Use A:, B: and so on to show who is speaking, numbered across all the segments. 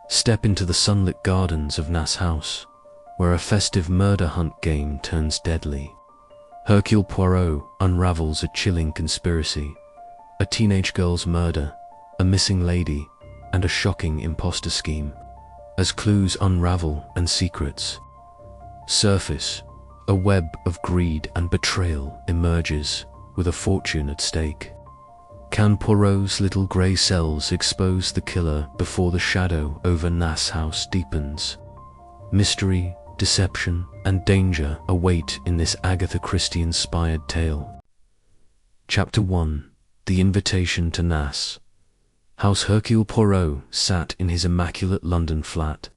A: Step into the sunlit gardens of Nasse House, where a festive murder hunt game turns deadly. Hercule Poirot unravels a chilling conspiracy, a teenage girl's murder, a missing lady, and a shocking imposter scheme. As clues unravel and secrets surface, a web of greed and betrayal emerges, with a fortune at stake. Can Poirot's little grey cells expose the killer before the shadow over Nasse House deepens? Mystery, deception, and danger await in this Agatha Christie-inspired tale. Chapter 1. The Invitation to Nasse House. Hercule Poirot sat in his immaculate London flat,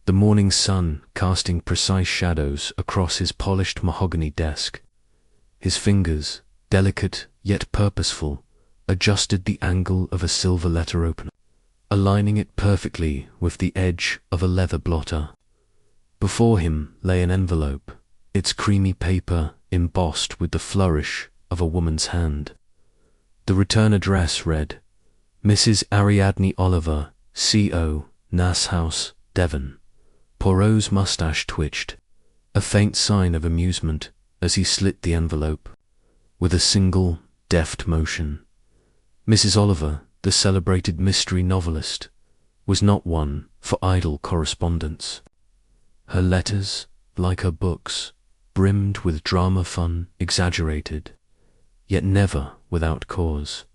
A: the morning sun casting precise shadows across his polished mahogany desk. His fingers, delicate yet purposeful, adjusted the angle of a silver letter opener, aligning it perfectly with the edge of a leather blotter. Before him lay an envelope, its creamy paper embossed with the flourish of a woman's hand. The return address read, Mrs. Ariadne Oliver, C.O., Nasse House, Devon. Poirot's moustache twitched, a faint sign of amusement as he slit the envelope. With a single, deft motion, Mrs. Oliver, the celebrated mystery novelist, was not one for idle correspondence. Her letters, like her books, brimmed with drama fun exaggerated, yet never without cause.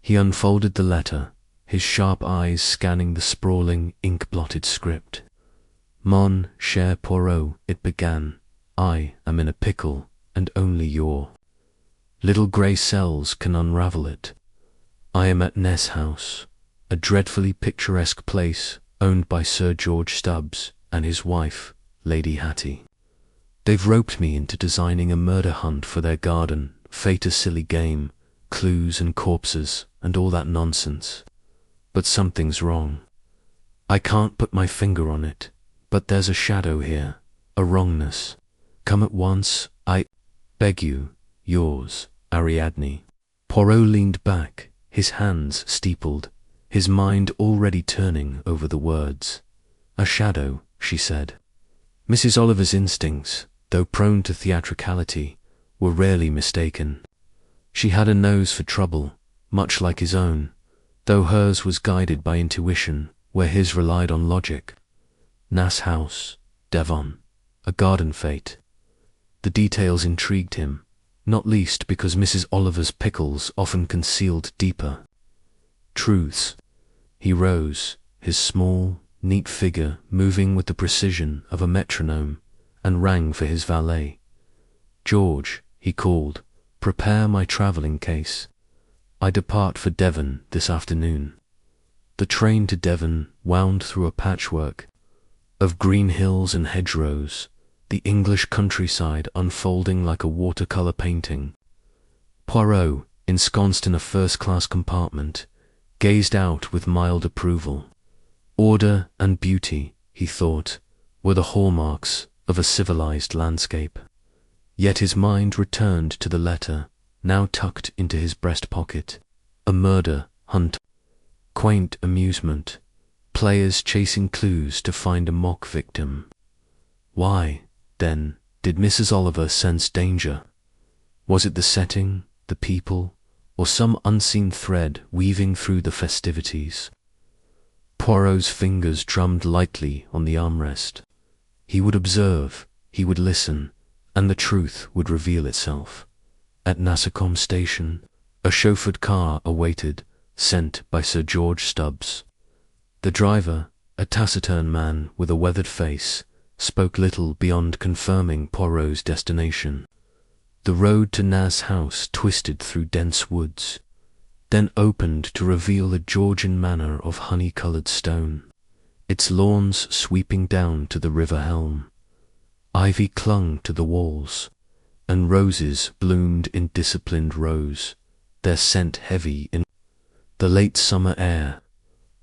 A: He unfolded the letter, his sharp eyes scanning the sprawling, ink-blotted script. Mon cher Poirot, it began, I am in a pickle, and only your little grey cells can unravel it. I am at Nasse House, a dreadfully picturesque place owned by Sir George Stubbs and his wife, Lady Hattie. They've roped me into designing a murder hunt for their garden, fate a silly game, clues and corpses, and all that nonsense. But something's wrong. I can't put my finger on it, but there's a shadow here, a wrongness. Come at once, I beg you, yours, Ariadne. Poirot leaned back, his hands steepled, his mind already turning over the words. A shadow, she said. Mrs. Oliver's instincts, though prone to theatricality, were rarely mistaken. She had a nose for trouble, much like his own, though hers was guided by intuition where his relied on logic. Nasse House, Devon, a garden fete. The details intrigued him, not least because Mrs. Oliver's pickles often concealed deeper truths. He rose, his small, neat figure moving with the precision of a metronome, and rang for his valet. George, he called, prepare my travelling case. I depart for Devon this afternoon. The train to Devon wound through a patchwork of green hills and hedgerows, the English countryside unfolding like a watercolour painting. Poirot, ensconced in a first-class compartment, gazed out with mild approval. Order and beauty, he thought, were the hallmarks of a civilized landscape. Yet his mind returned to the letter, now tucked into his breast pocket. A murder hunt. Quaint amusement. Players chasing clues to find a mock victim. Why, then, did Mrs. Oliver sense danger? Was it the setting, the people, or some unseen thread weaving through the festivities? Poirot's fingers drummed lightly on the armrest. He would observe, he would listen, and the truth would reveal itself. At Nasse station, a chauffeured car awaited, sent by Sir George Stubbs. The driver, a taciturn man with a weathered face, spoke little beyond confirming Poirot's destination. The road to Nasse House twisted through dense woods, then opened to reveal a Georgian manor of honey-coloured stone, its lawns sweeping down to the river helm. Ivy clung to the walls, and roses bloomed in disciplined rows, their scent heavy in the late summer air.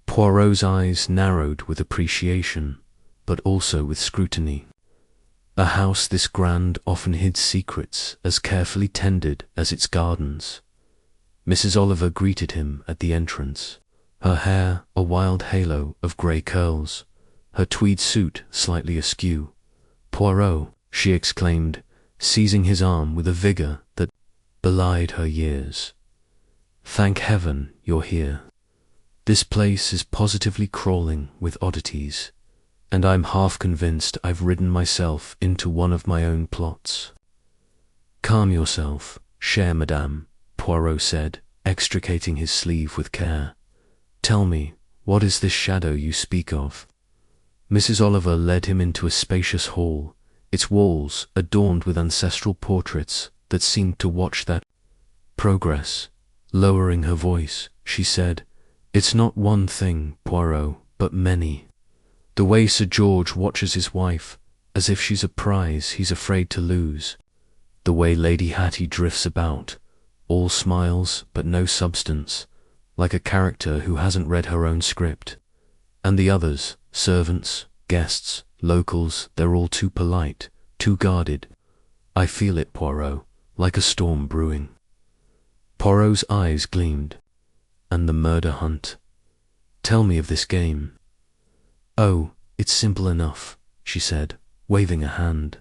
A: Poirot's eyes narrowed with appreciation, but also with scrutiny. A house this grand often hid secrets as carefully tended as its gardens. Mrs. Oliver greeted him at the entrance, her hair a wild halo of grey curls, her tweed suit slightly askew. "Poirot," she exclaimed, seizing his arm with a vigour that belied her years. "Thank heaven you're here. This place is positively crawling with oddities, and I'm half convinced I've ridden myself into one of my own plots." "Calm yourself, chère madame," Poirot said, extricating his sleeve with care. "Tell me, what is this shadow you speak of?" Mrs. Oliver led him into a spacious hall, its walls adorned with ancestral portraits that seemed to watch that progress. Lowering her voice, she said, "It's not one thing, Poirot, but many. The way Sir George watches his wife, as if she's a prize he's afraid to lose. The way Lady Hattie drifts about, all smiles but no substance, like a character who hasn't read her own script. And the others, servants, guests, locals, they're all too polite, too guarded. I feel it, Poirot, like a storm brewing." Poirot's eyes gleamed. "And the murder hunt? Tell me of this game." "Oh, it's simple enough," she said, waving a hand.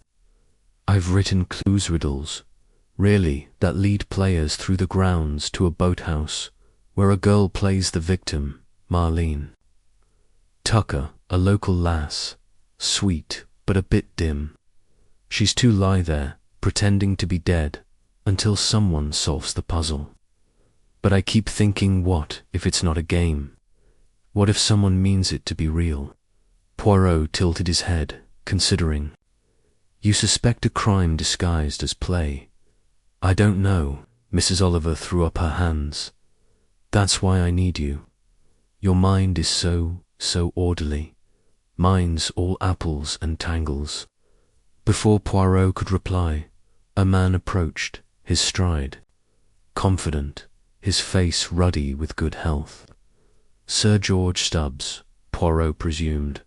A: "I've written clues riddles, really, that lead players through the grounds to a boathouse where a girl plays the victim, Marlene. Tucker, a local lass, sweet but a bit dim. She's to lie there, pretending to be dead, until someone solves the puzzle. But I keep thinking, what if it's not a game? What if someone means it to be real?" Poirot tilted his head, considering. "You suspect a crime disguised as play?" "I don't know." Mrs. Oliver threw up her hands. "That's why I need you. Your mind is so orderly. Mine's all apples and tangles." Before Poirot could reply, a man approached, his stride confident, his face ruddy with good health. Sir George Stubbs, Poirot presumed,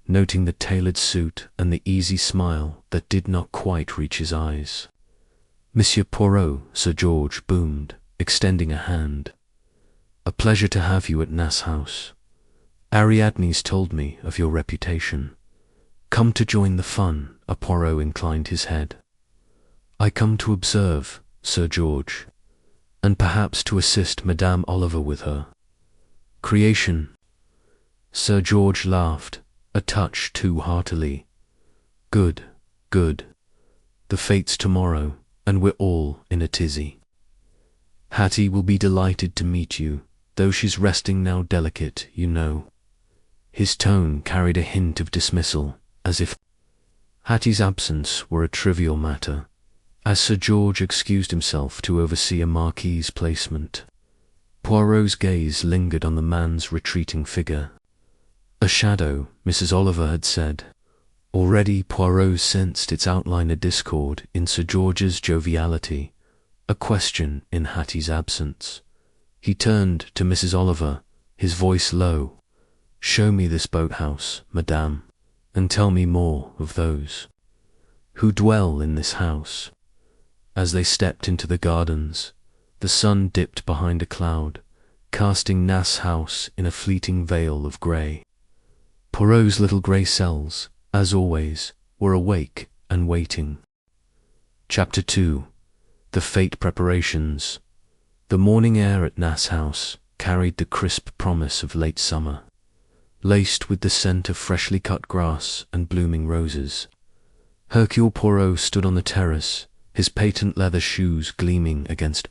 A: noting the tailored suit and the easy smile that did not quite reach his eyes. "Monsieur Poirot," Sir George boomed, extending a hand. "A pleasure to have you at Nasse House. Ariadne's told me of your reputation. Come to join the fun." Poirot inclined his head. "I come to observe, Sir George, and perhaps to assist Madame Oliver with her creation." Sir George laughed, a touch too heartily. Good. The fate's tomorrow, and we're all in a tizzy. Hattie will be delighted to meet you, though she's resting now, delicate, you know." His tone carried a hint of dismissal, as if Hattie's absence were a trivial matter, as Sir George excused himself to oversee a marquee's placement. Poirot's gaze lingered on the man's retreating figure. "A shadow," Mrs. Oliver had said. Already Poirot sensed its outline, a discord in Sir George's joviality, a question in Hattie's absence. He turned to Mrs. Oliver, his voice low. "Show me this boathouse, madame, and tell me more of those who dwell in this house." As they stepped into the gardens, the sun dipped behind a cloud, casting Nasse House in a fleeting veil of grey. Poirot's little grey cells, as always, were awake and waiting. Chapter 2. The Fate Preparations. The morning air at Nasse House carried the crisp promise of late summer, laced with the scent of freshly cut grass and blooming roses. Hercule Poirot stood on the terrace, his patent leather shoes gleaming against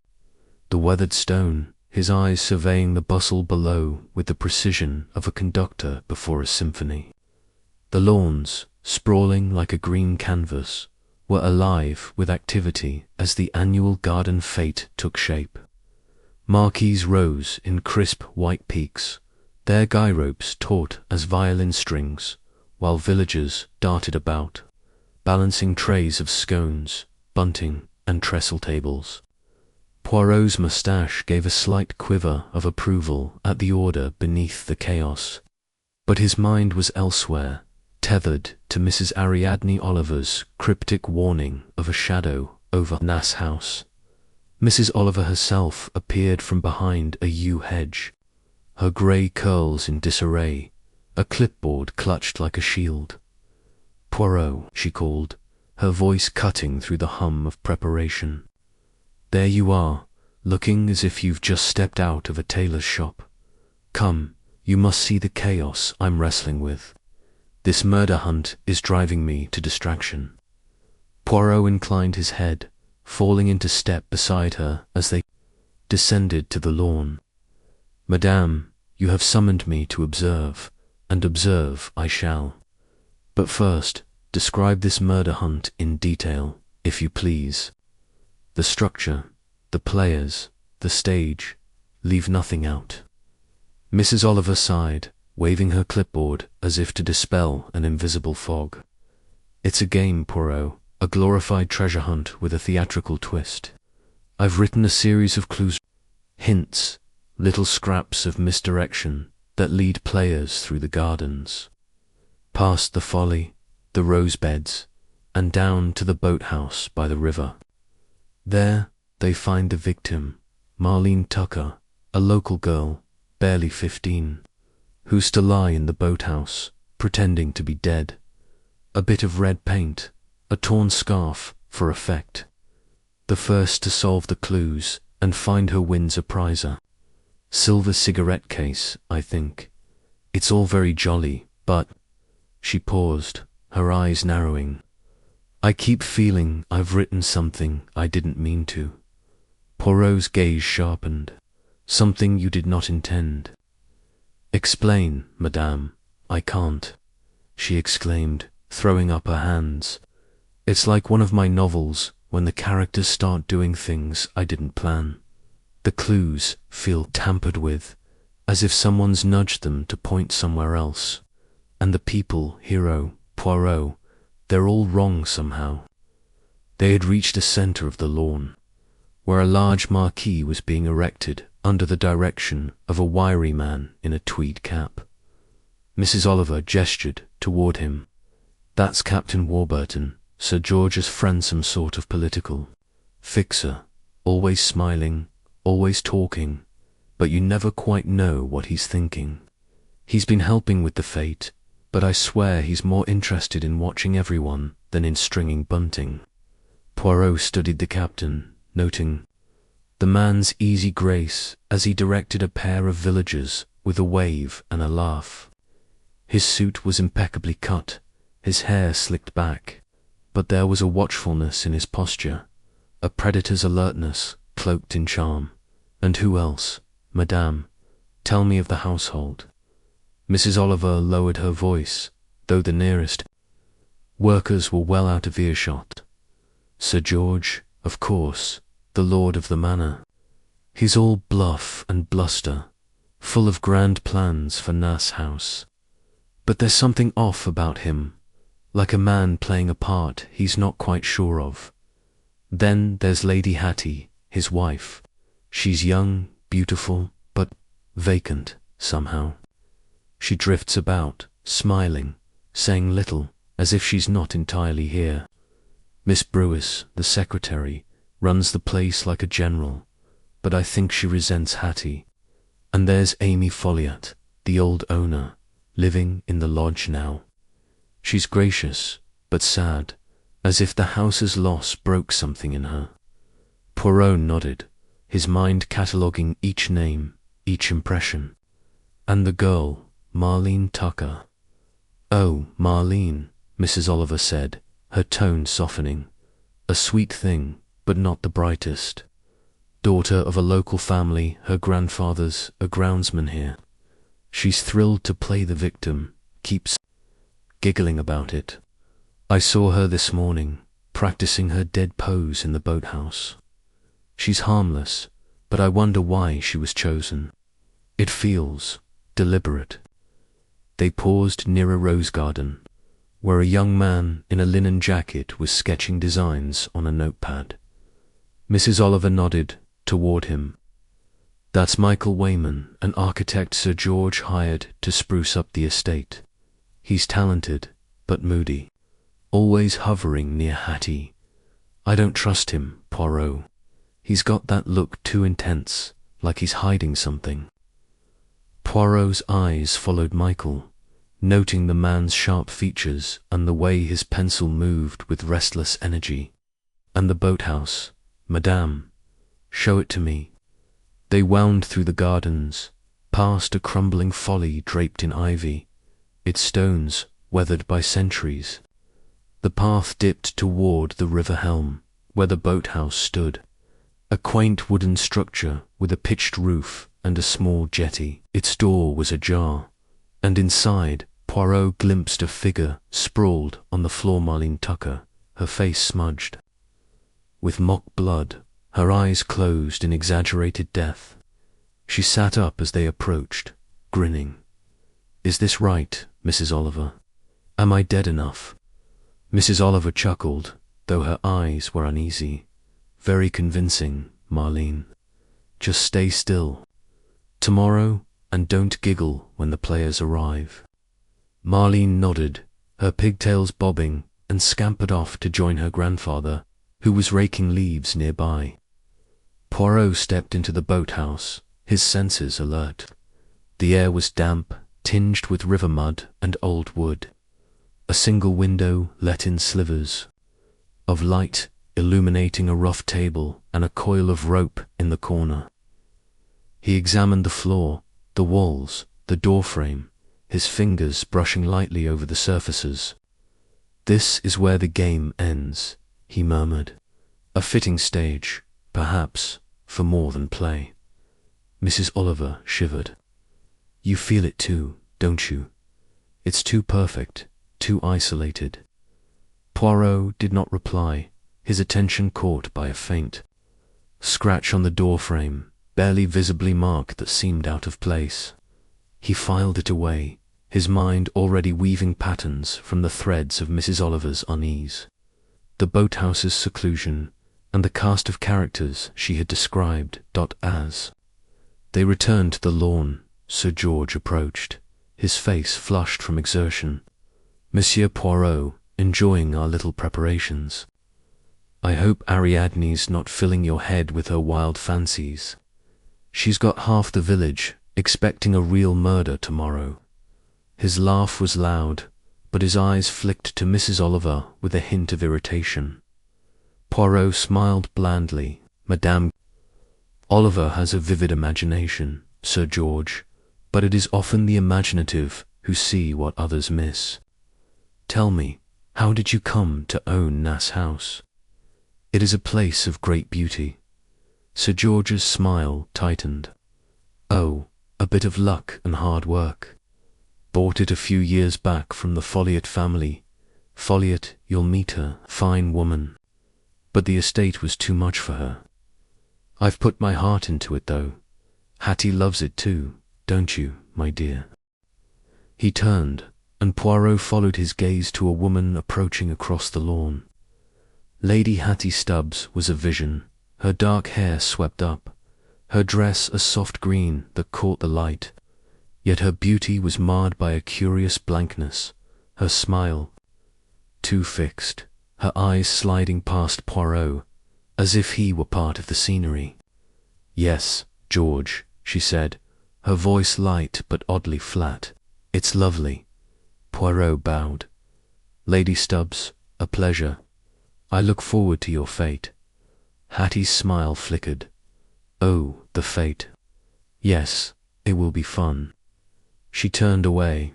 A: the weathered stone, his eyes surveying the bustle below with the precision of a conductor before a symphony. The lawns, sprawling like a green canvas, were alive with activity as the annual garden fete took shape. Marquees rose in crisp white peaks, their guy ropes taut as violin strings, while villagers darted about, balancing trays of scones, bunting, and trestle tables. Poirot's moustache gave a slight quiver of approval at the order beneath the chaos, but his mind was elsewhere, tethered to Mrs. Ariadne Oliver's cryptic warning of a shadow over Nasse House. Mrs. Oliver herself appeared from behind a yew hedge, her grey curls in disarray, a clipboard clutched like a shield. "Poirot," she called, her voice cutting through the hum of preparation. "There you are, looking as if you've just stepped out of a tailor's shop. Come, you must see the chaos I'm wrestling with. This murder hunt is driving me to distraction." Poirot inclined his head, falling into step beside her as they descended to the lawn. "Madame, you have summoned me to observe, and observe I shall. But first, describe this murder hunt in detail, if you please. The structure, the players, the stage, leave nothing out." Mrs. Oliver sighed, waving her clipboard as if to dispel an invisible fog. "It's a game, Poirot, a glorified treasure hunt with a theatrical twist. I've written a series of clues, hints, little scraps of misdirection that lead players through the gardens, past the Folly, the rose beds, and down to the boathouse by the river. There they find the victim, Marlene Tucker, a local girl, barely 15, who's to lie in the boathouse, pretending to be dead. A bit of red paint, a torn scarf for effect. The first to solve the clues and find her wins a prizer. Silver cigarette case, I think. It's all very jolly, but—" She paused, her eyes narrowing. "I keep feeling I've written something I didn't mean to." Poirot's gaze sharpened. "Something you did not intend." "Explain, madame." "I can't," she exclaimed, throwing up her hands. "It's like one of my novels when the characters start doing things I didn't plan. The clues feel tampered with, as if someone's nudged them to point somewhere else. And the people, hero, Poirot, they're all wrong somehow." They had reached the centre of the lawn, where a large marquee was being erected under the direction of a wiry man in a tweed cap. Mrs. Oliver gestured toward him. "That's Captain Warburton, Sir George's friend, some sort of political fixer, always smiling, always talking, but you never quite know what he's thinking. He's been helping with the fete, but I swear he's more interested in watching everyone than in stringing bunting." Poirot studied the captain, noting the man's easy grace as he directed a pair of villagers with a wave and a laugh. His suit was impeccably cut, his hair slicked back, but there was a watchfulness in his posture, a predator's alertness cloaked in charm. "And who else? Madame, tell me of the household." Mrs. Oliver lowered her voice, though the nearest workers were well out of earshot. "Sir George, of course, the lord of the manor. He's all bluff and bluster, full of grand plans for Nasse House. But there's something off about him, like a man playing a part he's not quite sure of. Then there's Lady Hattie, his wife. She's young, beautiful, but vacant somehow. She drifts about, smiling, saying little, as if she's not entirely here. Miss Brewis, the secretary, runs the place like a general, but I think she resents Hattie. And there's Amy Folliot, the old owner, living in the lodge now. She's gracious, but sad, as if the house's loss broke something in her." Poirot nodded, his mind cataloguing each name, each impression. "And the girl, Marlene Tucker." "Oh, Marlene," Mrs. Oliver said, her tone softening. "A sweet thing, but not the brightest. Daughter of a local family, her grandfather's a groundsman here. She's thrilled to play the victim, keeps giggling about it. I saw her this morning, practicing her dead pose in the boathouse. She's harmless, but I wonder why she was chosen. It feels deliberate." They paused near a rose garden, where a young man in a linen jacket was sketching designs on a notepad. Mrs. Oliver nodded toward him. "That's Michael Wayman, an architect Sir George hired to spruce up the estate. He's talented, but moody, always hovering near Hattie. I don't trust him, Poirot. He's got that look too intense, like he's hiding something." Poirot's eyes followed Michael, noting the man's sharp features and the way his pencil moved with restless energy. And the boathouse, Madame, show it to me. They wound through the gardens, past a crumbling Folly draped in ivy, its stones weathered by centuries. The path dipped toward the river helm, where the boathouse stood, a quaint wooden structure with a pitched roof and a small jetty. Its door was ajar, and inside Poirot glimpsed a figure sprawled on the floor. Marlene Tucker, her face smudged with mock blood, her eyes closed in exaggerated death. She sat up as they approached, grinning. "Is this right, Mrs. Oliver? Am I dead enough?" Mrs. Oliver chuckled, though her eyes were uneasy. "Very convincing, Marlene. Just stay still. Tomorrow, and don't giggle when the players arrive." Marlene nodded, her pigtails bobbing, and scampered off to join her grandfather, who was raking leaves nearby. Poirot stepped into the boathouse, his senses alert. The air was damp, tinged with river mud and old wood. A single window let in slivers of light, illuminating a rough table and a coil of rope in the corner. He examined the floor, the walls, the doorframe, his fingers brushing lightly over the surfaces. "This is where the game ends," he murmured. "A fitting stage, perhaps, for more than play." Mrs. Oliver shivered. "You feel it too, don't you? It's too perfect, too isolated." Poirot did not reply, his attention caught by a faint scratch on the doorframe, barely visibly marked, that seemed out of place. He filed it away, his mind already weaving patterns from the threads of Mrs. Oliver's unease, the boathouse's seclusion, and the cast of characters she had described. As they returned to the lawn, Sir George approached, his face flushed from exertion. "Monsieur Poirot, enjoying our little preparations? I hope Ariadne's not filling your head with her wild fancies. She's got half the village expecting a real murder tomorrow." His laugh was loud, but his eyes flicked to Mrs. Oliver with a hint of irritation. Poirot smiled blandly. "Madame Oliver has a vivid imagination, Sir George, but it is often the imaginative who see what others miss. Tell me, how did you come to own Nasse House? It is a place of great beauty." Sir George's smile tightened. "Oh, a bit of luck and hard work. Bought it a few years back from the Folliot family. Folliot, you'll meet her, fine woman. But the estate was too much for her. I've put my heart into it, though. Hattie loves it too, don't you, my dear?" He turned, and Poirot followed his gaze to a woman approaching across the lawn. Lady Hattie Stubbs was a vision, her dark hair swept up, her dress a soft green that caught the light, yet her beauty was marred by a curious blankness, her smile too fixed, her eyes sliding past Poirot, as if he were part of the scenery. "Yes, George," she said, her voice light but oddly flat. "It's lovely." Poirot bowed. "Lady Stubbs, a pleasure. I look forward to your fate." Hattie's smile flickered. "Oh, the fate. Yes, it will be fun." She turned away,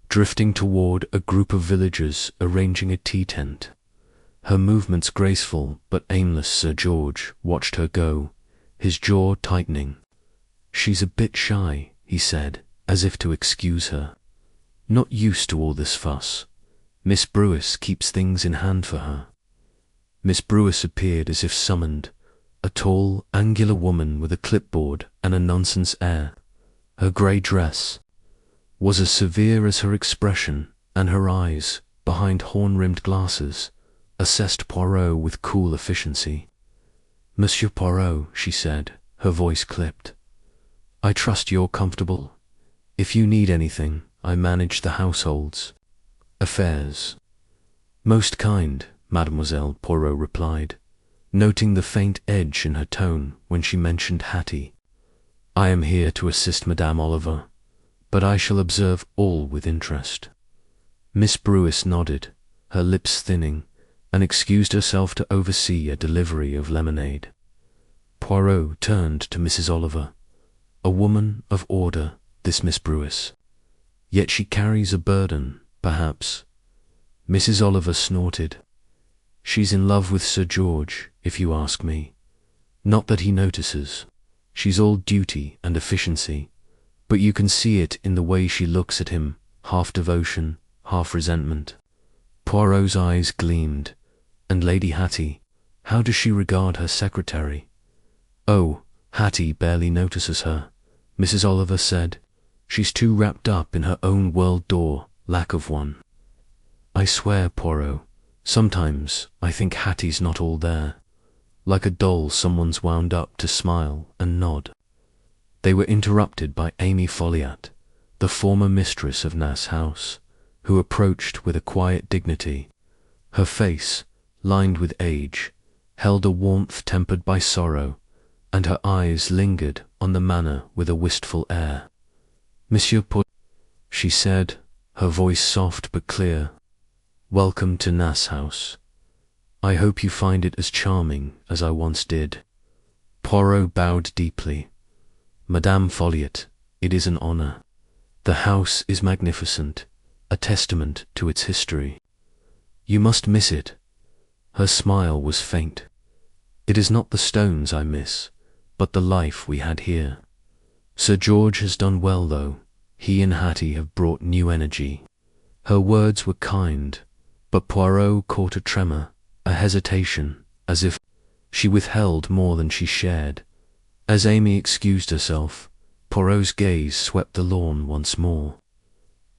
A: drifting toward a group of villagers arranging a tea tent. Her movements graceful but aimless. Sir George watched her go, his jaw tightening. "She's a bit shy," he said, as if to excuse her. "Not used to all this fuss. Miss Brewis keeps things in hand for her." Miss Brewis appeared as if summoned, a tall, angular woman with a clipboard and a nonsense air. Her grey dress was as severe as her expression, and her eyes, behind horn-rimmed glasses, assessed Poirot with cool efficiency. "Monsieur Poirot," she said, her voice clipped, "I trust you're comfortable. If you need anything, I manage the household's affairs." "Most kind, mademoiselle," Poirot replied, noting the faint edge in her tone when she mentioned Hattie. "I am here to assist Madame Oliver, but I shall observe all with interest." Miss Brewis nodded, her lips thinning, and excused herself to oversee a delivery of lemonade. Poirot turned to Mrs. Oliver. "A woman of order, this Miss Brewis. Yet she carries a burden, perhaps." Mrs. Oliver snorted. "She's in love with Sir George, if you ask me. Not that he notices. She's all duty and efficiency, but you can see it in the way she looks at him, half devotion, half resentment." Poirot's eyes gleamed. "And Lady Hattie, how does she regard her secretary?" "Oh, Hattie barely notices her," Mrs. Oliver said. "She's too wrapped up in her own world door, lack of one." "I swear, Poirot, sometimes I think Hattie's not all there. Like a doll someone's wound up to smile and nod." They were interrupted by Amy Folliot, the former mistress of Nasse House, who approached with a quiet dignity. Her face, lined with age, held a warmth tempered by sorrow, and her eyes lingered on the manor with a wistful air. "Monsieur Poirot," she said, her voice soft but clear, "welcome to Nasse House. I hope you find it as charming as I once did." Poirot bowed deeply. "Madame Folliot, it is an honor. The house is magnificent, a testament to its history. You must miss it." Her smile was faint. "It is not the stones I miss, but the life we had here. Sir George has done well, though. He and Hattie have brought new energy." Her words were kind, but Poirot caught a tremor, a hesitation, as if she withheld more than she shared. As Amy excused herself, Poirot's gaze swept the lawn once more.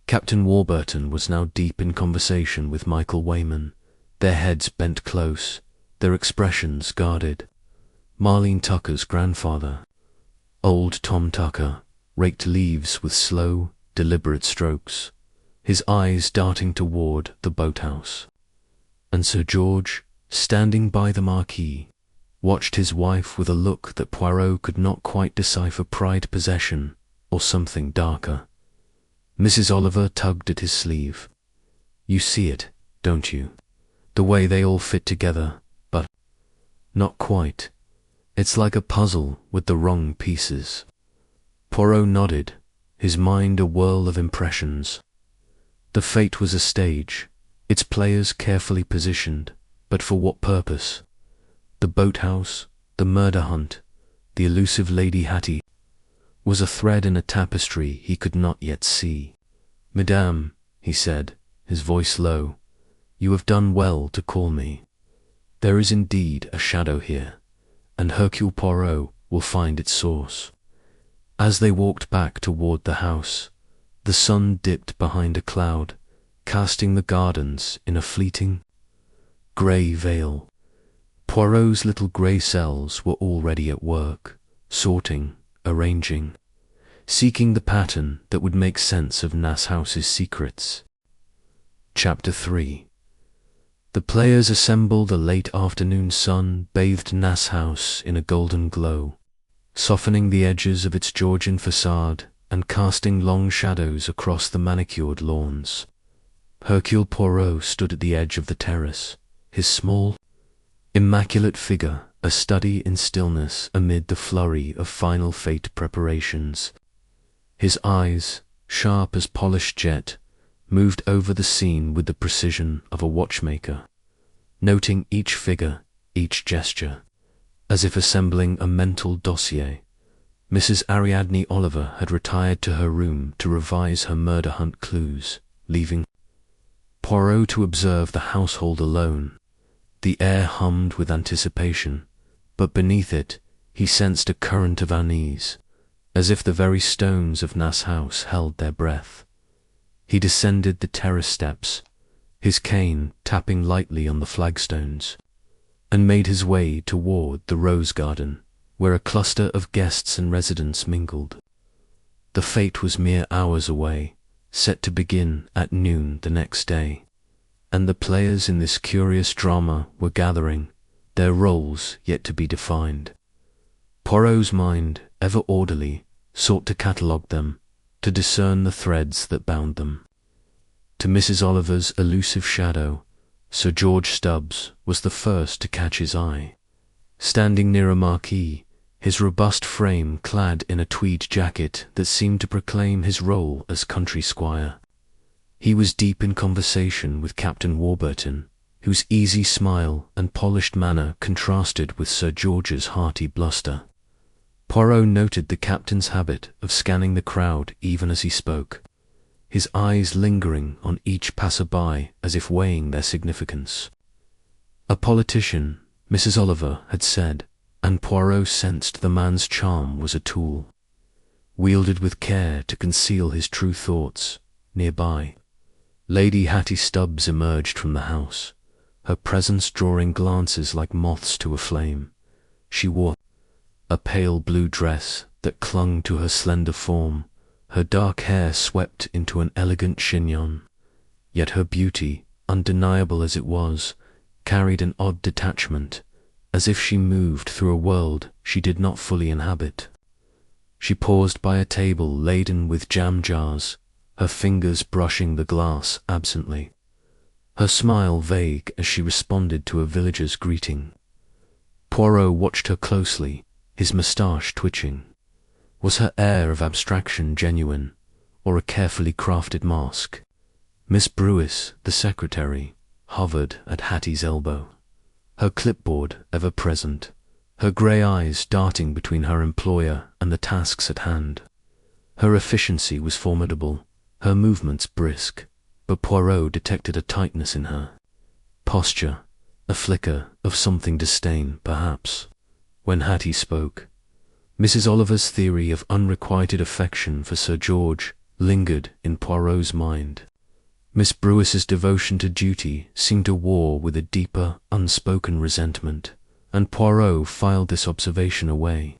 A: Captain Warburton was now deep in conversation with Michael Wayman, their heads bent close, their expressions guarded. Marlene Tucker's grandfather, old Tom Tucker, raked leaves with slow, deliberate strokes, his eyes darting toward the boathouse. And Sir George, standing by the marquee, watched his wife with a look that Poirot could not quite decipher: pride, possession, or something darker. Mrs. Oliver tugged at his sleeve. "You see it, don't you? The way they all fit together, but not quite. It's like a puzzle with the wrong pieces." Poirot nodded, his mind a whirl of impressions. The fete was a stage, its players carefully positioned, but for what purpose? The boathouse, the murder hunt, the elusive Lady Hattie was a thread in a tapestry he could not yet see. "Madame," he said, his voice low, "you have done well to call me. There is indeed a shadow here, and Hercule Poirot will find its source." As they walked back toward the house, the sun dipped behind a cloud, casting the gardens in a fleeting, grey veil. Poirot's little grey cells were already at work, sorting, arranging, seeking the pattern that would make sense of Nasse House's secrets. Chapter 3. The players assembled. A late afternoon sun bathed Nasse House in a golden glow, softening the edges of its Georgian facade and casting long shadows across the manicured lawns. Hercule Poirot stood at the edge of the terrace, his small, immaculate figure a study in stillness amid the flurry of final fete preparations. His eyes, sharp as polished jet, moved over the scene with the precision of a watchmaker, noting each figure, each gesture, as if assembling a mental dossier. Mrs. Ariadne Oliver had retired to her room to revise her murder hunt clues, leaving Poirot to observe the household alone. The air hummed with anticipation, but beneath it he sensed a current of unease, as if the very stones of Nasse House held their breath. He descended the terrace steps, his cane tapping lightly on the flagstones, and made his way toward the rose garden, where a cluster of guests and residents mingled. The fete was mere hours away, set to begin at noon the next day, and the players in this curious drama were gathering, their roles yet to be defined. Poirot's mind, ever orderly, sought to catalogue them, to discern the threads that bound them. To Mrs. Oliver's elusive shadow, Sir George Stubbs was the first to catch his eye. Standing near a marquee, his robust frame clad in a tweed jacket that seemed to proclaim his role as country squire. He was deep in conversation with Captain Warburton, whose easy smile and polished manner contrasted with Sir George's hearty bluster. Poirot noted the captain's habit of scanning the crowd even as he spoke, his eyes lingering on each passer-by as if weighing their significance. A politician, Mrs. Oliver had said, and Poirot sensed the man's charm was a tool, wielded with care to conceal his true thoughts. Nearby, Lady Hattie Stubbs emerged from the house, her presence drawing glances like moths to a flame. She wore a pale blue dress that clung to her slender form, her dark hair swept into an elegant chignon. Yet her beauty, undeniable as it was, carried an odd detachment, as if she moved through a world she did not fully inhabit. She paused by a table laden with jam jars, her fingers brushing the glass absently, her smile vague as she responded to a villager's greeting. Poirot watched her closely, his moustache twitching. Was her air of abstraction genuine, or a carefully crafted mask? Miss Brewis, the secretary, hovered at Hattie's elbow, her clipboard ever present, her grey eyes darting between her employer and the tasks at hand. Her efficiency was formidable, her movements brisk, but Poirot detected a tightness in her posture, a flicker of something disdain, perhaps. When Hattie spoke, Mrs. Oliver's theory of unrequited affection for Sir George lingered in Poirot's mind. Miss Brewis's devotion to duty seemed a war with a deeper, unspoken resentment, and Poirot filed this observation away.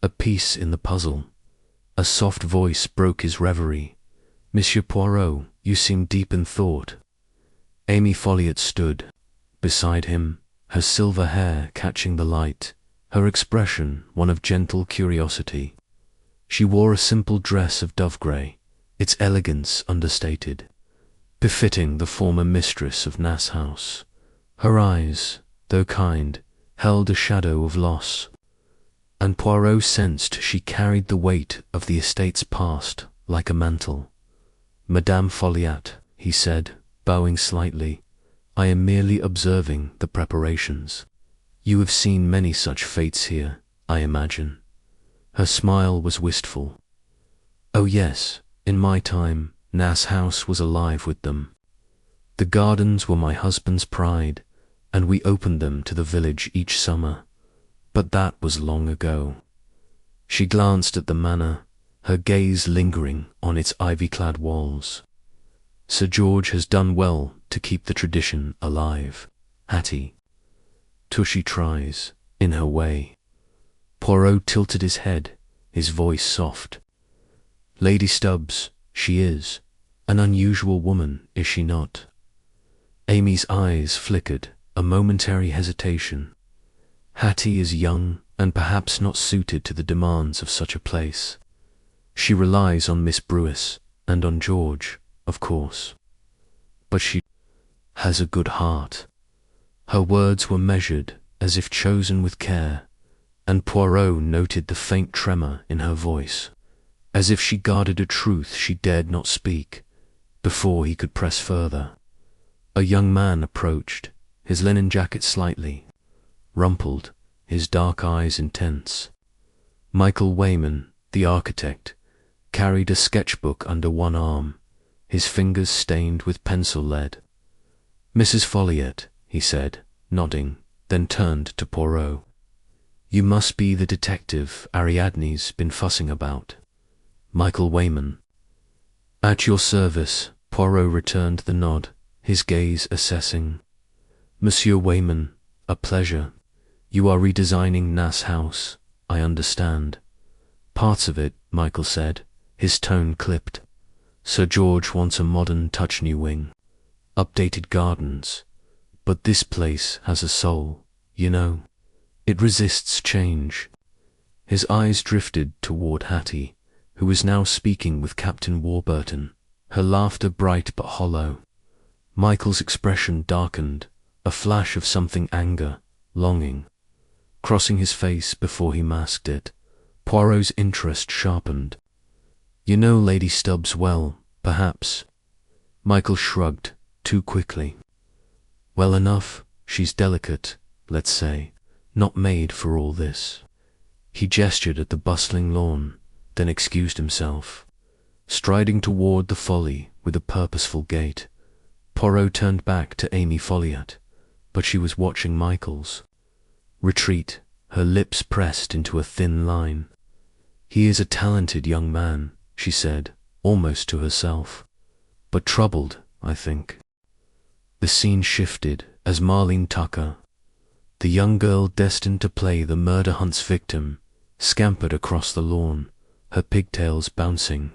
A: A piece in the puzzle. A soft voice broke his reverie. "Monsieur Poirot, you seem deep in thought." Amy Folliot stood beside him, her silver hair catching the light, her expression one of gentle curiosity. She wore a simple dress of dove-grey, its elegance understated, befitting the former mistress of Nasse House. Her eyes, though kind, held a shadow of loss, and Poirot sensed she carried the weight of the estate's past like a mantle. "Madame Folliot," he said, bowing slightly, "I am merely observing the preparations. You have seen many such fates here, I imagine." Her smile was wistful. "Oh yes, in my time, Nasse House was alive with them. The gardens were my husband's pride, and we opened them to the village each summer. But that was long ago." She glanced at the manor, her gaze lingering on its ivy-clad walls. "Sir George has done well to keep the tradition alive, Hattie. Tushy tries, in her way." Poirot tilted his head, his voice soft. "Lady Stubbs, she is an unusual woman, is she not?" Amy's eyes flickered, a momentary hesitation. "Hattie is young and perhaps not suited to the demands of such a place. She relies on Miss Brewis and on George, of course. But she has a good heart." Her words were measured, as if chosen with care, and Poirot noted the faint tremor in her voice, as if she guarded a truth she dared not speak, before he could press further. A young man approached, his linen jacket slightly rumpled, his dark eyes intense. Michael Wayman, the architect, carried a sketchbook under one arm, his fingers stained with pencil lead. "Mrs. Folliot," he said, nodding, then turned to Poirot. "You must be the detective Ariadne's been fussing about." Michael Wayman. "At your service," Poirot returned the nod, his gaze assessing. "Monsieur Wayman, a pleasure. You are redesigning Nasse House, I understand." "Parts of it," Michael said, his tone clipped. "Sir George wants a modern touch new wing, updated gardens. But this place has a soul, you know. It resists change." His eyes drifted toward Hattie, who was now speaking with Captain Warburton, her laughter bright but hollow. Michael's expression darkened, a flash of something anger, longing, crossing his face before he masked it. Poirot's interest sharpened. "You know Lady Stubbs well, perhaps?" Michael shrugged, too quickly. "Well enough. She's delicate, let's say, not made for all this." He gestured at the bustling lawn, then excused himself. Striding toward the Folly with a purposeful gait, Poirot turned back to Amy Folliot, but she was watching Michael's retreat, her lips pressed into a thin line. "He is a talented young man," she said, almost to herself, "but troubled, I think." The scene shifted as Marlene Tucker, the young girl destined to play the murder hunt's victim, scampered across the lawn, her pigtails bouncing.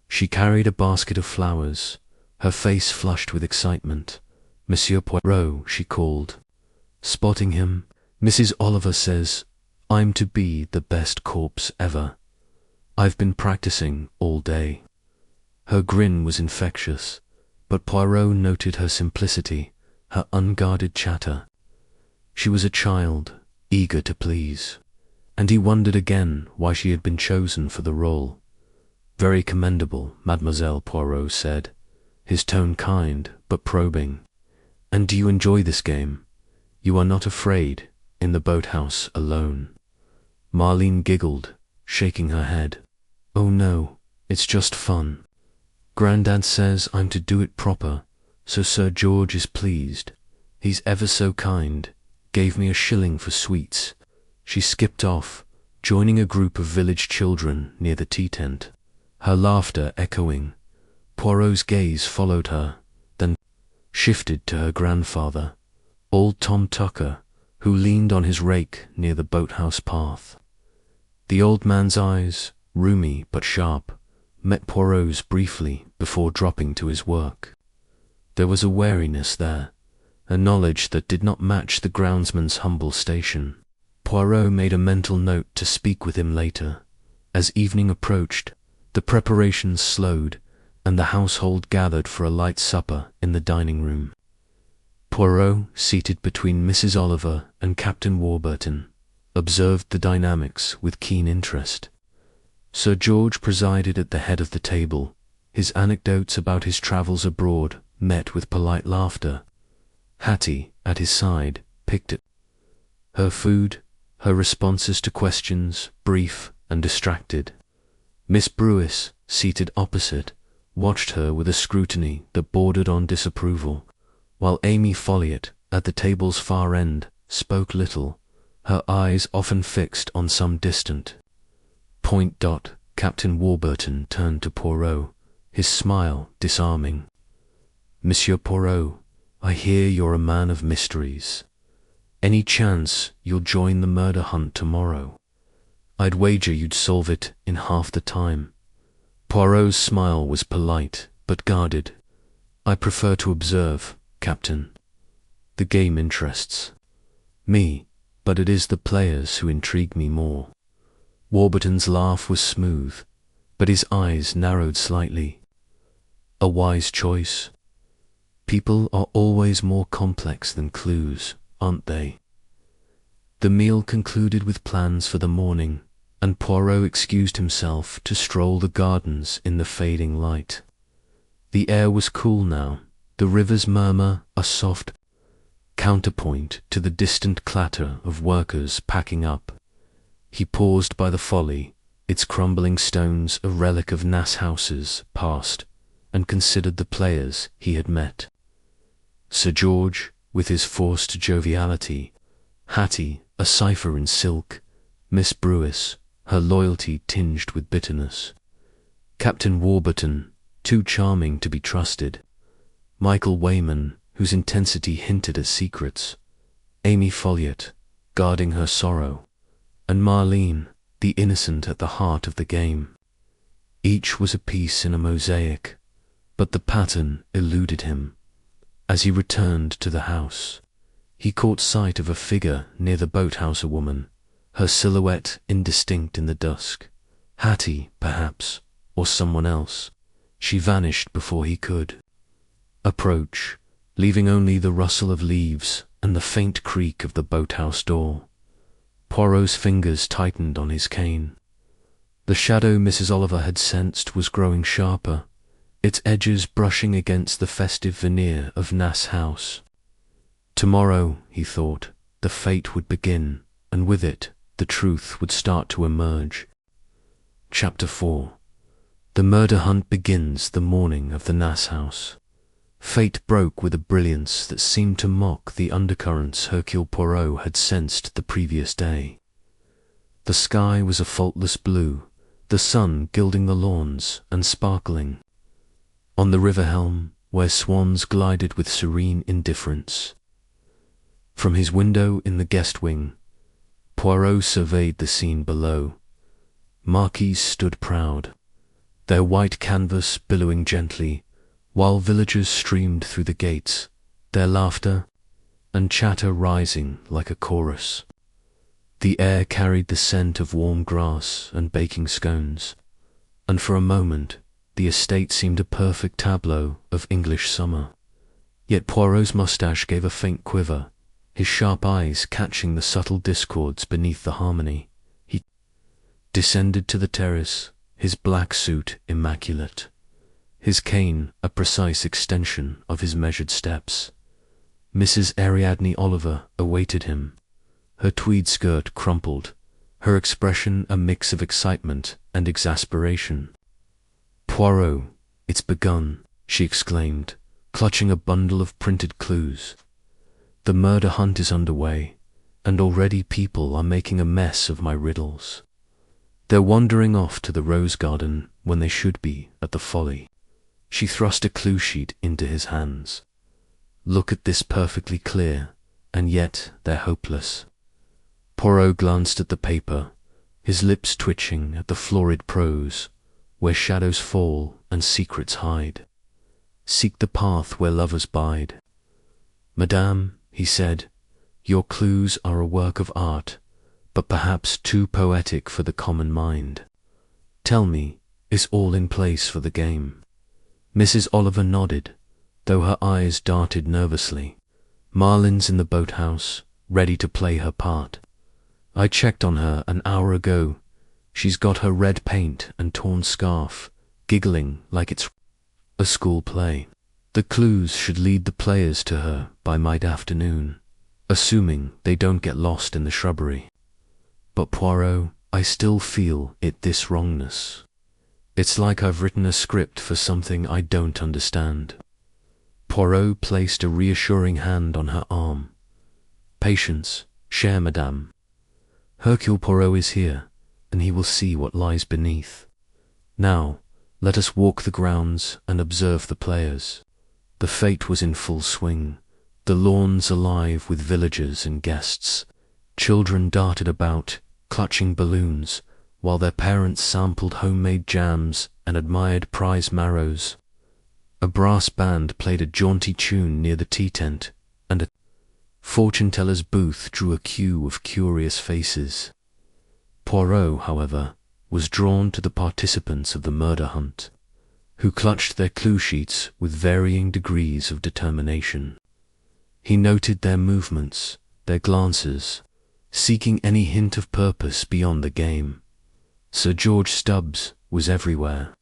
A: She carried a basket of flowers, her face flushed with excitement. "Monsieur Poirot," she called. Spotting him, "Mrs. Oliver says I'm to be the best corpse ever. I've been practicing all day." Her grin was infectious, but Poirot noted her simplicity, her unguarded chatter. She was a child, eager to please, and he wondered again why she had been chosen for the role. "Very commendable," Mademoiselle Poirot said, his tone kind but probing. "And do you enjoy this game? You are not afraid in the boathouse alone?" Marlene giggled, shaking her head. "Oh no, it's just fun. Grandad says I'm to do it proper, so Sir George is pleased. He's ever so kind, gave me a shilling for sweets." She skipped off, joining a group of village children near the tea tent, her laughter echoing. Poirot's gaze followed her, then shifted to her grandfather, old Tom Tucker, who leaned on his rake near the boathouse path. The old man's eyes, rheumy but sharp, met Poirot's briefly before dropping to his work. There was a wariness there, a knowledge that did not match the groundsman's humble station. Poirot made a mental note to speak with him later. As evening approached, the preparations slowed, and the household gathered for a light supper in the dining room. Poirot, seated between Mrs. Oliver and Captain Warburton, observed the dynamics with keen interest. Sir George presided at the head of the table. His anecdotes about his travels abroad met with polite laughter. Hattie, at his side, picked at her food, her responses to questions brief and distracted. Miss Brewis, seated opposite, watched her with a scrutiny that bordered on disapproval, while Amy Folliot, at the table's far end, spoke little, her eyes often fixed on some distant point. Captain Warburton turned to Poirot, his smile disarming. "Monsieur Poirot, I hear you're a man of mysteries. Any chance you'll join the murder hunt tomorrow? I'd wager you'd solve it in half the time." Poirot's smile was polite but guarded. "I prefer to observe, Captain. The game interests me, but it is the players who intrigue me more." Warburton's laugh was smooth, but his eyes narrowed slightly. "A wise choice. People are always more complex than clues, aren't they?" The meal concluded with plans for the morning, and Poirot excused himself to stroll the gardens in the fading light. The air was cool now, the river's murmur a soft counterpoint to the distant clatter of workers packing up. He paused by the Folly, its crumbling stones a relic of Nasse House's past, and considered the players he had met. Sir George, with his forced joviality, Hattie, a cipher in silk, Miss Brewis, her loyalty tinged with bitterness, Captain Warburton, too charming to be trusted, Michael Wayman, whose intensity hinted at secrets, Amy Folliot, guarding her sorrow, and Marlene, the innocent at the heart of the game. Each was a piece in a mosaic, but the pattern eluded him. As he returned to the house, he caught sight of a figure near the boathouse, a woman, her silhouette indistinct in the dusk, Hattie, perhaps, or someone else. She vanished before he could approach, leaving only the rustle of leaves and the faint creak of the boathouse door. Poirot's fingers tightened on his cane. The shadow Mrs. Oliver had sensed was growing sharper, its edges brushing against the festive veneer of Nasse House. Tomorrow, he thought, the fate would begin, and with it, the truth would start to emerge. Chapter 4. The murder hunt begins the morning of the Nasse House. Fate broke with a brilliance that seemed to mock the undercurrents Hercule Poirot had sensed the previous day. The sky was a faultless blue, the sun gilding the lawns and sparkling. On the river helm, where swans glided with serene indifference. From his window in the guest wing, Poirot surveyed the scene below. Marquis stood proud, their white canvas billowing gently, while villagers streamed through the gates, their laughter and chatter rising like a chorus. The air carried the scent of warm grass and baking scones, and for a moment the estate seemed a perfect tableau of English summer. Yet Poirot's moustache gave a faint quiver, his sharp eyes catching the subtle discords beneath the harmony. He descended to the terrace, his black suit immaculate, his cane a precise extension of his measured steps. Mrs. Ariadne Oliver awaited him, her tweed skirt crumpled, her expression a mix of excitement and exasperation. "Poirot, it's begun," she exclaimed, clutching a bundle of printed clues. "The murder hunt is underway, and already people are making a mess of my riddles. They're wandering off to the rose garden when they should be at the Folly." She thrust a clue sheet into his hands. "Look at this, perfectly clear, and yet they're hopeless." Poirot glanced at the paper, his lips twitching at the florid prose, "Where shadows fall and secrets hide. Seek the path where lovers bide." "Madame," he said, "your clues are a work of art, but perhaps too poetic for the common mind. Tell me, is all in place for the game?" Mrs. Oliver nodded, though her eyes darted nervously. "Marlin's in the boathouse, ready to play her part. I checked on her an hour ago. She's got her red paint and torn scarf, giggling like it's a school play. The clues should lead the players to her by mid-afternoon, assuming they don't get lost in the shrubbery. But Poirot, I still feel this wrongness. It's like I've written a script for something I don't understand." Poirot placed a reassuring hand on her arm. "Patience, chère madame. Hercule Poirot is here, and he will see what lies beneath. Now, let us walk the grounds and observe the players." The fete was in full swing, the lawns alive with villagers and guests. Children darted about, clutching balloons, while their parents sampled homemade jams and admired prize marrows. A brass band played a jaunty tune near the tea tent, and a fortune-teller's booth drew a queue of curious faces. Poirot, however, was drawn to the participants of the murder hunt, who clutched their clue sheets with varying degrees of determination. He noted their movements, their glances, seeking any hint of purpose beyond the game. Sir George Stubbs was everywhere,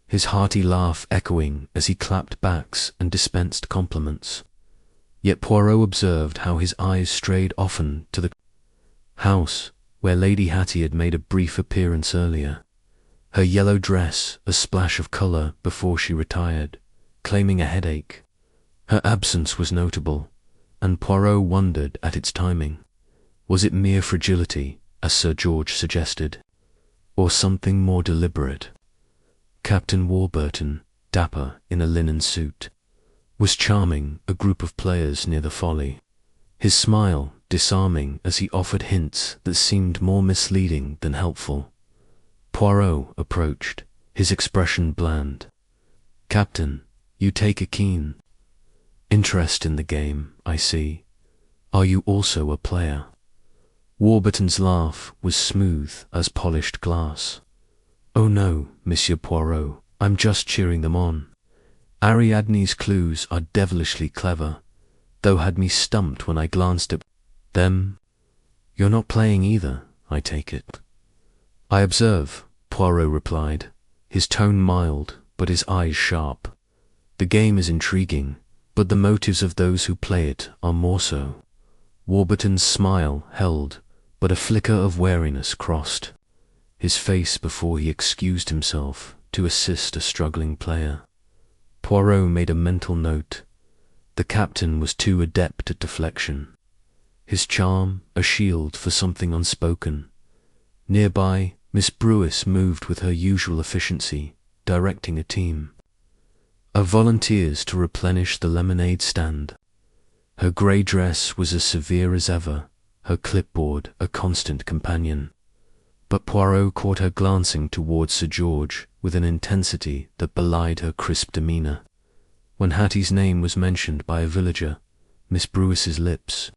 A: his hearty laugh echoing as he clapped backs and dispensed compliments. Yet Poirot observed how his eyes strayed often to the house where Lady Hattie had made a brief appearance earlier, her yellow dress a splash of colour before she retired, claiming a headache. Her absence was notable, and Poirot wondered at its timing. Was it mere fragility, as Sir George suggested, or something more deliberate? Captain Warburton, dapper in a linen suit, was charming a group of players near the Folly, his smile disarming as he offered hints that seemed more misleading than helpful. Poirot approached, his expression bland. "Captain, you take a keen interest in the game, I see. Are you also a player?" Warburton's laugh was smooth as polished glass. "Oh no, Monsieur Poirot, I'm just cheering them on. Ariadne's clues are devilishly clever, though had me stumped when I glanced at them. You're not playing either, I take it." "I observe," Poirot replied, his tone mild, but his eyes sharp. "The game is intriguing, but the motives of those who play it are more so." Warburton's smile held, but a flicker of wariness crossed his face before he excused himself to assist a struggling player. Poirot made a mental note. The captain was too adept at deflection. His charm a shield for something unspoken. Nearby, Miss Brewis moved with her usual efficiency, directing a team of volunteers to replenish the lemonade stand. Her grey dress was as severe as ever, her clipboard a constant companion. But Poirot caught her glancing towards Sir George with an intensity that belied her crisp demeanour. When Hattie's name was mentioned by a villager, Miss Brewis's lips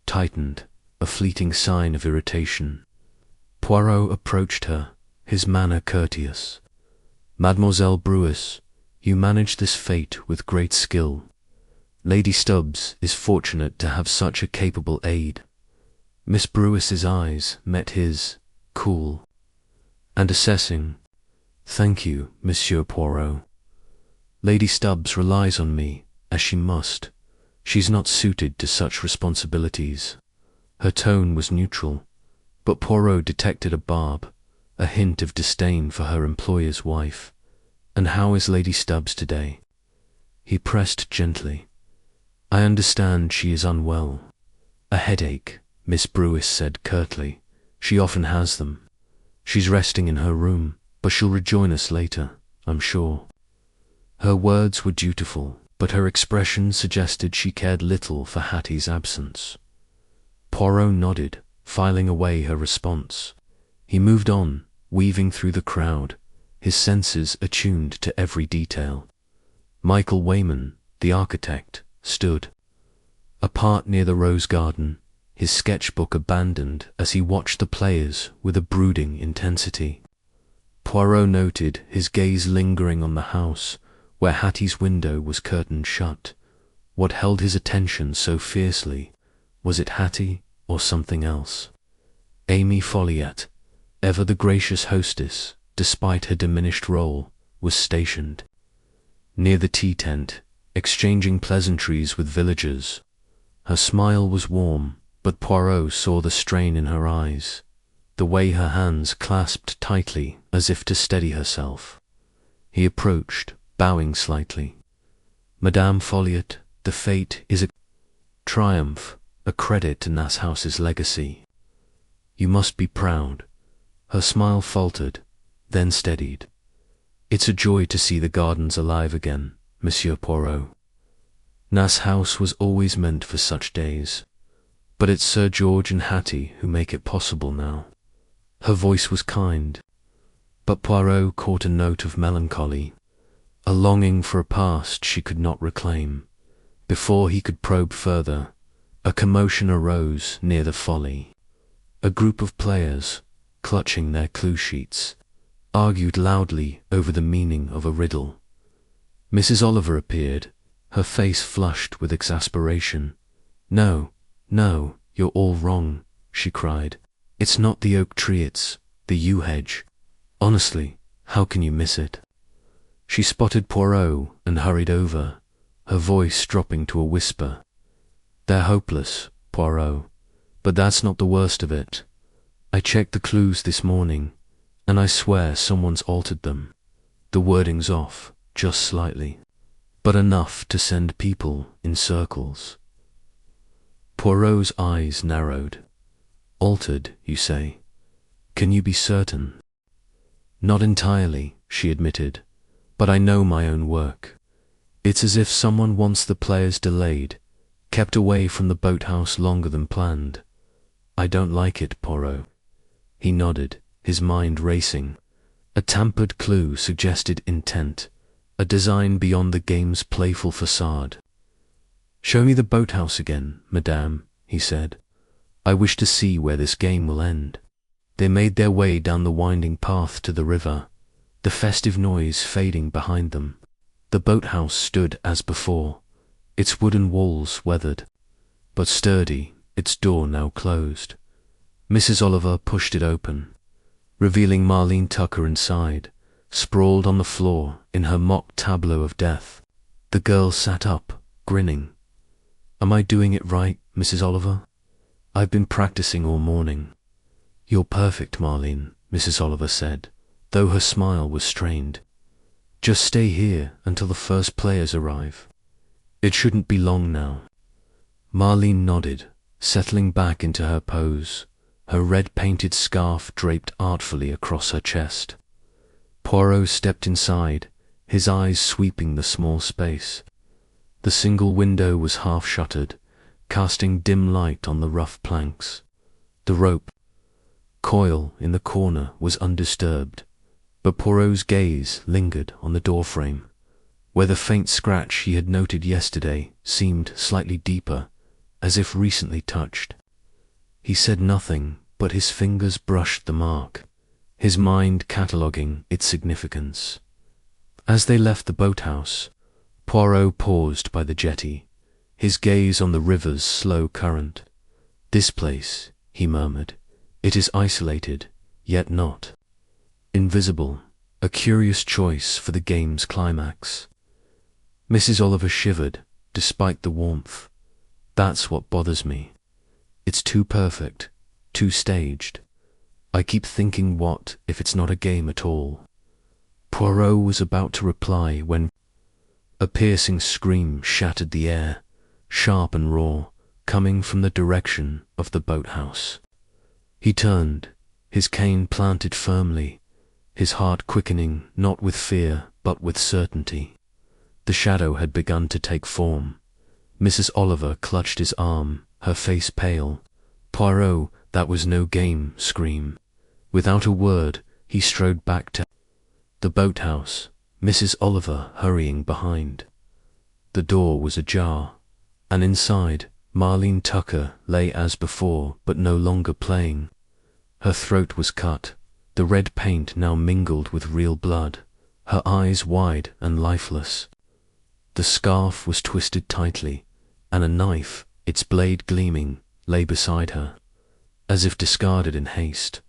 A: tightened, a fleeting sign of irritation. Poirot approached her, his manner courteous. "Mademoiselle Brewis, you managed this fate with great skill. Lady Stubbs is fortunate to have such a capable aide." Miss Brewis's eyes met his, cool and assessing. "Thank you, Monsieur Poirot. Lady Stubbs relies on me, as she must. She's not suited to such responsibilities." Her tone was neutral, but Poirot detected a barb, a hint of disdain for her employer's wife. "And how is Lady Stubbs today?" He pressed gently. "I understand she is unwell." "A headache," Miss Brewis said curtly. "She often has them. She's resting in her room, but she'll rejoin us later, I'm sure." Her words were dutiful, but her expression suggested she cared little for Hattie's absence. Poirot nodded, filing away her response. He moved on, weaving through the crowd, his senses attuned to every detail. Michael Wayman, the architect, stood apart near the rose garden, his sketchbook abandoned as he watched the players with a brooding intensity. Poirot noted his gaze lingering on the house, where Hattie's window was curtained shut. What held his attention so fiercely? Was it Hattie or something else? Amy Folliot, ever the gracious hostess, despite her diminished role, was stationed near the tea tent, exchanging pleasantries with villagers. Her smile was warm, but Poirot saw the strain in her eyes, the way her hands clasped tightly as if to steady herself. He approached, bowing slightly. "Madame Folliot, the fate is a triumph, a credit to Nasse House's legacy. You must be proud." Her smile faltered, then steadied. "It's a joy to see the gardens alive again, Monsieur Poirot. Nasse House was always meant for such days, but it's Sir George and Hattie who make it possible now." Her voice was kind, but Poirot caught a note of melancholy, a longing for a past she could not reclaim. Before he could probe further, a commotion arose near the Folly. A group of players, clutching their clue sheets, argued loudly over the meaning of a riddle. Mrs. Oliver appeared, her face flushed with exasperation. "No, no, you're all wrong," she cried. "It's not the oak tree, it's the yew hedge. Honestly, how can you miss it?" She spotted Poirot and hurried over, her voice dropping to a whisper. "They're hopeless, Poirot, but that's not the worst of it. I checked the clues this morning, and I swear someone's altered them. The wording's off, just slightly, but enough to send people in circles." Poirot's eyes narrowed. "Altered, you say? Can you be certain?" "Not entirely," she admitted, "but I know my own work. It's as if someone wants the players delayed, kept away from the boathouse longer than planned. I don't like it, Poirot." He nodded, his mind racing. A tampered clue suggested intent, a design beyond the game's playful facade. "Show me the boathouse again, madame," he said. "I wish to see where this game will end." They made their way down the winding path to the river, the festive noise fading behind them. The boathouse stood as before, its wooden walls weathered, but sturdy, its door now closed. Mrs. Oliver pushed it open, revealing Marlene Tucker inside, sprawled on the floor in her mock tableau of death. The girl sat up, grinning. "Am I doing it right, Mrs. Oliver? I've been practicing all morning." "You're perfect, Marlene," Mrs. Oliver said, though her smile was strained. "Just stay here until the first players arrive. It shouldn't be long now." Marlene nodded, settling back into her pose, her red-painted scarf draped artfully across her chest. Poirot stepped inside, his eyes sweeping the small space. The single window was half-shuttered, casting dim light on the rough planks. The rope coil in the corner was undisturbed, but Poirot's gaze lingered on the doorframe, where the faint scratch he had noted yesterday seemed slightly deeper, as if recently touched. He said nothing, but his fingers brushed the mark, his mind cataloguing its significance. As they left the boathouse, Poirot paused by the jetty, his gaze on the river's slow current. "This place," he murmured, "it is isolated, yet not invisible, a curious choice for the game's climax." Mrs. Oliver shivered, despite the warmth. "That's what bothers me. It's too perfect, too staged. I keep thinking, what if it's not a game at all?" Poirot was about to reply when a piercing scream shattered the air, sharp and raw, coming from the direction of the boathouse. He turned, his cane planted firmly, his heart quickening not with fear but with certainty. The shadow had begun to take form. Mrs. Oliver clutched his arm, her face pale. "Poirot, that was no game," scream. Without a word, he strode back to the boathouse, Mrs. Oliver hurrying behind. The door was ajar, and inside, Marlene Tucker lay as before, but no longer playing. Her throat was cut, the red paint now mingled with real blood, her eyes wide and lifeless. The scarf was twisted tightly, and a knife, its blade gleaming, lay beside her. As if discarded in haste,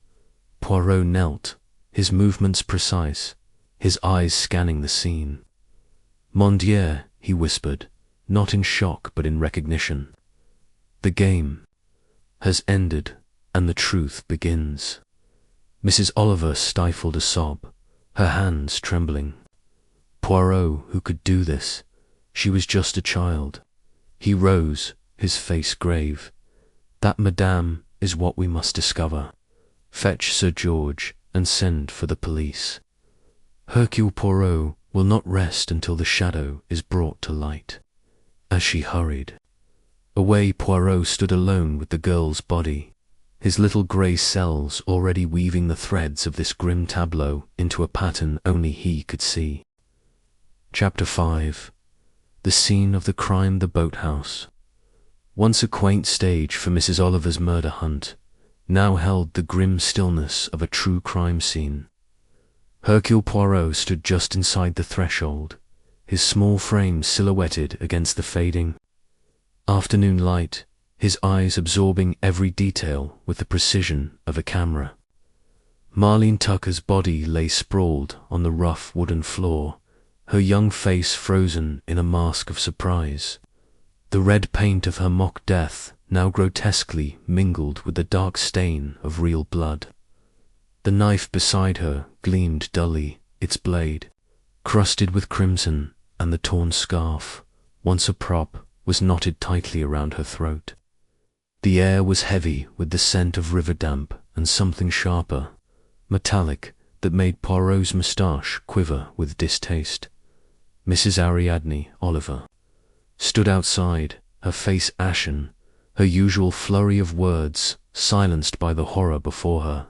A: Poirot knelt, his movements precise, his eyes scanning the scene. "Mon Dieu," he whispered, not in shock but in recognition. "The game has ended, and the truth begins." Mrs. Oliver stifled a sob, her hands trembling. Poirot, who could do this? She was just a child. He rose, his face grave. "That, madame, is what we must discover. Fetch Sir George, and send for the police. Hercule Poirot will not rest until the shadow is brought to light." As she hurried away, Poirot stood alone with the girl's body, his little grey cells already weaving the threads of this grim tableau into a pattern only he could see. Chapter 5. The scene of the crime, the boathouse. Once a quaint stage for Mrs. Oliver's murder hunt, now held the grim stillness of a true crime scene. Hercule Poirot stood just inside the threshold, his small frame silhouetted against the fading afternoon light, his eyes absorbing every detail with the precision of a camera. Marlene Tucker's body lay sprawled on the rough wooden floor, her young face frozen in a mask of surprise. The red paint of her mock death now grotesquely mingled with the dark stain of real blood. The knife beside her gleamed dully, its blade crusted with crimson, and the torn scarf, once a prop, was knotted tightly around her throat. The air was heavy with the scent of river damp and something sharper, metallic, that made Poirot's moustache quiver with distaste. Mrs. Ariadne Oliver stood outside, her face ashen, her usual flurry of words silenced by the horror before her.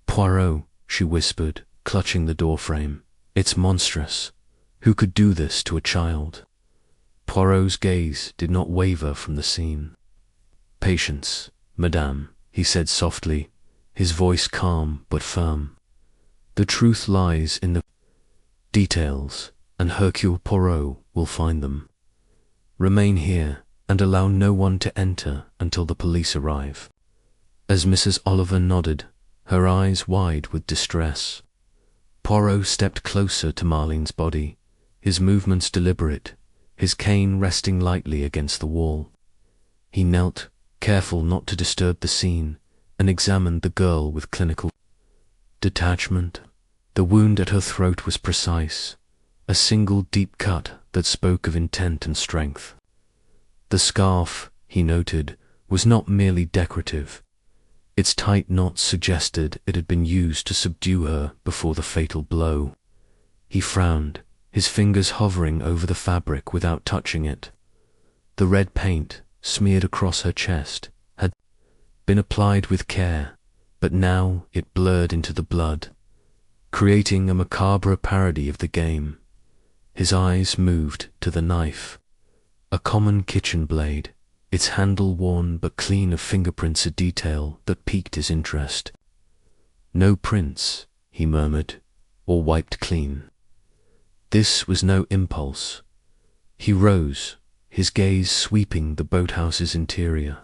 A: "Poirot," she whispered, clutching the doorframe, "it's monstrous. Who could do this to a child?" Poirot's gaze did not waver from the scene. "Patience, madame," he said softly, his voice calm but firm. The truth lies in the details, and Hercule Poirot will find them. Remain here and allow no one to enter until the police arrive." As Mrs. Oliver nodded, her eyes wide with distress, Poirot stepped closer to Marlene's body, his movements deliberate, his cane resting lightly against the wall. He knelt, careful not to disturb the scene, and examined the girl with clinical detachment. The wound at her throat was precise, a single deep cut that spoke of intent and strength. The scarf, he noted, was not merely decorative. Its tight knots suggested it had been used to subdue her before the fatal blow. He frowned, his fingers hovering over the fabric without touching it. The red paint, smeared across her chest, had been applied with care, but now it blurred into the blood, creating a macabre parody of the game. His eyes moved to the knife, a common kitchen blade, its handle worn but clean of fingerprints, a detail that piqued his interest. "No prints," he murmured, "or wiped clean." This was no impulse. He rose, his gaze sweeping the boathouse's interior.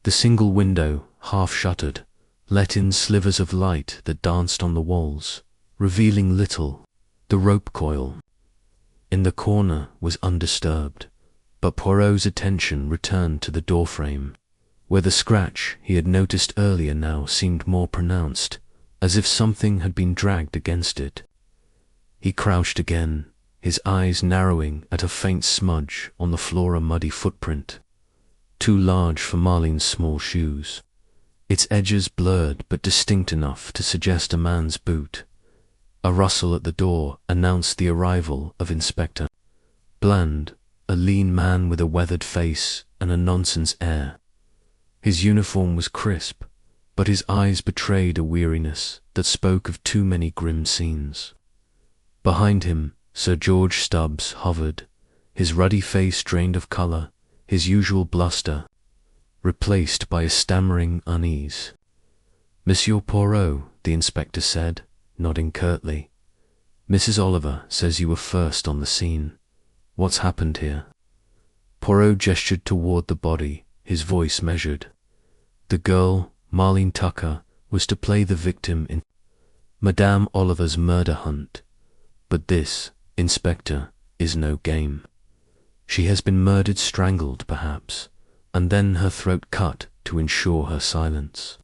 A: The single window, half shuttered, let in slivers of light that danced on the walls, revealing little. The rope coil in the corner was undisturbed, but Poirot's attention returned to the doorframe, where the scratch he had noticed earlier now seemed more pronounced, as if something had been dragged against it. He crouched again, his eyes narrowing at a faint smudge on the floor, a muddy footprint, too large for Marlene's small shoes, its edges blurred but distinct enough to suggest a man's boot. A rustle at the door announced the arrival of Inspector Bland, a lean man with a weathered face and a nonsense air. His uniform was crisp, but his eyes betrayed a weariness that spoke of too many grim scenes. Behind him, Sir George Stubbs hovered, his ruddy face drained of colour, his usual bluster replaced by a stammering unease. "Monsieur Poirot," the inspector said, nodding curtly. "Mrs. Oliver says you were first on the scene. What's happened here?" Poirot gestured toward the body, his voice measured. The girl, Marlene Tucker, was to play the victim in Madame Oliver's murder hunt. But this, Inspector, is no game. She has been murdered, strangled perhaps, and then her throat cut to ensure her silence.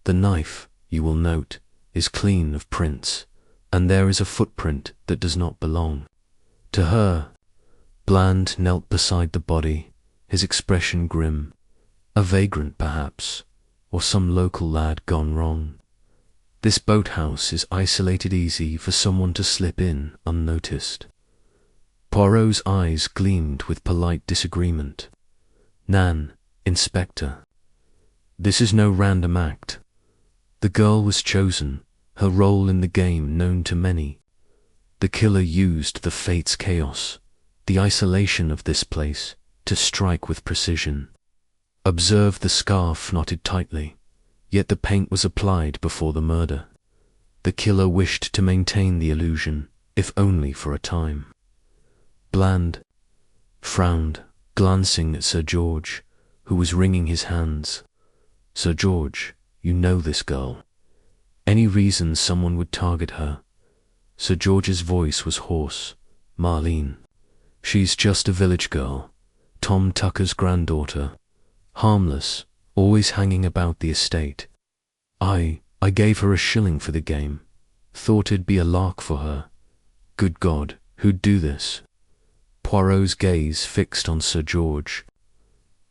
A: The knife, you will note, is clean of prints, and there is a footprint that does not belong to her. Bland knelt beside the body, his expression grim. A vagrant perhaps, or some local lad gone wrong. This boathouse is isolated, easy for someone to slip in unnoticed. Poirot's eyes gleamed with polite disagreement. "Nan, Inspector, this is no random act. The girl was chosen, her role in the game known to many. The killer used the fate's chaos, the isolation of this place, to strike with precision. Observe the scarf knotted tightly, yet the paint was applied before the murder. The killer wished to maintain the illusion, if only for a time." Bland frowned, glancing at Sir George, who was wringing his hands. "Sir George, you know this girl. Any reason someone would target her?" Sir George's voice was hoarse. "Marlene. She's just a village girl, Tom Tucker's granddaughter, harmless, always hanging about the estate. I gave her a shilling for the game, thought it'd be a lark for her. Good God, who'd do this?" Poirot's gaze fixed on Sir George,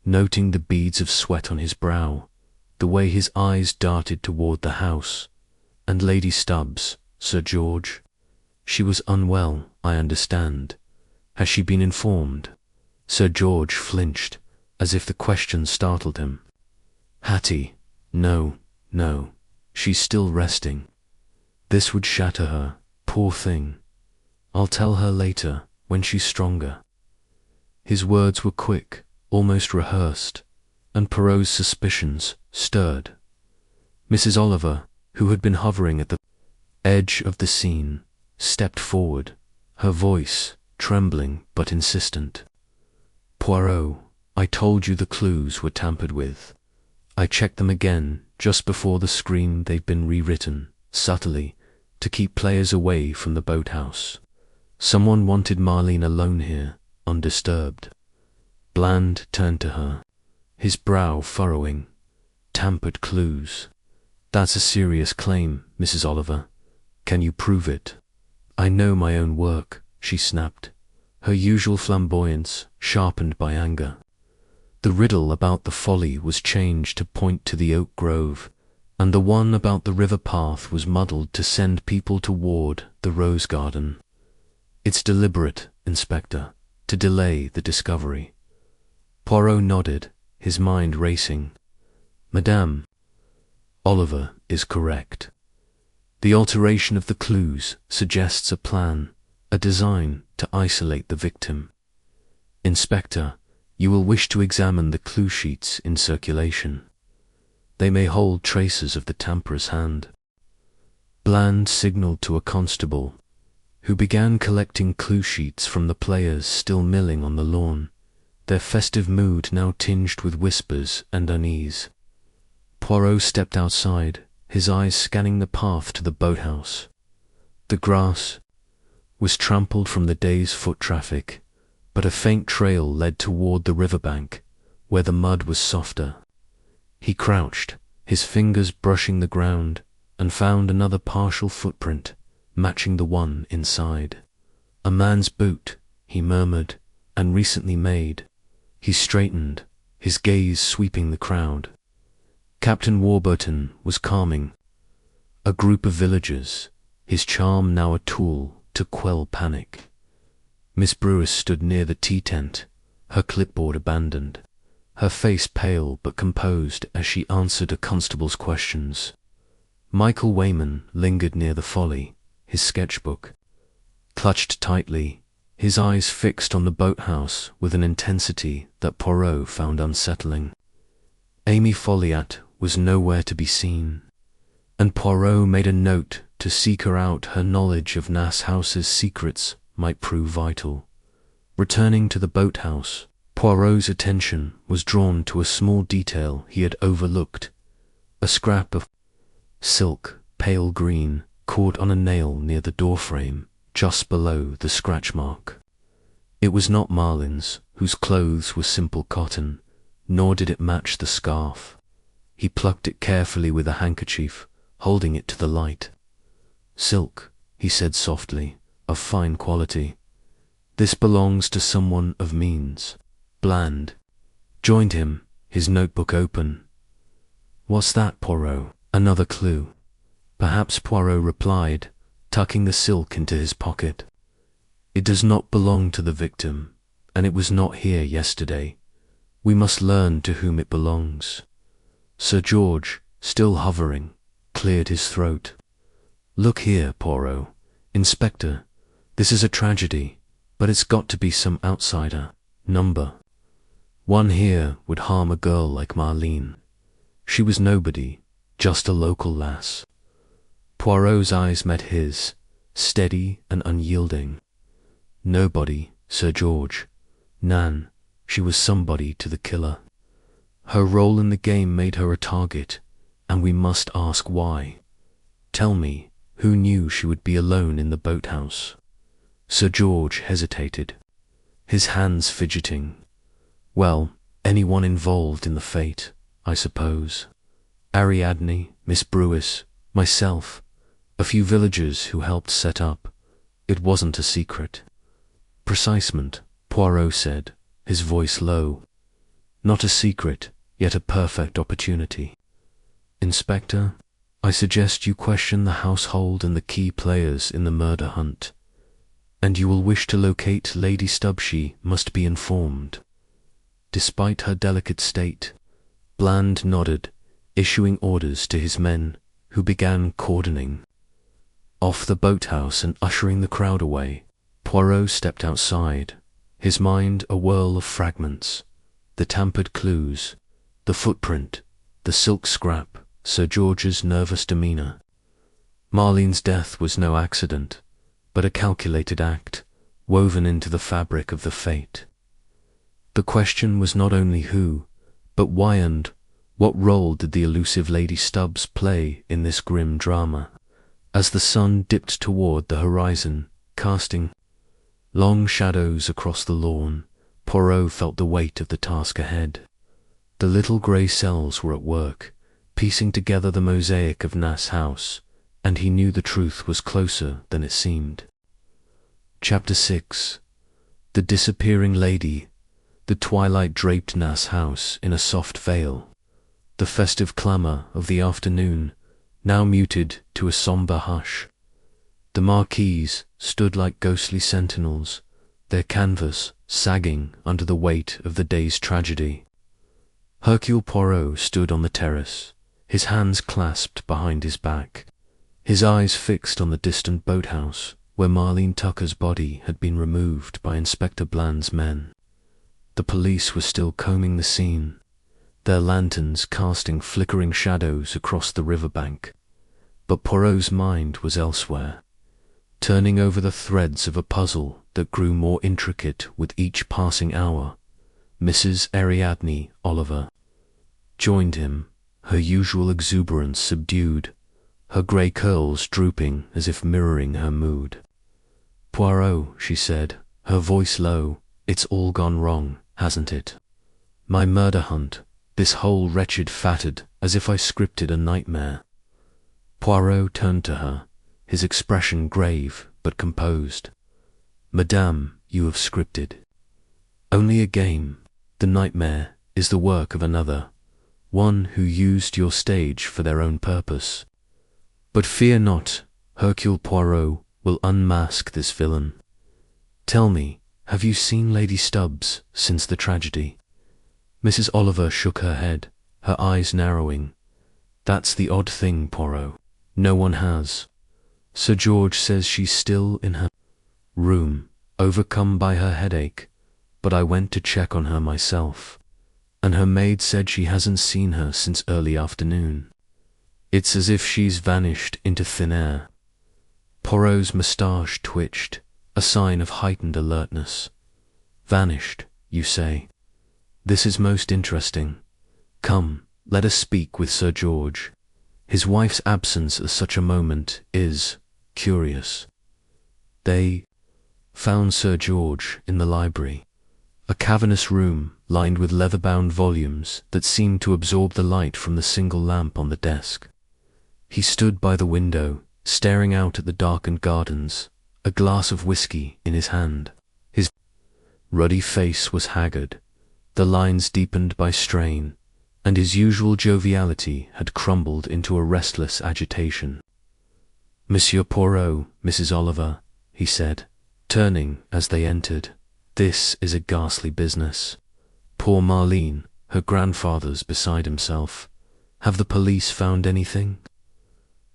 A: noting the beads of sweat on his brow, the way his eyes darted toward the house. "And Lady Stubbs, Sir George? She was unwell, I understand. Has she been informed?" Sir George flinched, as if the question startled him. "Hattie, no, she's still resting. This would shatter her, poor thing. I'll tell her later, when she's stronger." His words were quick, almost rehearsed, and Poirot's suspicions stirred. Mrs. Oliver, who had been hovering at the edge of the scene, stepped forward, her voice trembling but insistent. "Poirot, I told you the clues were tampered with. I checked them again just before the screen. They've been rewritten, subtly, to keep players away from the boathouse. Someone wanted Marlene alone here, undisturbed." Bland turned to her, his brow furrowing. "Tampered clues. That's a serious claim, Mrs. Oliver. Can you prove it?" "I know my own work," she snapped, her usual flamboyance sharpened by anger. "The riddle about the Folly was changed to point to the oak grove, and the one about the river path was muddled to send people toward the rose garden. It's deliberate, Inspector, to delay the discovery." Poirot nodded, his mind racing. "Madame Oliver is correct. The alteration of the clues suggests a plan, a design to isolate the victim. Inspector, you will wish to examine the clue sheets in circulation. They may hold traces of the tamperer's hand." Bland signaled to a constable, who began collecting clue sheets from the players still milling on the lawn, their festive mood now tinged with whispers and unease. Poirot stepped outside, his eyes scanning the path to the boathouse. The grass was trampled from the day's foot traffic, but a faint trail led toward the riverbank, where the mud was softer. He crouched, his fingers brushing the ground, and found another partial footprint, matching the one inside. "A man's boot," he murmured, "and recently made." He straightened, his gaze sweeping the crowd. Captain Warburton was calming a group of villagers, his charm now a tool to quell panic. Miss Brewis stood near the tea tent, her clipboard abandoned, her face pale but composed as she answered a constable's questions. Michael Wayman lingered near the Folly, his sketchbook clutched tightly, his eyes fixed on the boathouse with an intensity that Poirot found unsettling. Amy Folliot was nowhere to be seen, and Poirot made a note to seek her out. Her knowledge of Nasse House's secrets might prove vital. Returning to the boathouse, Poirot's attention was drawn to a small detail he had overlooked, a scrap of silk, pale green, caught on a nail near the doorframe, just below the scratch mark. It was not Marlene's, whose clothes were simple cotton, nor did it match the scarf. He plucked it carefully with a handkerchief, holding it to the light. "Silk," he said softly, "of fine quality. This belongs to someone of means." Bland joined him, his notebook open. "What's that, Poirot? Another clue?" "Perhaps," Poirot replied, tucking the silk into his pocket. "It does not belong to the victim, and it was not here yesterday. We must learn to whom it belongs." Sir George, still hovering, cleared his throat. "Look here, Poirot. Inspector, this is a tragedy, but it's got to be some outsider. Number one here would harm a girl like Marlene. She was nobody, just a local lass." Poirot's eyes met his, steady and unyielding. "Nobody, Sir George. Nan, she was somebody to the killer. Her role in the game made her a target, and we must ask why. Tell me, who knew she would be alone in the boathouse?" Sir George hesitated, his hands fidgeting. "Well, anyone involved in the fate, I suppose. Ariadne, Miss Brewis, myself, a few villagers who helped set up. It wasn't a secret." "Precisement," Poirot said, his voice low. "Not a secret, yet a perfect opportunity. Inspector, I suggest you question the household and the key players in the murder hunt, and you will wish to locate Lady Stubbshe must be informed." Despite her delicate state, Bland nodded, issuing orders to his men, who began cordoning off the boathouse and ushering the crowd away. Poirot stepped outside, his mind a whirl of fragments, the tampered clues, the footprint, the silk scrap, Sir George's nervous demeanour. Marlene's death was no accident, but a calculated act, woven into the fabric of the fate. The question was not only who, but why, and what role did the elusive Lady Stubbs play in this grim drama? As the sun dipped toward the horizon, casting long shadows across the lawn, Poirot felt the weight of the task ahead. The little grey cells were at work, piecing together the mosaic of Nasse House, and he knew the truth was closer than it seemed. Chapter 6. The Disappearing Lady. The twilight draped Nasse House in a soft veil. The festive clamour of the afternoon now muted to a sombre hush. The marquees stood like ghostly sentinels, their canvas sagging under the weight of the day's tragedy. Hercule Poirot stood on the terrace, his hands clasped behind his back, his eyes fixed on the distant boathouse where Marlene Tucker's body had been removed by Inspector Bland's men. The police were still combing the scene, their lanterns casting flickering shadows across the riverbank. But Poirot's mind was elsewhere, turning over the threads of a puzzle that grew more intricate with each passing hour. Mrs. Ariadne Oliver joined him, her usual exuberance subdued, her grey curls drooping as if mirroring her mood. "Poirot," she said, her voice low, "it's all gone wrong, hasn't it? My murder hunt, this whole wretched fatted as if I scripted a nightmare." Poirot turned to her, his expression grave but composed. "Madame, you have scripted only a game. The nightmare is the work of another, one who used your stage for their own purpose. But fear not, Hercule Poirot will unmask this villain. Tell me, have you seen Lady Stubbs since the tragedy?" Mrs. Oliver shook her head, her eyes narrowing. "That's the odd thing, Poirot. No one has. Sir George says she's still in her room, overcome by her headache, but I went to check on her myself, and her maid said she hasn't seen her since early afternoon. It's as if she's vanished into thin air." Poirot's moustache twitched, a sign of heightened alertness. "Vanished, you say? This is most interesting. Come, let us speak with Sir George. His wife's absence at such a moment is curious." They found Sir George in the library, a cavernous room lined with leather-bound volumes that seemed to absorb the light from the single lamp on the desk. He stood by the window, staring out at the darkened gardens, a glass of whiskey in his hand. His ruddy face was haggard, the lines deepened by strain, and his usual joviality had crumbled into a restless agitation. "Monsieur Poirot, Mrs. Oliver," he said, turning as they entered, "this is a ghastly business. Poor Marlene, her grandfather's beside himself. Have the police found anything?"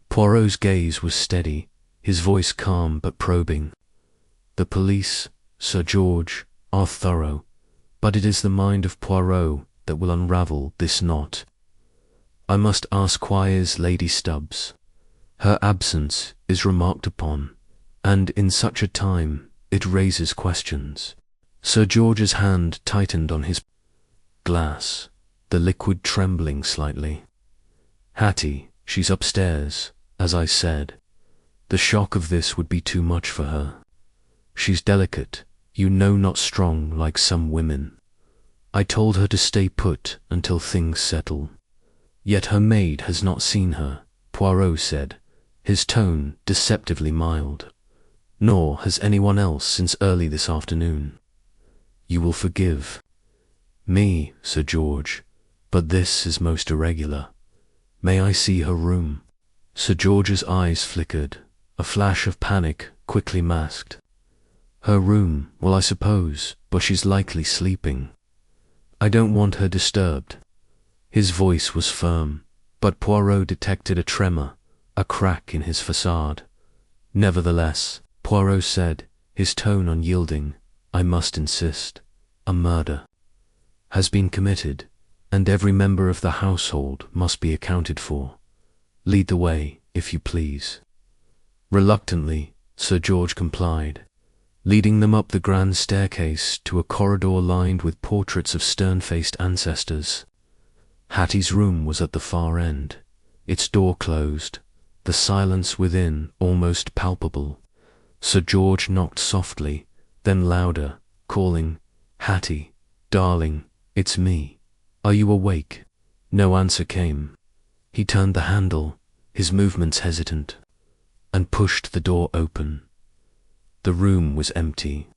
A: Poirot's gaze was steady, his voice calm but probing. "The police, Sir George, are thorough, but it is the mind of Poirot that will unravel this knot. I must ask, why is Lady Stubbs? Her absence is remarked upon, and in such a time it raises questions." Sir George's hand tightened on his glass, the liquid trembling slightly. "Hattie, she's upstairs, as I said. The shock of this would be too much for her. She's delicate, you know, not strong like some women. I told her to stay put until things settle. Yet her maid has not seen her," Poirot said, his tone deceptively mild. "Nor has anyone else since early this afternoon. You will forgive me, Sir George, but this is most irregular. May I see her room?" Sir George's eyes flickered, a flash of panic quickly masked. "Her room, well, I suppose, but she's likely sleeping. I don't want her disturbed." His voice was firm, but Poirot detected a tremor, a crack in his facade. "Nevertheless," Poirot said, his tone unyielding, "I must insist. A murder has been committed, and every member of the household must be accounted for. Lead the way, if you please." Reluctantly, Sir George complied, leading them up the grand staircase to a corridor lined with portraits of stern-faced ancestors. Hattie's room was at the far end, its door closed, the silence within almost palpable. Sir George knocked softly, then louder, calling, "Hattie, darling, it's me. Are you awake?" No answer came. He turned the handle, his movements hesitant, and pushed the door open. The room was empty.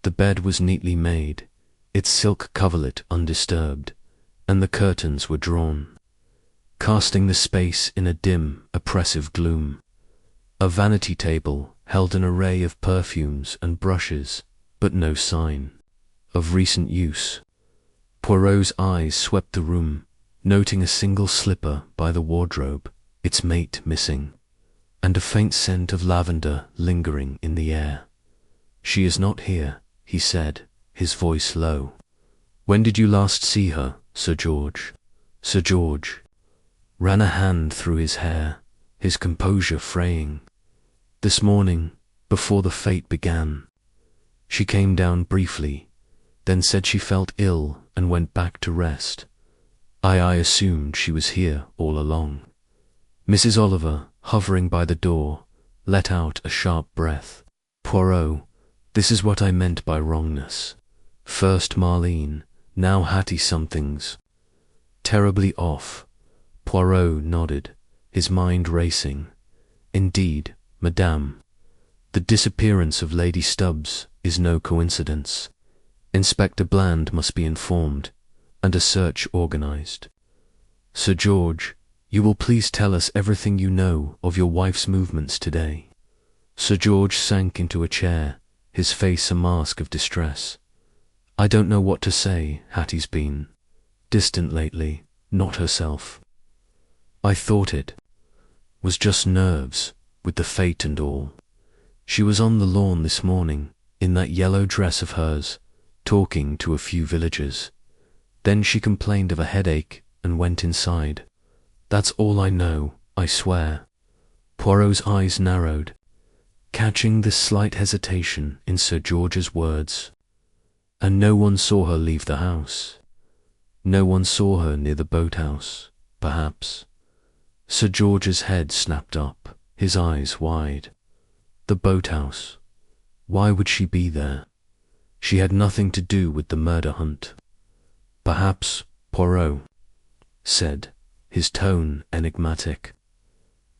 A: The bed was neatly made, its silk coverlet undisturbed, and the curtains were drawn, casting the space in a dim, oppressive gloom. A vanity table held an array of perfumes and brushes, but no sign of recent use. Poirot's eyes swept the room, noting a single slipper by the wardrobe, its mate missing, and a faint scent of lavender lingering in the air. "She is not here," he said, his voice low. "When did you last see her, Sir George?" Sir George ran a hand through his hair, his composure fraying. "This morning, before the fete began. She came down briefly, then said she felt ill and went back to rest. I assumed she was here all along." Mrs. Oliver, hovering by the door, let out a sharp breath. "Poirot, this is what I meant by wrongness. First Marlene, now Hattie something's terribly off." Poirot nodded, his mind racing. "Indeed, Madame, the disappearance of Lady Stubbs is no coincidence. Inspector Bland must be informed, and a search organized. Sir George, you will please tell us everything you know of your wife's movements today." Sir George sank into a chair, his face a mask of distress. "I don't know what to say. Hattie's been distant lately, not herself. I thought it was just nerves, with the fete and all. She was on the lawn this morning, in that yellow dress of hers, talking to a few villagers. Then she complained of a headache and went inside. That's all I know, I swear." Poirot's eyes narrowed, catching the slight hesitation in Sir George's words. "And no one saw her leave the house? No one saw her near the boathouse, perhaps?" Sir George's head snapped up, his eyes wide. The boathouse. Why would she be there? She had nothing to do with the murder hunt. "Perhaps," Poirot said, his tone enigmatic.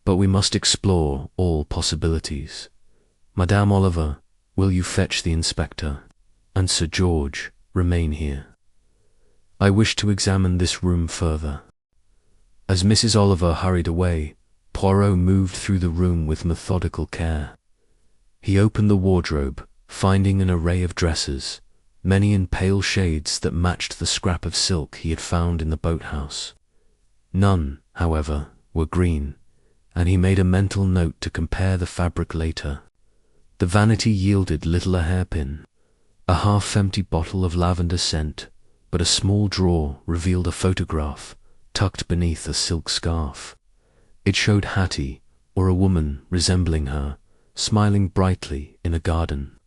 A: "But we must explore all possibilities. Madame Oliver, will you fetch the inspector? And Sir George, remain here. I wish to examine this room further." As Mrs. Oliver hurried away, Poirot moved through the room with methodical care. He opened the wardrobe, finding an array of dresses, many in pale shades that matched the scrap of silk he had found in the boathouse. None, however, were green, and he made a mental note to compare the fabric later. The vanity yielded little a hairpin. A half-empty bottle of lavender scent, but a small drawer revealed a photograph tucked beneath a silk scarf. It showed Hattie, or a woman resembling her, smiling brightly in a garden,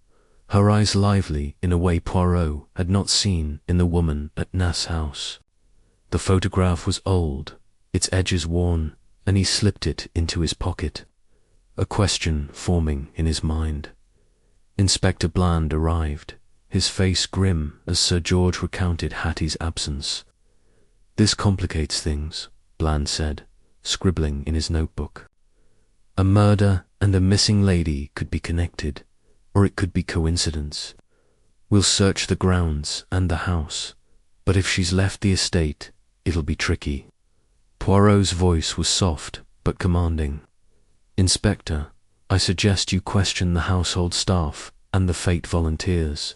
A: her eyes lively in a way Poirot had not seen in the woman at Nasse House. The photograph was old, its edges worn, and he slipped it into his pocket, a question forming in his mind. Inspector Bland arrived, his face grim as Sir George recounted Hattie's absence. "This complicates things," Bland said, scribbling in his notebook. "A murder and a missing lady could be connected, or it could be coincidence. We'll search the grounds and the house, but if she's left the estate, it'll be tricky." Poirot's voice was soft but commanding. "Inspector, I suggest you question the household staff and the fete volunteers.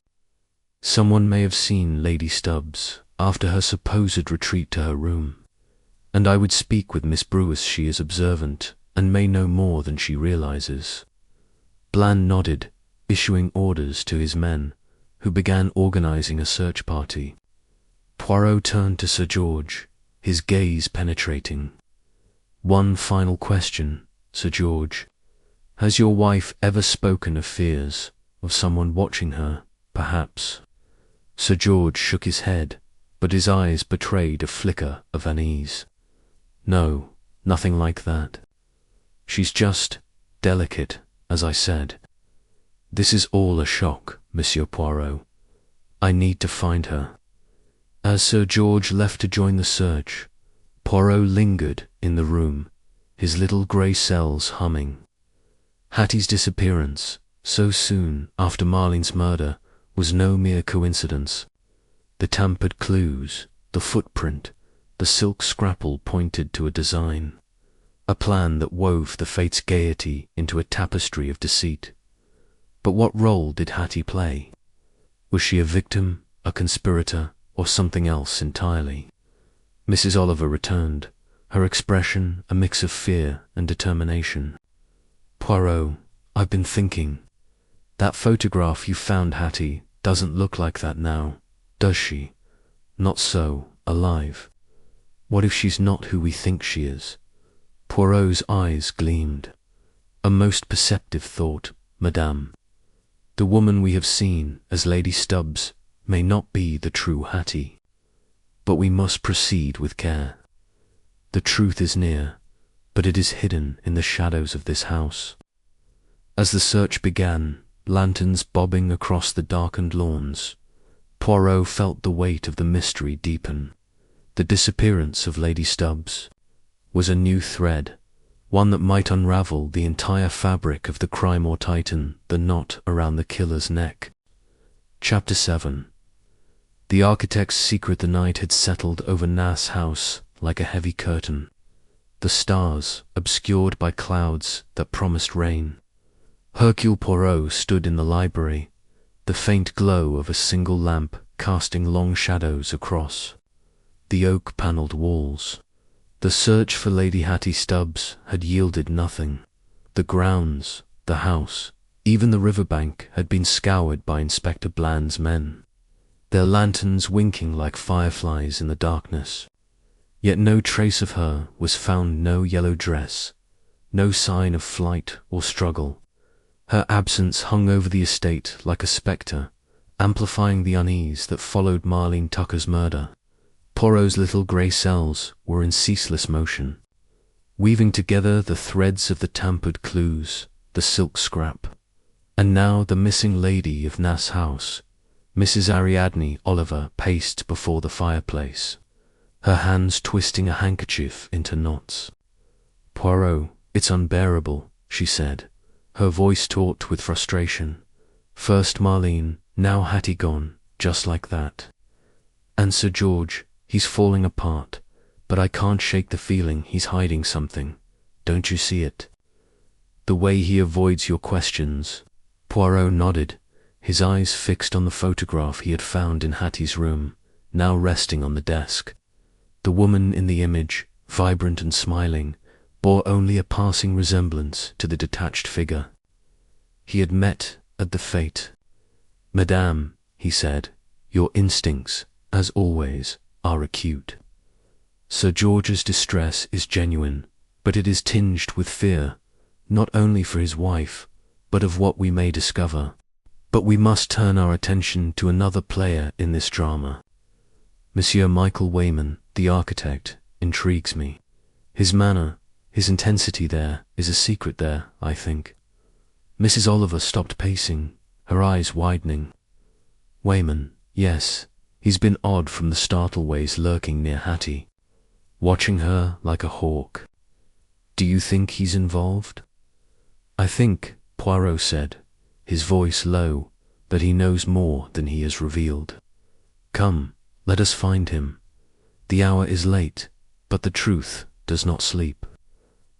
A: Someone may have seen Lady Stubbs after her supposed retreat to her room, and I would speak with Miss Brewis. She is observant and may know more than she realizes." Bland nodded, issuing orders to his men, who began organizing a search party. Poirot turned to Sir George, his gaze penetrating. "One final question, Sir George. Has your wife ever spoken of fears, of someone watching her, perhaps? Sir George shook his head, but his eyes betrayed a flicker of unease. No, nothing like that. She's just delicate, as I said. This is all a shock, Monsieur Poirot. I need to find her. As Sir George left to join the search, Poirot lingered in the room, his little grey cells humming. Hattie's disappearance, so soon after Marlene's murder, was no mere coincidence. The tampered clues, the footprint, the silk scrapple pointed to a design, a plan that wove the fate's gaiety into a tapestry of deceit. But what role did Hattie play? Was she a victim, a conspirator, or something else entirely? Mrs. Oliver returned, her expression a mix of fear and determination. Poirot, I've been thinking. That photograph you found, Hattie, doesn't look like that now, does she? Not so, alive. What if she's not who we think she is? Poirot's eyes gleamed. A most perceptive thought, madame. The woman we have seen as Lady Stubbs may not be the true Hattie. But we must proceed with care. The truth is near, but it is hidden in the shadows of this house. As the search began, lanterns bobbing across the darkened lawns, Poirot felt the weight of the mystery deepen. The disappearance of Lady Stubbs was a new thread, one that might unravel the entire fabric of the crime or tighten the knot around the killer's neck. Chapter 7. The architect's secret. The night had settled over Nasse House like a heavy curtain, the stars obscured by clouds that promised rain. Hercule Poirot stood in the library, the faint glow of a single lamp casting long shadows across the oak-panelled walls. The search for Lady Hattie Stubbs had yielded nothing. The grounds, the house, even the riverbank had been scoured by Inspector Bland's men, their lanterns winking like fireflies in the darkness. Yet no trace of her was found, no yellow dress, no sign of flight or struggle. Her absence hung over the estate like a spectre, amplifying the unease that followed Marlene Tucker's murder. Poirot's little grey cells were in ceaseless motion, weaving together the threads of the tampered clues, the silk scrap. And now the missing lady of Nasse House, Mrs. Ariadne Oliver, paced before the fireplace, her hands twisting a handkerchief into knots. "Poirot, it's unbearable," she said, her voice taut with frustration. "First Marlene, now Hattie gone, just like that. And Sir George, he's falling apart, but I can't shake the feeling he's hiding something. Don't you see it? The way he avoids your questions." Poirot nodded, his eyes fixed on the photograph he had found in Hattie's room, now resting on the desk. The woman in the image, vibrant and smiling, bore only a passing resemblance to the detached figure he had met at the fete. "Madame," he said, "your instincts, as always, are acute. Sir George's distress is genuine, but it is tinged with fear, not only for his wife, but of what we may discover. But we must turn our attention to another player in this drama. Monsieur Michael Wayman, the architect, intrigues me. His manner, his intensity, there is a secret there, I think." Mrs. Oliver stopped pacing, her eyes widening. "Wayman, yes, he's been odd from the start, always lurking near Hattie, watching her like a hawk. Do you think he's involved?" "I think," Poirot said, his voice low, "that he knows more than he has revealed. Come, let us find him. The hour is late, but the truth does not sleep."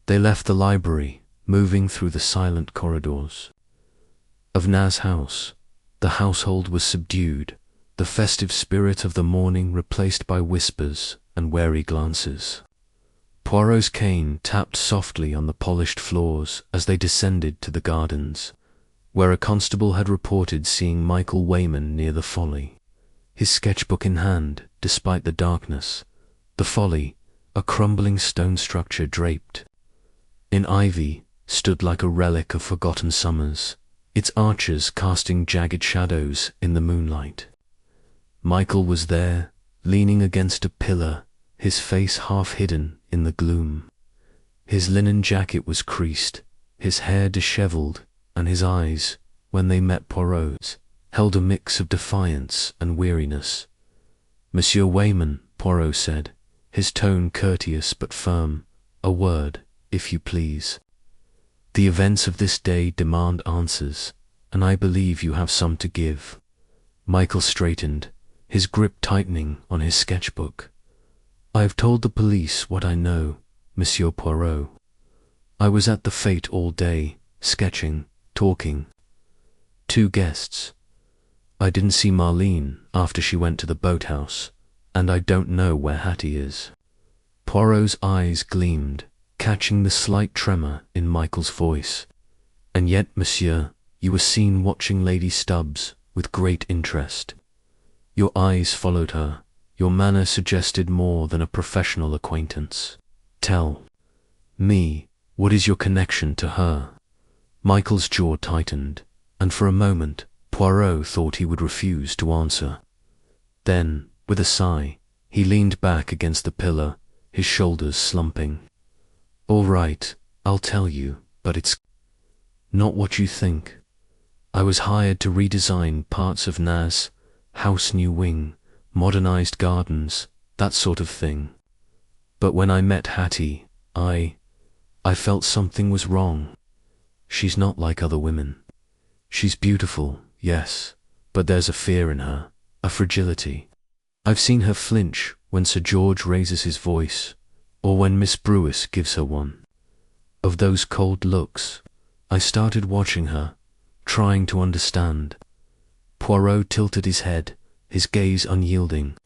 A: They left the library, moving through the silent corridors of Nasse House. The household was subdued, the festive spirit of the morning replaced by whispers and wary glances. Poirot's cane tapped softly on the polished floors as they descended to the gardens, where a constable had reported seeing Michael Wayman near the Folly, his sketchbook in hand, despite the darkness. The Folly, a crumbling stone structure draped in ivy, stood like a relic of forgotten summers, its arches casting jagged shadows in the moonlight. Michael was there, leaning against a pillar, his face half hidden in the gloom. His linen jacket was creased, his hair dishevelled, and his eyes, when they met Poirot's, held a mix of defiance and weariness. "Monsieur Wayman," Poirot said, his tone courteous but firm, "a word, if you please. The events of this day demand answers, and I believe you have some to give." Michael straightened, his grip tightening on his sketchbook. "I have told the police what I know, Monsieur Poirot. I was at the fete all day, sketching, talking. 2 guests. I didn't see Marlene after she went to the boathouse, and I don't know where Hattie is." Poirot's eyes gleamed, catching the slight tremor in Michael's voice. "And yet, monsieur, you were seen watching Lady Stubbs with great interest. Your eyes followed her, your manner suggested more than a professional acquaintance. Tell me, what is your connection to her?" Michael's jaw tightened, and for a moment Poirot thought he would refuse to answer. Then, with a sigh, he leaned back against the pillar, his shoulders slumping. "All right, I'll tell you, but it's not what you think. I was hired to redesign parts of Nasse House new wing, modernized gardens, that sort of thing. But when I met Hattie, I felt something was wrong. She's not like other women. She's beautiful, yes, but there's a fear in her, a fragility. I've seen her flinch when Sir George raises his voice, or when Miss Brewis gives her one. Of those cold looks, I started watching her, trying to understand." Poirot tilted his head, his gaze unyielding.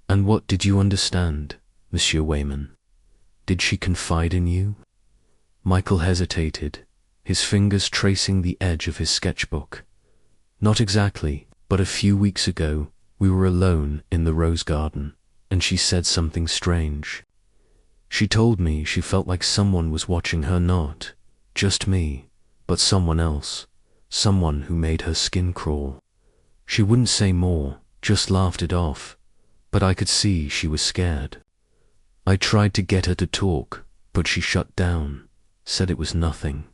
A: "And what did you understand, Monsieur Wayman? Did she confide in you?" Michael hesitated, his fingers tracing the edge of his sketchbook. "Not exactly, but a few weeks ago we were alone in the rose garden, and she said something strange. She told me she felt like someone was watching her, not just me, but someone else, someone who made her skin crawl. She wouldn't say more, just laughed it off, but I could see she was scared. I tried to get her to talk, but she shut down, said it was nothing."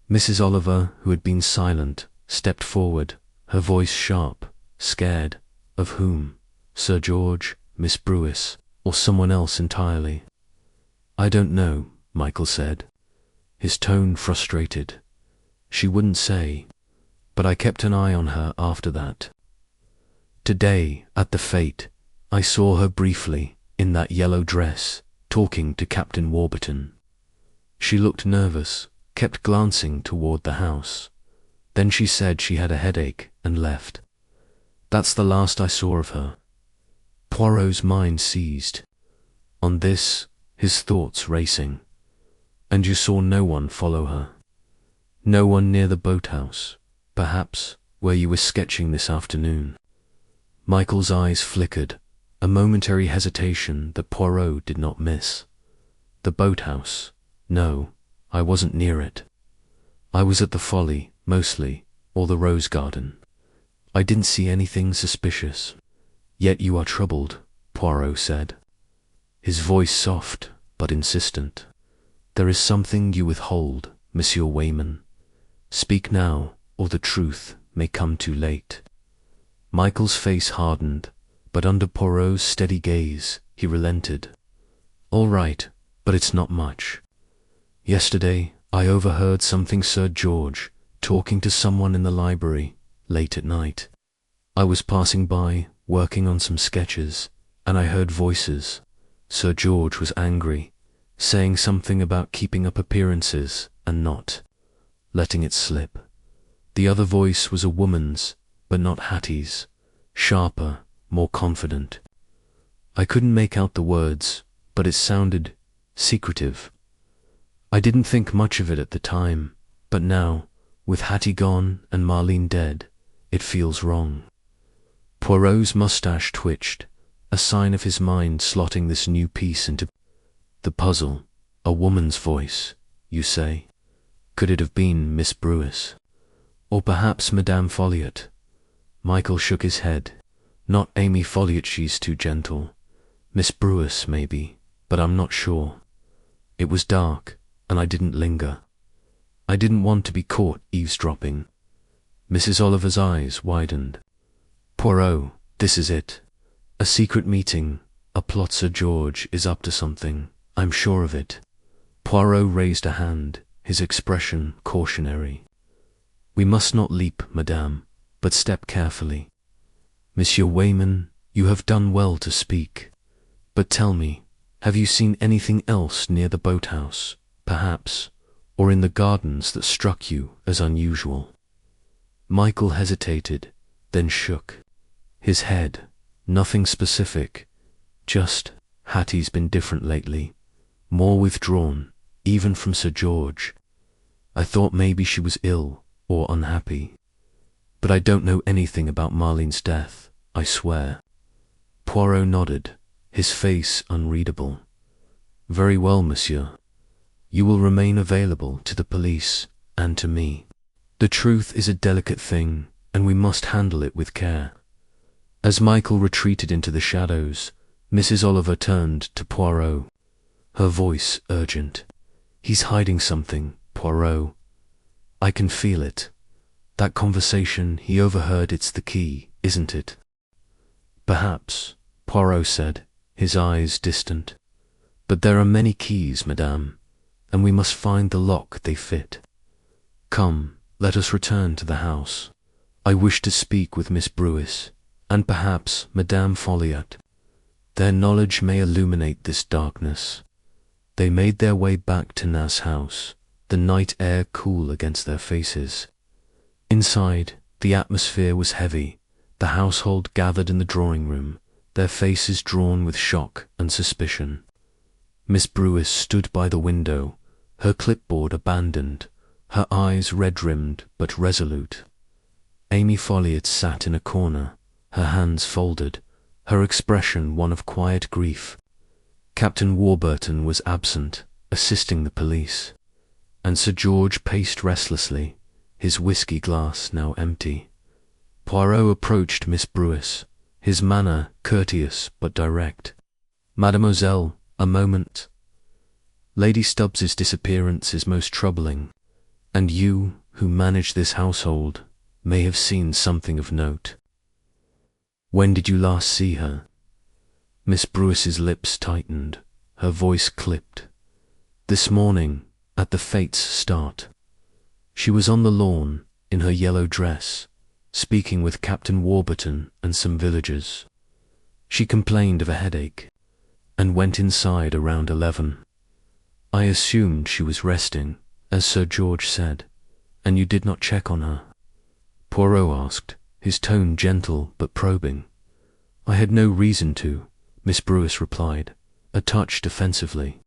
A: Mrs. Oliver, who had been silent, stepped forward, her voice sharp. "Scared? Of whom? Sir George, Miss Brewis, or someone else entirely?" "I don't know," Michael said, his tone frustrated. "She wouldn't say, but I kept an eye on her after that. Today, at the fete, I saw her briefly, in that yellow dress, talking to Captain Warburton. She looked nervous, kept glancing toward the house. Then she said she had a headache and left. That's the last I saw of her." Poirot's mind seized. On this, his thoughts racing. "And you saw no one follow her? No one near the boathouse, perhaps, where you were sketching this afternoon?" Michael's eyes flickered, a momentary hesitation that Poirot did not miss. "The boathouse? No, I wasn't near it. I was at the Folly, mostly, or the rose garden. I didn't see anything suspicious." "Yet you are troubled," Poirot said, his voice soft but insistent. "There is something you withhold, Monsieur Wayman. Speak now, or the truth may come too late." Michael's face hardened, but under Poirot's steady gaze, he relented. "All right, but it's not much. Yesterday, I overheard something Sir George talking to someone in the library late at night. I was passing by, working on some sketches, and I heard voices. Sir George was angry, saying something about keeping up appearances and not letting it slip. The other voice was a woman's, but not Hattie's, sharper, more confident. I couldn't make out the words, but it sounded secretive. I didn't think much of it at the time, but now, with Hattie gone and Marlene dead, it feels wrong." Poirot's mustache twitched, a sign of his mind slotting this new piece into the puzzle. "A woman's voice, you say?" Could it have been Miss Brewis? Or perhaps Madame Folliot? Michael shook his head. Not Amy Folliot, she's too gentle. Miss Brewis, maybe, but I'm not sure. It was dark, and I didn't linger. I didn't want to be caught eavesdropping. Mrs. Oliver's eyes widened. Poirot, this is it. A secret meeting, a plot. Sir George is up to something, I'm sure of it. Poirot raised a hand, his expression cautionary. We must not leap, madame, but step carefully. Monsieur Wayman, you have done well to speak. But tell me, have you seen anything else near the boathouse, perhaps, or in the gardens that struck you as unusual? Michael hesitated, then shook. His head, nothing specific, just, Hattie's been different lately, more withdrawn, even from Sir George. I thought maybe she was ill or unhappy. But I don't know anything about Marlene's death, I swear. Poirot nodded, his face unreadable. Very well, monsieur. You will remain available to the police and to me. The truth is a delicate thing, and we must handle it with care. As Michael retreated into the shadows, Mrs. Oliver turned to Poirot, her voice urgent. He's hiding something, Poirot. I can feel it. That conversation he overheard, it's the key, isn't it? Perhaps, Poirot said, his eyes distant. But there are many keys, madame, and we must find the lock they fit. Come, let us return to the house. I wish to speak with Miss Brewis, and perhaps Madame Folliot. Their knowledge may illuminate this darkness. They made their way back to Nasse House, the night air cool against their faces. Inside, the atmosphere was heavy. The household gathered in the drawing room, their faces drawn with shock and suspicion. Miss Brewis stood by the window, her clipboard abandoned, her eyes red-rimmed but resolute. Amy Folliot sat in a corner, her hands folded, her expression one of quiet grief. Captain Warburton was absent, assisting the police, and Sir George paced restlessly, his whiskey glass now empty. Poirot approached Miss Brewis, his manner courteous but direct. Mademoiselle, a moment. Lady Stubbs's disappearance is most troubling, and you, who manage this household, may have seen something of note. When did you last see her? Miss Brewis's lips tightened, her voice clipped. This morning, at the Fates' start. She was on the lawn, in her yellow dress, speaking with Captain Warburton and some villagers. She complained of a headache, and went inside around 11. I assumed she was resting, as Sir George said, and you did not check on her? Poirot asked, his tone gentle but probing. I had no reason to, Miss Brewis replied, a touch defensively.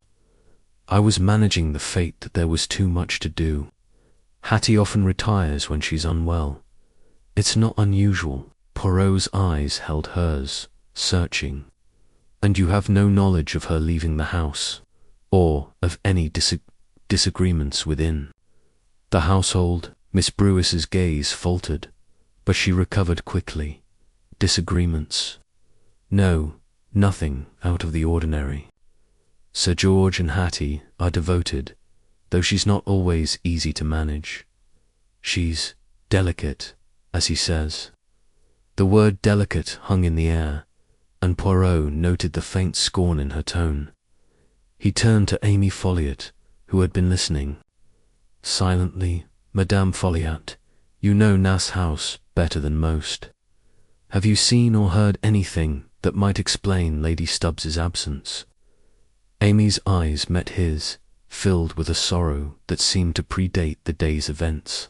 A: I was managing the fate that there was too much to do. Hattie often retires when she's unwell. It's not unusual. Poirot's eyes held hers, searching. And you have no knowledge of her leaving the house, or of any disagreements within? The household, Miss Brewis's gaze faltered, but she recovered quickly. Disagreements? No, nothing out of the ordinary. Sir George and Hattie are devoted, though she's not always easy to manage. She's delicate, as he says. The word delicate hung in the air, and Poirot noted the faint scorn in her tone. He turned to Amy Folliot, who had been listening. Silently, Madame Folliot, you know Nasse House better than most. Have you seen or heard anything that might explain Lady Stubbs's absence? Amy's eyes met his, filled with a sorrow that seemed to predate the day's events.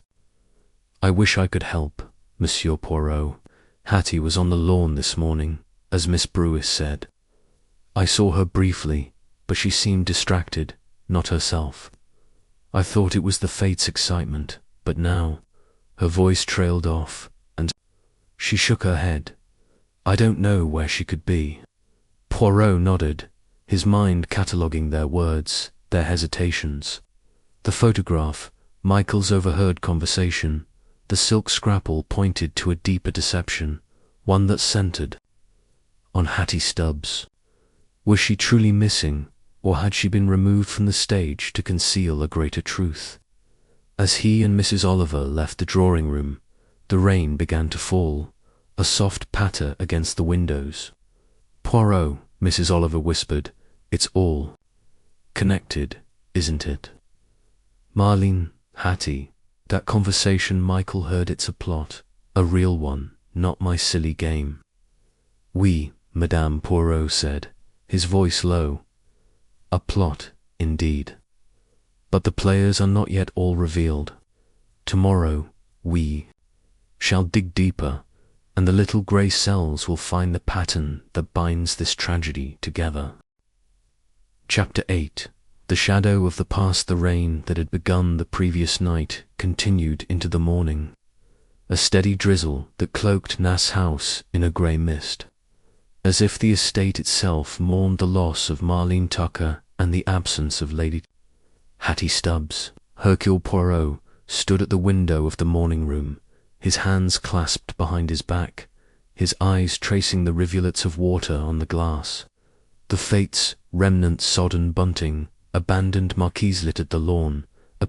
A: I wish I could help, Monsieur Poirot. Hattie was on the lawn this morning, as Miss Brewis said. I saw her briefly, but she seemed distracted, not herself. I thought it was the Fates' excitement, but now, her voice trailed off, and she shook her head. I don't know where she could be. Poirot nodded, his mind cataloguing their words, their hesitations. The photograph, Michael's overheard conversation. The silk scrapple pointed to a deeper deception, one that centered on Hattie Stubbs. Was she truly missing, or had she been removed from the stage to conceal a greater truth? As he and Mrs. Oliver left the drawing room, the rain began to fall, a soft patter against the windows. "Poirot," Mrs. Oliver whispered, "it's all connected, isn't it?" "Marlene, Hattie," that conversation Michael heard, it's a plot, a real one, not my silly game. "Oui, Madame," Poirot said, his voice low. "A plot, indeed. But the players are not yet all revealed. Tomorrow, we shall dig deeper, and the little grey cells will find the pattern that binds this tragedy together." Chapter 8. The shadow of the past. The rain that had begun the previous night continued into the morning, a steady drizzle that cloaked Nasse House in a grey mist, as if the estate itself mourned the loss of Marlene Tucker and the absence of Lady Hattie Stubbs. Hercule Poirot stood at the window of the morning room, his hands clasped behind his back, his eyes tracing the rivulets of water on the glass. The Fates' remnant sodden bunting, abandoned marquise littered the lawn, a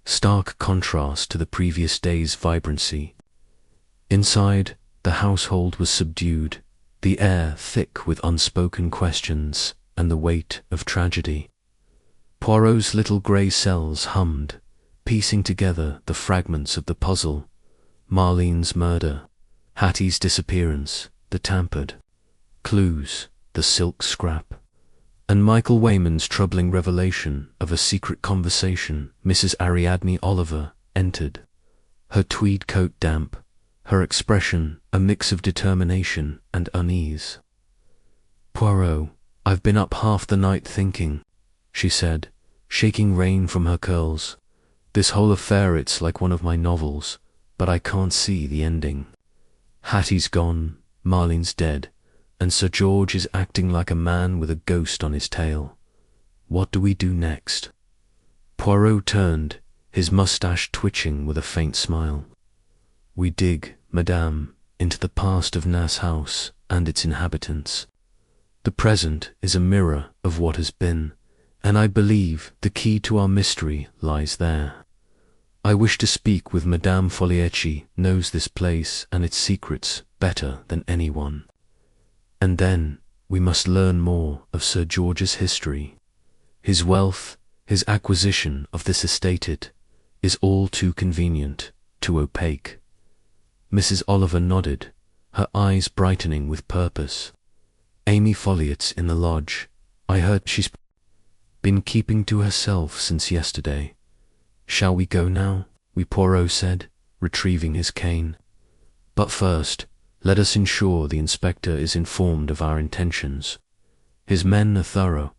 A: stark contrast to the previous day's vibrancy. Inside, the household was subdued, the air thick with unspoken questions and the weight of tragedy. Poirot's little grey cells hummed, piecing together the fragments of the puzzle: Marlene's murder, Hattie's disappearance, the tampered clues, the silk scrap, and Michael Wayman's troubling revelation of a secret conversation. Mrs. Ariadne Oliver entered, her tweed coat damp, her expression a mix of determination and unease. "Poirot, I've been up half the night thinking," she said, shaking rain from her curls. "This whole affair, it's like one of my novels, but I can't see the ending. Hattie's gone, Marlene's dead, and Sir George is acting like a man with a ghost on his tail. What do we do next?" Poirot turned, his moustache twitching with a faint smile. "We dig, Madame, into the past of Nasse House and its inhabitants. The present is a mirror of what has been, and I believe the key to our mystery lies there. I wish to speak with Madame Folly. She knows this place and its secrets better than anyone. And then we must learn more of Sir George's history. His wealth, his acquisition of this estate, it is all too convenient, too opaque." Mrs. Oliver nodded, her eyes brightening with purpose. "Amy Folliot's in the lodge. I heard she's been keeping to herself since yesterday. Shall we go now?" Poirot said, retrieving his cane. "But first, let us ensure the inspector is informed of our intentions. His men are thorough,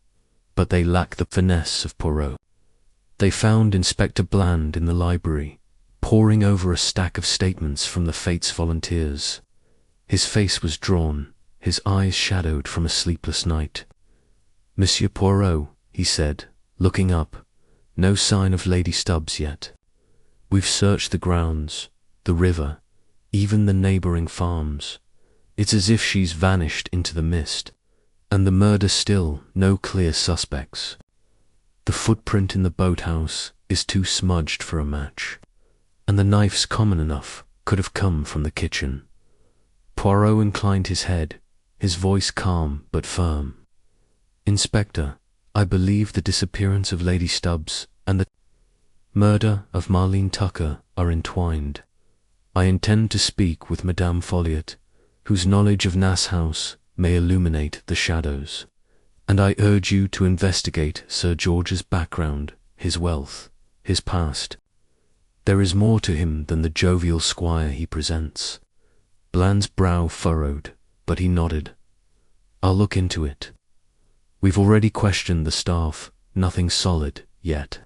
A: but they lack the finesse of Poirot." They found Inspector Bland in the library, poring over a stack of statements from the Fates volunteers. His face was drawn, his eyes shadowed from a sleepless night. "Monsieur Poirot," he said, looking up, "no sign of Lady Stubbs yet. We've searched the grounds, the river, even the neighbouring farms. It's as if she's vanished into the mist, and the murder still no clear suspects. The footprint in the boathouse is too smudged for a match, and the knife's common enough, could have come from the kitchen." Poirot inclined his head, his voice calm but firm. "Inspector, I believe the disappearance of Lady Stubbs and the murder of Marlene Tucker are entwined. I intend to speak with Madame Folliot, whose knowledge of Nasse House may illuminate the shadows, and I urge you to investigate Sir George's background, his wealth, his past. There is more to him than the jovial squire he presents." Bland's brow furrowed, but he nodded. "I'll look into it. We've already questioned the staff, nothing solid yet.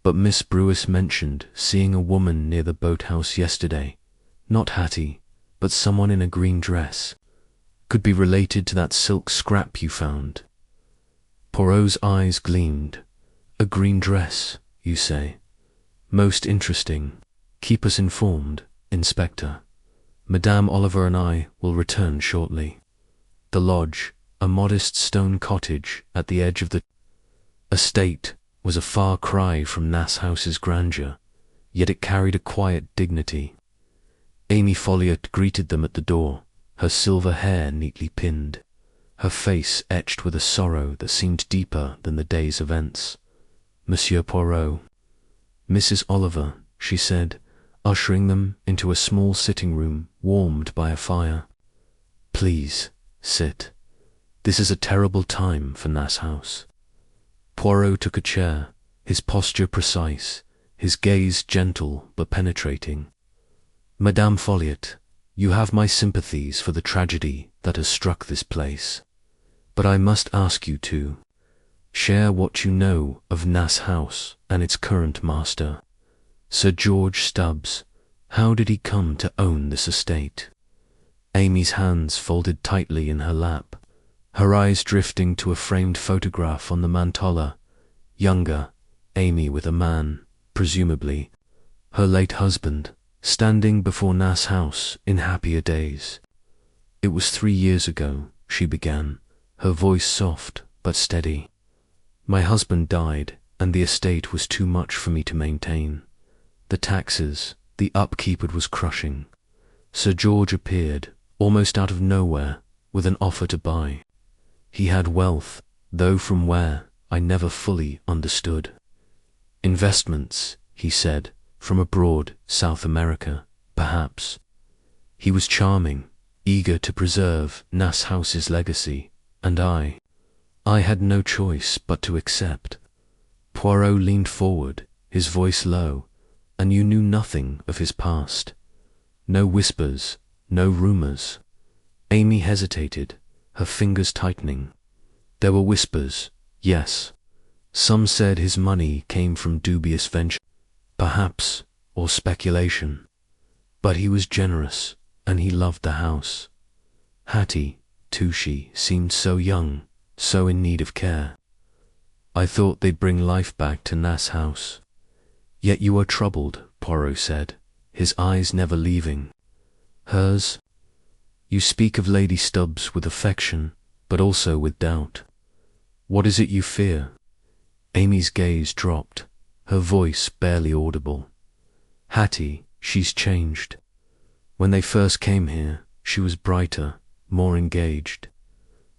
A: But Miss Brewis mentioned seeing a woman near the boathouse yesterday. Not Hattie, but someone in a green dress. Could be related to that silk scrap you found." Poirot's eyes gleamed. "A green dress, you say?" Most interesting. Keep us informed, Inspector. Madame Oliver and I will return shortly. The lodge, a modest stone cottage at the edge of the estate, was a far cry from Nasse House's grandeur, yet it carried a quiet dignity. Amy Folliot greeted them at the door, her silver hair neatly pinned, her face etched with a sorrow that seemed deeper than the day's events. Monsieur Poirot. Mrs. Oliver, she said, ushering them into a small sitting room warmed by a fire. Please, sit. This is a terrible time for Nasse House. Poirot took a chair, his posture precise, his gaze gentle but penetrating. Madame Folliot, you have my sympathies for the tragedy that has struck this place, but I must ask you to share what you know of Nasse House and its current master, Sir George Stubbs. How did he come to own this estate? Amy's hands folded tightly in her lap, her eyes drifting to a framed photograph on the mantola. Younger, Amy with a man, presumably her late husband, standing before Nasse House in happier days. It was 3 years ago, she began, her voice soft but steady. My husband died, and the estate was too much for me to maintain. The taxes, the upkeep, it was crushing. Sir George appeared, almost out of nowhere, with an offer to buy. He had wealth, though from where, I never fully understood. Investments, he said, from abroad, South America, perhaps. He was charming, eager to preserve Nasse House's legacy, and I had no choice but to accept. Poirot leaned forward, his voice low, and you knew nothing of his past. No whispers, no rumors. Amy hesitated, her fingers tightening. There were whispers, yes. Some said his money came from dubious venture, perhaps, or speculation. But he was generous, and he loved the house. Hattie, too, she seemed so young, so in need of care. I thought they'd bring life back to Nasse House. Yet you are troubled, Poirot said, his eyes never leaving hers. You speak of Lady Stubbs with affection, but also with doubt. What is it you fear? Amy's gaze dropped, her voice barely audible. Hattie, she's changed. When they first came here, she was brighter, more engaged.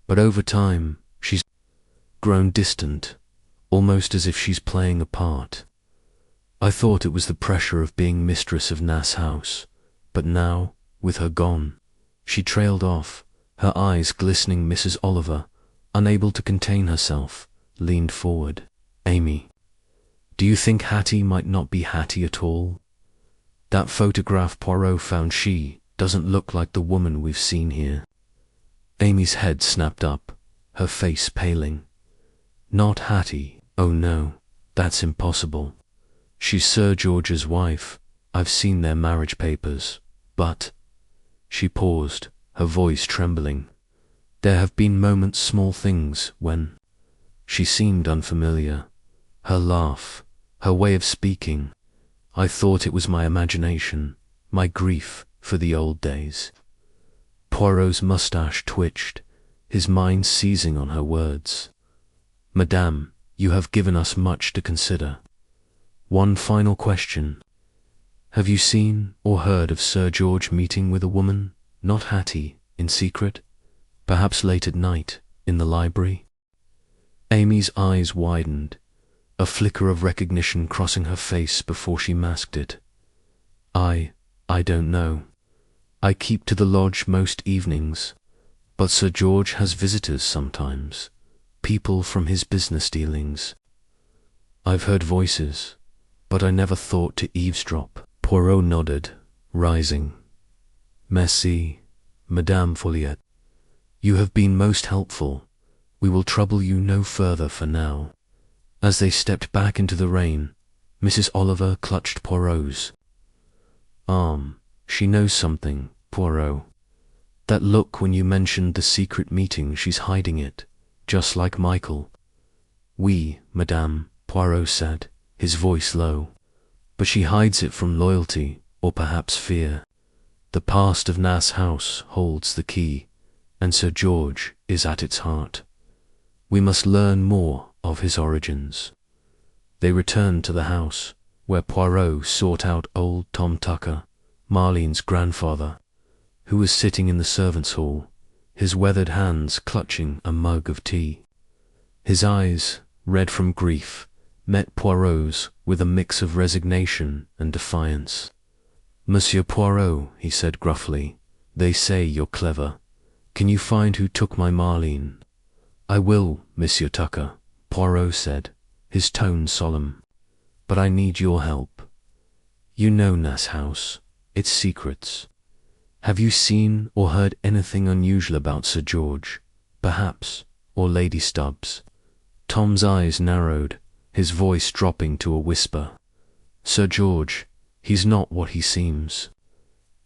A: But over time, she's grown distant, almost as if she's playing a part. I thought it was the pressure of being mistress of Nasse House, but now, with her gone, she trailed off, her eyes glistening. Mrs. Oliver, unable to contain herself, leaned forward. Amy, do you think Hattie might not be Hattie at all? That photograph Poirot found, she doesn't look like the woman we've seen here. Amy's head snapped up, her face paling. Not Hattie, oh no, that's impossible. She's Sir George's wife. I've seen their marriage papers, but... She paused, her voice trembling. There have been moments, small things, when... She seemed unfamiliar. Her laugh, her way of speaking. I thought it was my imagination, my grief for the old days. Poirot's moustache twitched, his mind seizing on her words. Madame, you have given us much to consider. One final question. Have you seen or heard of Sir George meeting with a woman, not Hattie, in secret? Perhaps late at night, in the library? Amy's eyes widened, a flicker of recognition crossing her face before she masked it. I don't know. I keep to the lodge most evenings, but Sir George has visitors sometimes, people from his business dealings. I've heard voices, but I never thought to eavesdrop. Poirot nodded, rising. Merci, Madame Folliot. You have been most helpful. We will trouble you no further for now. As they stepped back into the rain, Mrs. Oliver clutched Poirot's arm. She knows something, Poirot. That look when you mentioned the secret meeting, she's hiding it, just like Michael. Oui, Madame, Poirot said, his voice low. but she hides it from loyalty or perhaps fear. The past of Nasse House holds the key, and Sir George is at its heart. We must learn more of his origins. They returned to the house, where Poirot sought out old Tom Tucker, Marlene's grandfather, who was sitting in the servants' hall, his weathered hands clutching a mug of tea. His eyes, red from grief, met Poirot's with a mix of resignation and defiance. "Monsieur Poirot," he said gruffly, "they say you're clever. Can you find who took my Marlene?" "I will, Monsieur Tucker," Poirot said, his tone solemn. "But I need your help. You know Nasse House, its secrets. Have you seen or heard anything unusual about Sir George, perhaps, or Lady Stubbs?" Tom's eyes narrowed, his voice dropping to a whisper. "Sir George, he's not what he seems.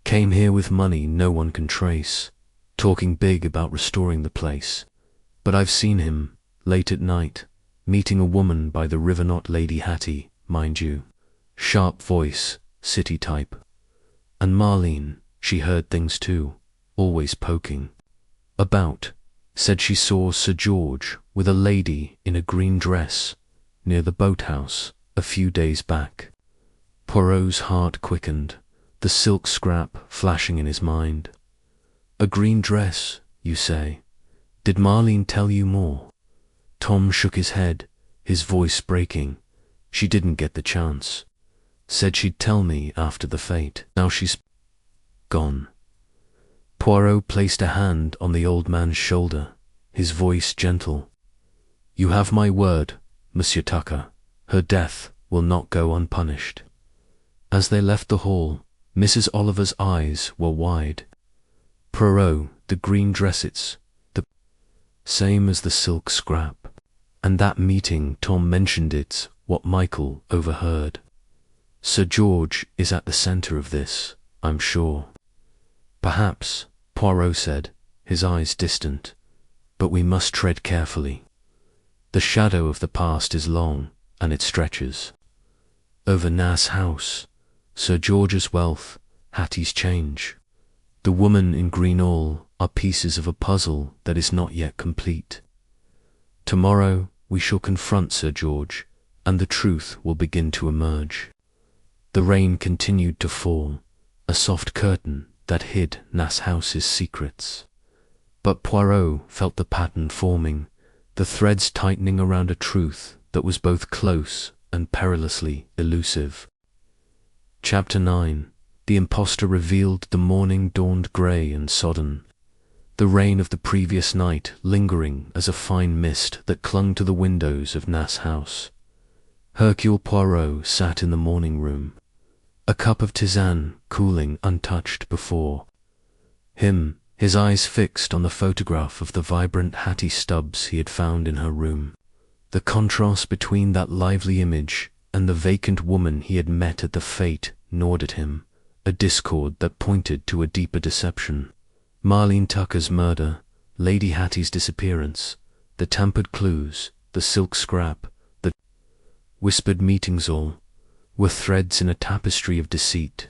A: Came here with money no one can trace, talking big about restoring the place. But I've seen him, late at night, meeting a woman by the river, not Lady Hattie, mind you. Sharp voice, city type. And Marlene, she heard things too, always poking about. Said she saw Sir George with a lady in a green dress near the boathouse a few days back." Poirot's heart quickened, the silk scrap flashing in his mind. "A green dress, you say? Did Marlene tell you more?" Tom shook his head, his voice breaking. "She didn't get the chance. Said she'd tell me after the fete. Now she's gone." Poirot placed a hand on the old man's shoulder, his voice gentle. "You have my word, Monsieur Tucker. Her death will not go unpunished." As they left the hall, Mrs. Oliver's eyes were wide. "Poirot, the green dress, it's the same as the silk scrap. And that meeting Tom mentioned, it's what Michael overheard. Sir George is at the centre of this, I'm sure." "Perhaps," Poirot said, his eyes distant, "but we must tread carefully. The shadow of the past is long, and it stretches. Over Nasse House, Sir George's wealth, Hattie's change. The woman in green all are pieces of a puzzle that is not yet complete. Tomorrow we shall confront Sir George, and the truth will begin to emerge." The rain continued to fall, a soft curtain that hid Nasse House's secrets. But Poirot felt the pattern forming, the threads tightening around a truth that was both close and perilously elusive. Chapter 9. The impostor revealed. The morning dawned grey and sodden, the rain of the previous night lingering as a fine mist that clung to the windows of Nasse House. Hercule Poirot sat in the morning room, a cup of tisane cooling untouched before him, his eyes fixed on the photograph of the vibrant Hattie Stubbs he had found in her room. The contrast between that lively image and the vacant woman he had met at the fete gnawed at him, a discord that pointed to a deeper deception. Marlene Tucker's murder, Lady Hattie's disappearance, the tampered clues, the silk scrap, the whispered meetings, all were threads in a tapestry of deceit,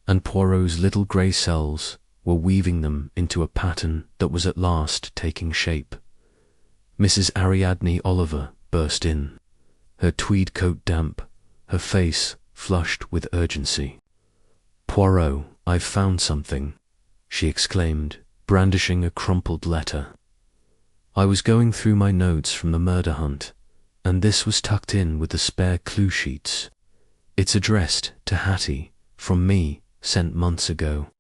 A: and Poirot's little grey cells were weaving them into a pattern that was at last taking shape. Mrs. Ariadne Oliver burst in, her tweed coat damp, her face flushed with urgency. "Poirot, I've found something," she exclaimed, brandishing a crumpled letter. "I was going through my notes from the murder hunt, and this was tucked in with the spare clue sheets. It's addressed to Hattie, from me, sent months ago,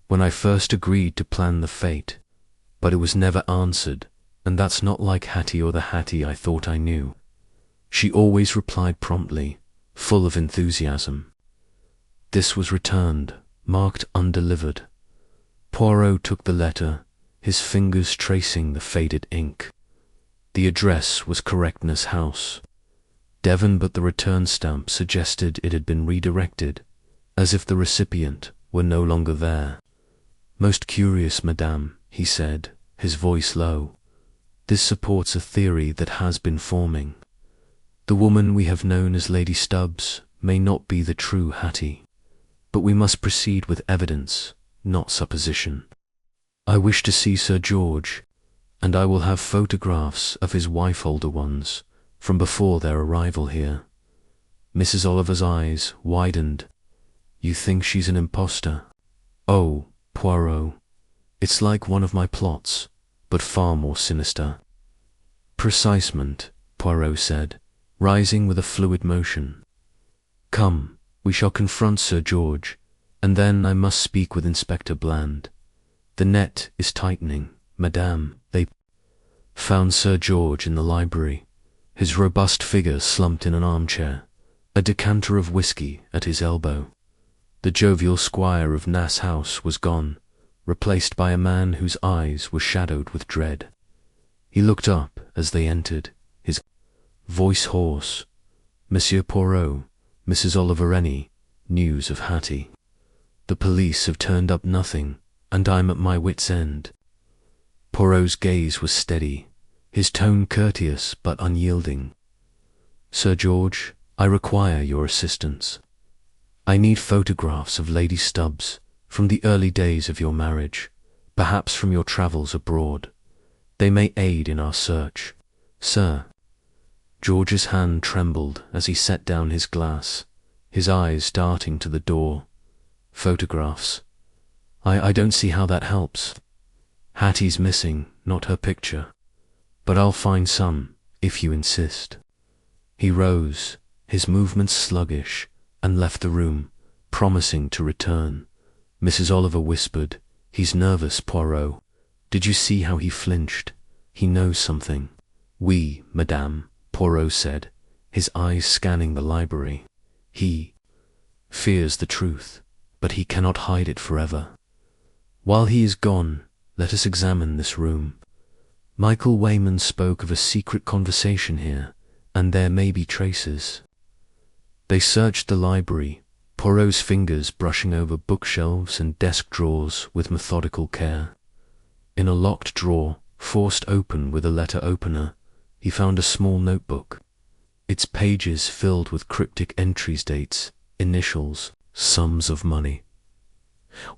A: when I first agreed to plan the fete, but it was never answered, and that's not like Hattie or the Hattie I thought I knew. She always replied promptly, full of enthusiasm. This was returned, marked undelivered." Poirot took the letter, his fingers tracing the faded ink. The address was correct: Nasse House, Devon, but the return stamp suggested it had been redirected, as if the recipient were no longer there. "Most curious, madame," he said, his voice low. "This supports a theory that has been forming. The woman we have known as Lady Stubbs may not be the true Hattie, but we must proceed with evidence, not supposition. I wish to see Sir George, and I will have photographs of his wife, older ones, from before their arrival here. Mrs. Oliver's eyes widened. You think she's an impostor? Oh, Poirot, it's like one of my plots, but far more sinister. Precisement, Poirot said, rising with a fluid motion. Come, we shall confront Sir George, and then I must speak with Inspector Bland. The net is tightening, madame. They found Sir George in the library, his robust figure slumped in an armchair, a decanter of whisky at his elbow. The jovial squire of Nasse House was gone, replaced by a man whose eyes were shadowed with dread. He looked up as they entered, his voice hoarse. Monsieur Poirot, Mrs. Oliver, any news of Hattie? The police have turned up nothing, and I'm at my wit's end. Poirot's gaze was steady, his tone courteous but unyielding. Sir George, I require your assistance. I need photographs of Lady Stubbs from the early days of your marriage, perhaps from your travels abroad. They may aid in our search. Sir. George's hand trembled as he set down his glass, his eyes darting to the door. Photographs. I don't see how that helps. Hattie's missing, not her picture. But I'll find some, if you insist. He rose, his movements sluggish, and left the room, promising to return. Mrs. Oliver whispered, He's nervous, Poirot. Did you see how he flinched? He knows something. Oui, madame, Poirot said, his eyes scanning the library. He fears the truth, but he cannot hide it forever. While he is gone, let us examine this room. Michael Wayman spoke of a secret conversation here, and there may be traces. They searched the library, Poirot's fingers brushing over bookshelves and desk drawers with methodical care. In a locked drawer, forced open with a letter opener, he found a small notebook, its pages filled with cryptic entries, dates, initials, sums of money.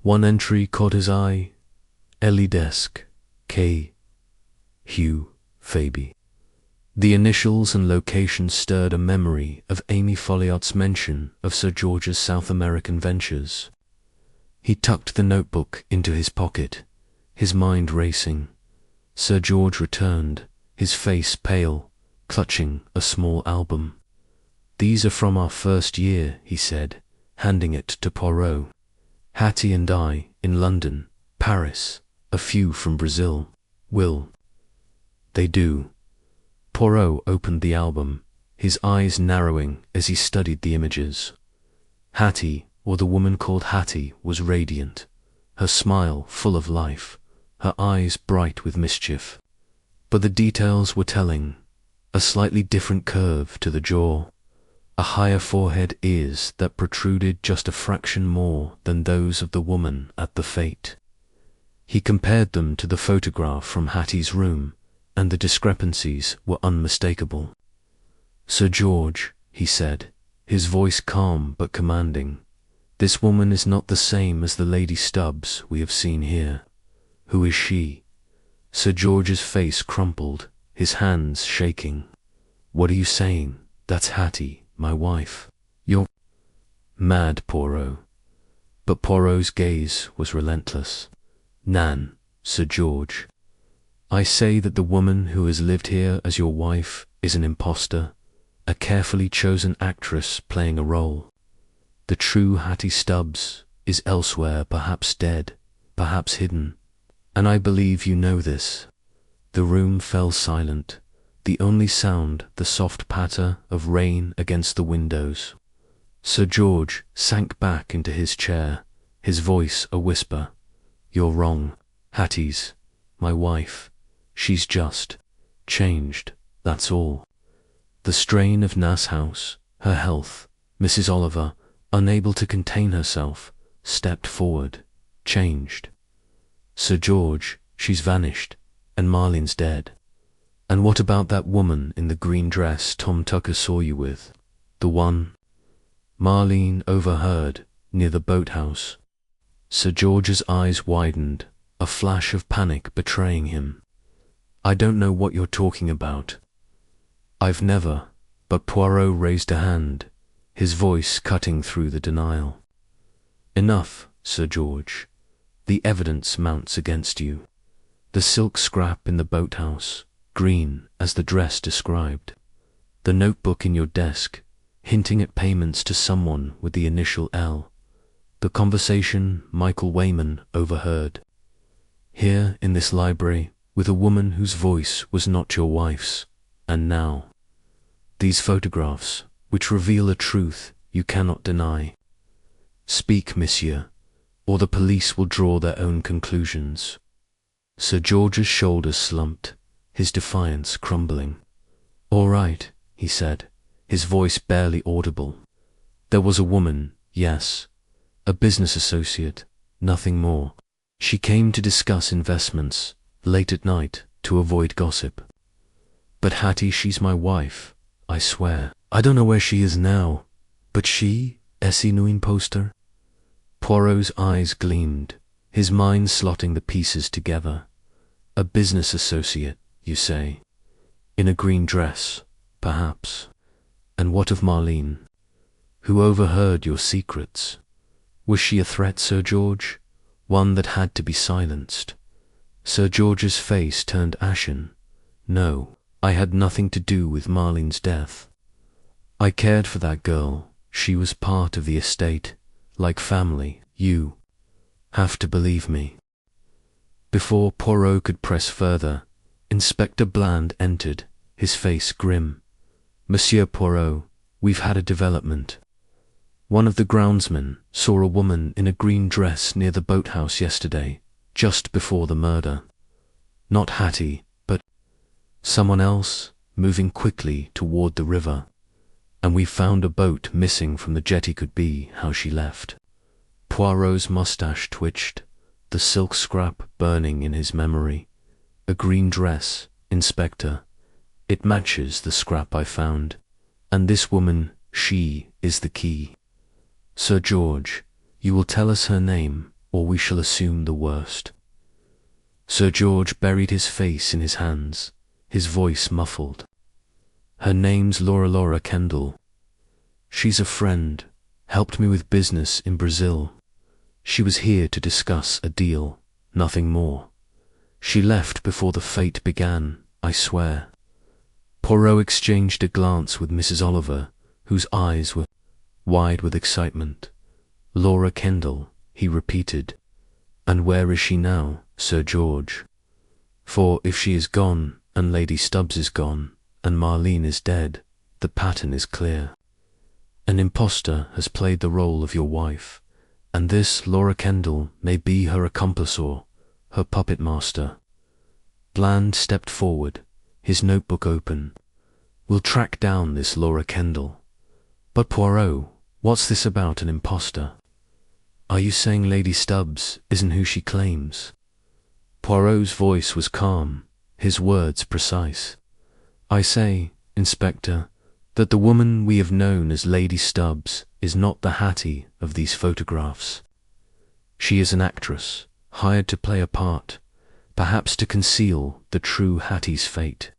A: One entry caught his eye, Ellie Desk, K. Hugh Faby. The initials and location stirred a memory of Amy Folliot's mention of Sir George's South American ventures. He tucked the notebook into his pocket, his mind racing. Sir George returned, his face pale, clutching a small album. These are from our first year, he said, handing it to Poirot. Hattie and I, in London, Paris, a few from Brazil. Will they do? Poirot opened the album, his eyes narrowing as he studied the images. Hattie, or the woman called Hattie, was radiant, her smile full of life, her eyes bright with mischief. But the details were telling, a slightly different curve to the jaw, a higher forehead, ears that protruded just a fraction more than those of the woman at the fete. He compared them to the photograph from Hattie's room, and the discrepancies were unmistakable. Sir George, he said, his voice calm but commanding, this woman is not the same as the Lady Stubbs we have seen here. Who is she? Sir George's face crumpled, his hands shaking. What are you saying? That's Hattie, my wife. You're mad, Poirot. But Poirot's gaze was relentless. Nan, Sir George, I say that the woman who has lived here as your wife is an impostor, a carefully chosen actress playing a role. The true Hattie Stubbs is elsewhere, perhaps dead, perhaps hidden, and I believe you know this. The room fell silent, the only sound the soft patter of rain against the windows. Sir George sank back into his chair, his voice a whisper. You're wrong. Hattie's my wife. She's just changed, that's all. The strain of Nasse House, her health. Mrs. Oliver, unable to contain herself, stepped forward. Changed. Sir George, she's vanished, and Marlene's dead. And what about that woman in the green dress Tom Tucker saw you with? The one? Marlene overheard, near the boathouse. Sir George's eyes widened, a flash of panic betraying him. I don't know what you're talking about. I've never, but Poirot raised a hand, his voice cutting through the denial. Enough, Sir George. The evidence mounts against you. The silk scrap in the boathouse, green as the dress described. The notebook in your desk, hinting at payments to someone with the initial L. The conversation Michael Wayman overheard. Here in this library, with a woman whose voice was not your wife's, and now. These photographs, which reveal a truth you cannot deny. Speak, monsieur, or the police will draw their own conclusions. Sir George's shoulders slumped, his defiance crumbling. All right, he said, his voice barely audible. There was a woman, yes, a business associate, nothing more. She came to discuss investments, late at night, to avoid gossip. But Hattie, she's my wife, I swear. I don't know where she is now, but she, est une impostor? Poirot's eyes gleamed, his mind slotting the pieces together. A business associate, you say? In a green dress, perhaps. And what of Marlene? Who overheard your secrets? Was she a threat, Sir George? One that had to be silenced? Sir George's face turned ashen. No, I had nothing to do with Marlene's death. I cared for that girl. She was part of the estate, like family. You have to believe me. Before Poirot could press further, Inspector Bland entered, his face grim. Monsieur Poirot, we've had a development. One of the groundsmen saw a woman in a green dress near the boathouse yesterday, just before the murder. Not Hattie, but someone else, moving quickly toward the river. And we found a boat missing from the jetty. Could be how she left. Poirot's mustache twitched, the silk scrap burning in his memory. A green dress, Inspector. It matches the scrap I found. And this woman, she is the key. Sir George, you will tell us her name, or we shall assume the worst. Sir George buried his face in his hands, his voice muffled. Her name's Laura Kendall. She's a friend, helped me with business in Brazil. She was here to discuss a deal, nothing more. She left before the fete began, I swear. Poirot exchanged a glance with Mrs. Oliver, whose eyes were wide with excitement. Laura Kendall, he repeated. And where is she now, Sir George? For if she is gone, and Lady Stubbs is gone, and Marlene is dead, the pattern is clear. An impostor has played the role of your wife, and this Laura Kendall may be her accomplice or her puppet master. Bland stepped forward, his notebook open. We'll track down this Laura Kendall. But Poirot, what's this about an impostor? Are you saying Lady Stubbs isn't who she claims? Poirot's voice was calm, his words precise. I say, Inspector, that the woman we have known as Lady Stubbs is not the Hattie of these photographs. She is an actress, hired to play a part, perhaps to conceal the true Hattie's fate.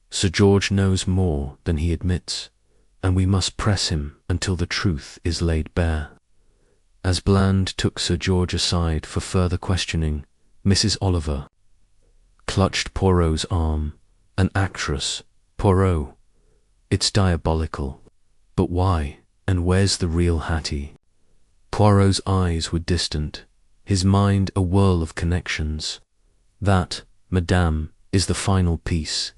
A: Sir George knows more than he admits, and we must press him until the truth is laid bare. As Bland took Sir George aside for further questioning, Mrs. Oliver clutched Poirot's arm. An actress, Poirot. It's diabolical. But why, and where's the real Hattie? Poirot's eyes were distant, his mind a whirl of connections. That, madame, is the final piece.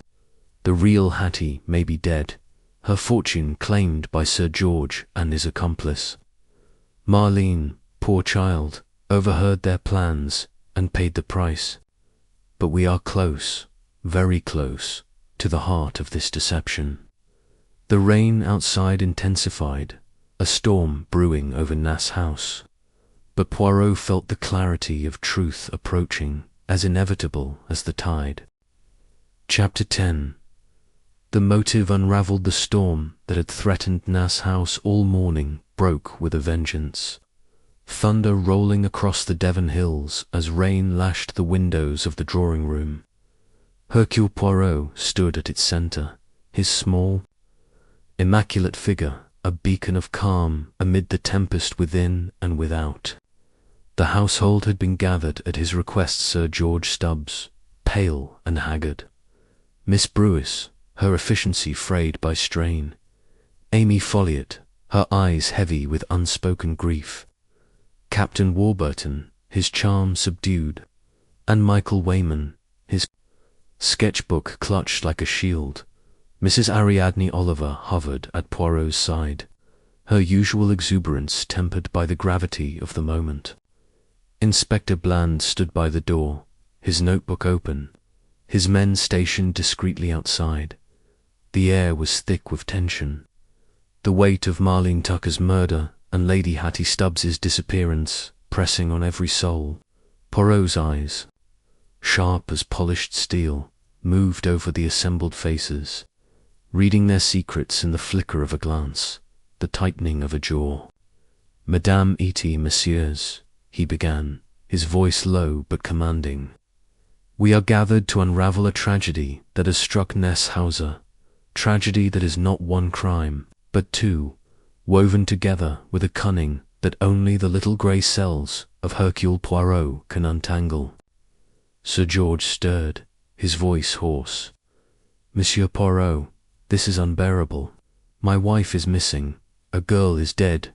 A: The real Hattie may be dead, her fortune claimed by Sir George and his accomplice. Marlene, poor child, overheard their plans and paid the price. But we are close, very close, to the heart of this deception. The rain outside intensified, a storm brewing over Nasse House. But Poirot felt the clarity of truth approaching, as inevitable as the tide. Chapter 10. The motive unravelled. The storm that had threatened Nasse House all morning broke with a vengeance. Thunder rolling across the Devon hills as rain lashed the windows of the drawing-room. Hercule Poirot stood at its centre, his small, immaculate figure a beacon of calm amid the tempest within and without. The household had been gathered at his request. Sir George Stubbs, pale and haggard; Miss Brewis, her efficiency frayed by strain; Amy Folliot, her eyes heavy with unspoken grief; Captain Warburton, his charm subdued; and Michael Wayman, his sketchbook clutched like a shield. Mrs. Ariadne Oliver hovered at Poirot's side, her usual exuberance tempered by the gravity of the moment. Inspector Bland stood by the door, his notebook open, his men stationed discreetly outside. The air was thick with tension. The weight of Marlene Tucker's murder and Lady Hattie Stubbs's disappearance pressing on every soul. Poirot's eyes, sharp as polished steel, moved over the assembled faces, reading their secrets in the flicker of a glance, the tightening of a jaw. "Madame et messieurs," he began, his voice low but commanding, "we are gathered to unravel a tragedy that has struck Nasse House, tragedy that is not one crime, but two, woven together with a cunning that only the little grey cells of Hercule Poirot can untangle." Sir George stirred, his voice hoarse. "Monsieur Poirot, this is unbearable. My wife is missing. A girl is dead.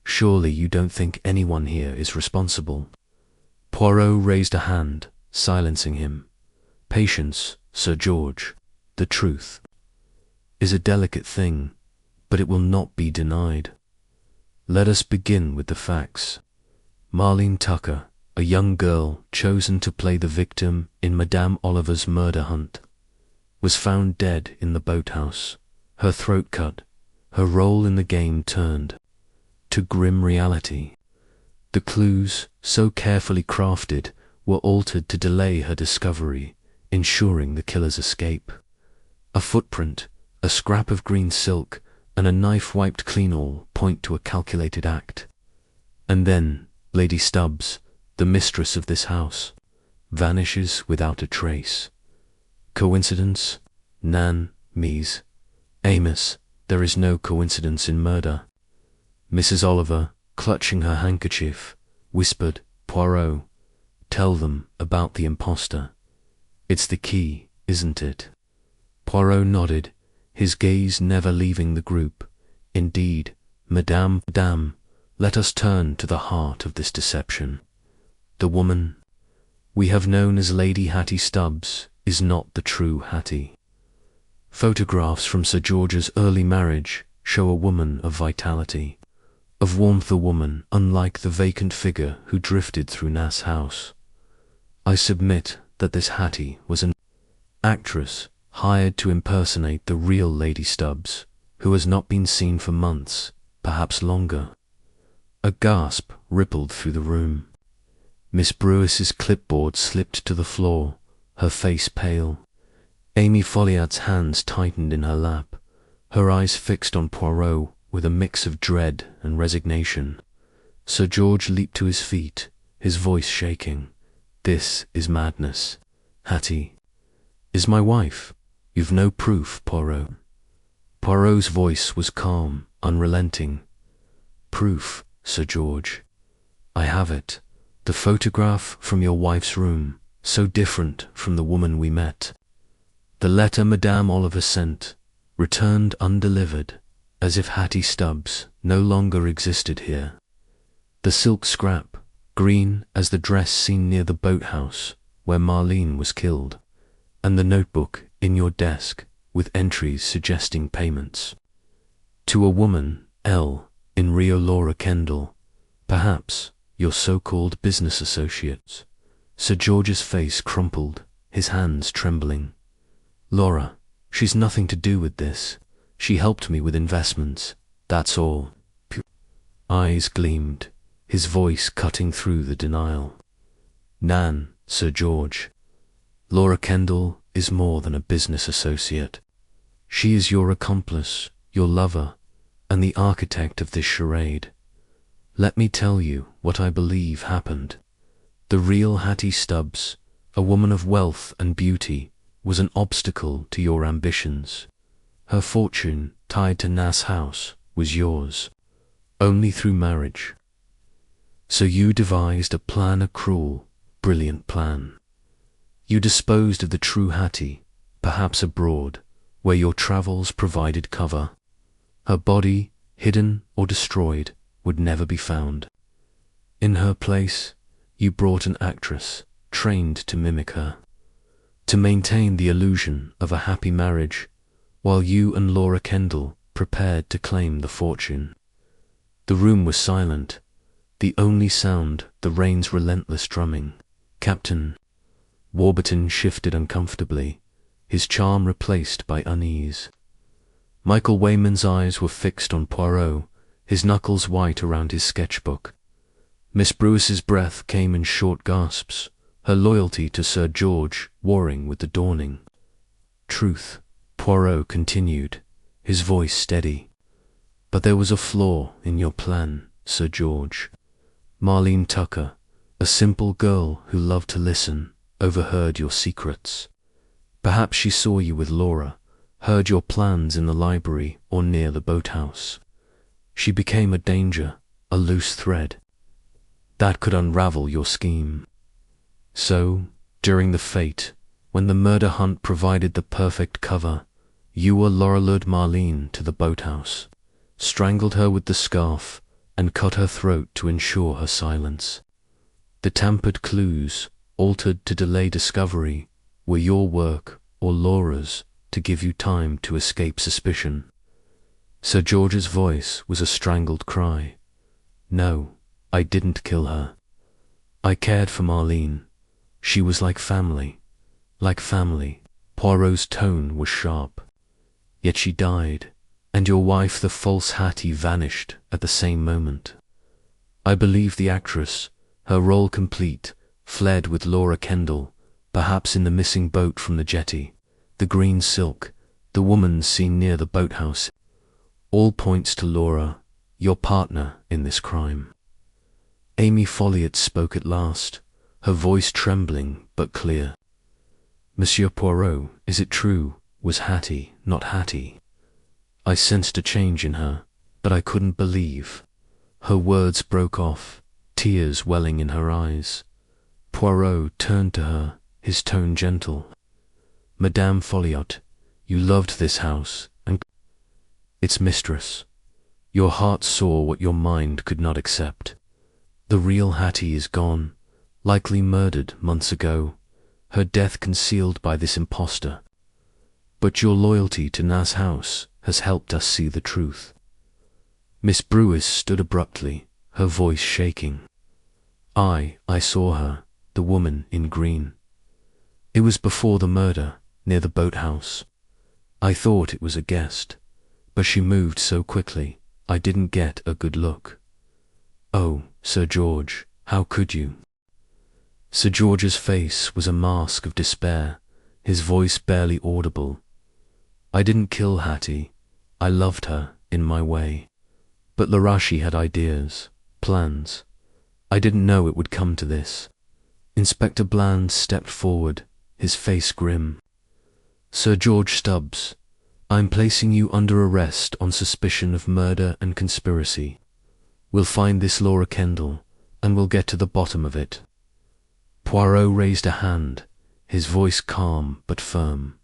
A: Surely you don't think anyone here is responsible?" Poirot raised a hand, silencing him. "Patience, Sir George. The truth is a delicate thing, but it will not be denied. Let us begin with the facts. Marlene Tucker, a young girl chosen to play the victim in Madame Oliver's murder hunt, was found dead in the boathouse, her throat cut, her role in the game turned to grim reality. The clues, so carefully crafted, were altered to delay her discovery, ensuring the killer's escape. A footprint, a scrap of green silk, and a knife wiped clean all point to a calculated act. And then Lady Stubbs, the mistress of this house, vanishes without a trace. Coincidence? Nan, Mies, Amos, there is no coincidence in murder. Mrs. Oliver, clutching her handkerchief, whispered, "Poirot, tell them about the impostor. It's the key, isn't it?" Poirot nodded, his gaze never leaving the group. "Indeed, Madame, let us turn to the heart of this deception. The woman we have known as Lady Hattie Stubbs is not the true Hattie. Photographs from Sir George's early marriage show a woman of vitality, of warmth, a woman unlike the vacant figure who drifted through Nasse House. I submit that this Hattie was an actress hired to impersonate the real Lady Stubbs, who has not been seen for months, perhaps longer." A gasp rippled through the room. Miss Brewis's clipboard slipped to the floor, her face pale. Amy Folliot's hands tightened in her lap, her eyes fixed on Poirot with a mix of dread and resignation. Sir George leaped to his feet, his voice shaking. "This is madness. Hattie is my wife. You've no proof, Poirot." Poirot's voice was calm, unrelenting. "Proof, Sir George. I have it. The photograph from your wife's room, so different from the woman we met. The letter Madame Oliver sent, returned undelivered, as if Hattie Stubbs no longer existed here. The silk scrap, green as the dress seen near the boathouse where Marlene was killed, and the notebook in your desk with entries suggesting payments. To a woman, L, in Rio Laura Kendall, perhaps your so-called business associates." Sir George's face crumpled, his hands trembling. "Laura, she's nothing to do with this. She helped me with investments, that's all." Eyes gleamed, his voice cutting through the denial. "Nan, Sir George, Laura Kendall is more than a business associate. She is your accomplice, your lover, and the architect of this charade. Let me tell you what I believe happened. The real Hattie Stubbs, a woman of wealth and beauty, was an obstacle to your ambitions. Her fortune, tied to Nasse House, was yours, only through marriage. So you devised a cruel, brilliant plan. You disposed of the true Hattie, perhaps abroad, where your travels provided cover. Her body, hidden or destroyed, would never be found. In her place, you brought an actress, trained to mimic her, to maintain the illusion of a happy marriage, while you and Laura Kendall prepared to claim the fortune. The room was silent, the only sound the rain's relentless drumming. Captain Warburton shifted uncomfortably, his charm replaced by unease. Michael Wayman's eyes were fixed on Poirot, his knuckles white around his sketchbook. Miss Brews's breath came in short gasps, her loyalty to Sir George warring with the dawning truth. Poirot continued, his voice steady. But there was a flaw in your plan, Sir George. Marlene Tucker, a simple girl who loved to listen, overheard your secrets. Perhaps she saw you with Laura, heard your plans in the library or near the boathouse. She became a danger, a loose thread that could unravel your scheme. So, during the fete, when the murder hunt provided the perfect cover, you lured Marlene to the boathouse, strangled her with the scarf, and cut her throat to ensure her silence. The tampered clues, altered to delay discovery, were your work or Laura's to give you time to escape suspicion. Sir George's voice was a strangled cry. No, I didn't kill her. I cared for Marlene. She was like family. Like family. Poirot's tone was sharp. Yet she died, and your wife, the false Hattie, vanished at the same moment. I believe the actress, her role complete, fled with Laura Kendall, perhaps in the missing boat from the jetty, the green silk, the woman seen near the boathouse. All points to Laura, your partner in this crime. Amy Folliot spoke at last, her voice trembling but clear. Monsieur Poirot, is it true? Was Hattie not Hattie? I sensed a change in her, but I couldn't believe. Her words broke off, tears welling in her eyes. Poirot turned to her, his tone gentle. Madame Folliot, you loved this house and its mistress. Your heart saw what your mind could not accept. The real Hattie is gone, likely murdered months ago, her death concealed by this impostor. But your loyalty to Nasse House has helped us see the truth. Miss Brewis stood abruptly, her voice shaking. I saw her, the woman in green. It was before the murder, near the boathouse. I thought it was a guest, but she moved so quickly, I didn't get a good look. Oh, Sir George, how could you? Sir George's face was a mask of despair, his voice barely audible. I didn't kill Hattie. I loved her, in my way. But Larashi had ideas, plans. I didn't know it would come to this. Inspector Bland stepped forward, his face grim. Sir George Stubbs, I'm placing you under arrest on suspicion of murder and conspiracy. We'll find this Laura Kendall, and we'll get to the bottom of it. Poirot raised a hand, his voice calm but firm.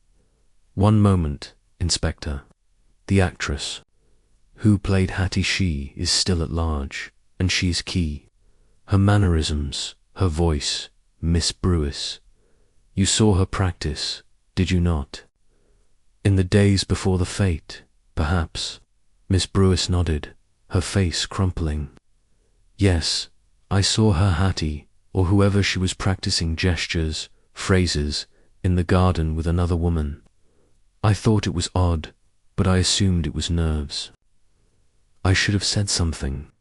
A: One moment, Inspector. The actress, who played Hattie She, is still at large, and she's key. Her mannerisms, her voice, Miss Brewis. You saw her practice, did you not? In the days before the fete, perhaps. Miss Brewis nodded, her face crumpling. Yes, I saw her Hattie, or whoever she was practicing gestures, phrases, in the garden with another woman. I thought it was odd, but I assumed it was nerves. I should have said something.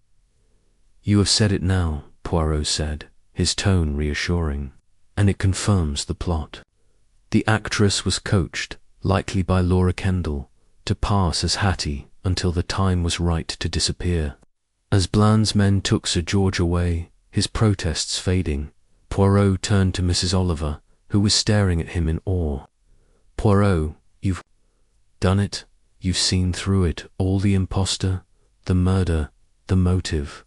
A: You have said it now, Poirot said, his tone reassuring, and it confirms the plot. The actress was coached, likely by Laura Kendall, to pass as Hattie until the time was right to disappear. As Bland's men took Sir George away, his protests fading, Poirot turned to Mrs. Oliver, who was staring at him in awe. "Poirot, you've done it. You've seen through it all, the impostor, the murder, the motive.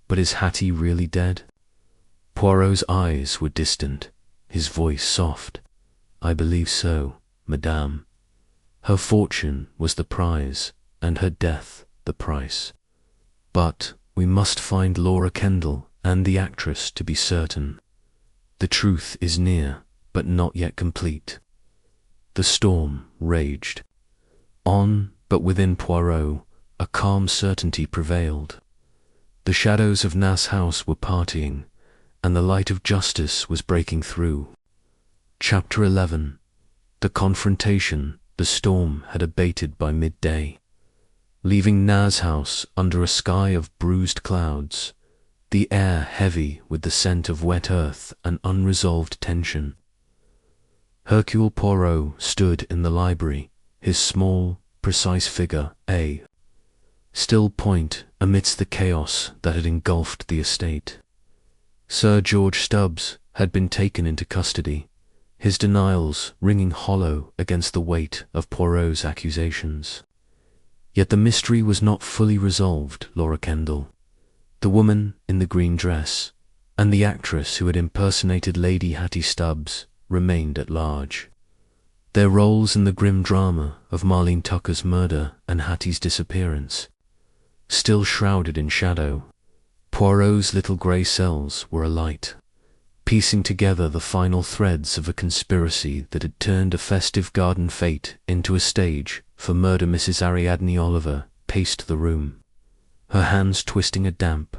A: But is Hattie really dead?" Poirot's eyes were distant, his voice soft. "I believe so, madame. Her fortune was the prize, and her death the price. But we must find Laura Kendall and the actress to be certain. The truth is near, but not yet complete." The storm raged. On, but within Poirot, a calm certainty prevailed. The shadows of Nasse House were partying, and the light of justice was breaking through. Chapter 11. The confrontation. The storm had abated by midday, leaving Nasse House under a sky of bruised clouds, the air heavy with the scent of wet earth and unresolved tension. Hercule Poirot stood in the library, his small, precise figure a still point amidst the chaos that had engulfed the estate. Sir George Stubbs had been taken into custody, his denials ringing hollow against the weight of Poirot's accusations. Yet the mystery was not fully resolved. Laura Kendall, the woman in the green dress, and the actress who had impersonated Lady Hattie Stubbs remained at large. Their roles in the grim drama of Marlene Tucker's murder and Hattie's disappearance, still shrouded in shadow. Poirot's little grey cells were alight, piecing together the final threads of a conspiracy that had turned a festive garden fete into a stage for murder. Mrs. Ariadne Oliver paced the room, her hands twisting a damp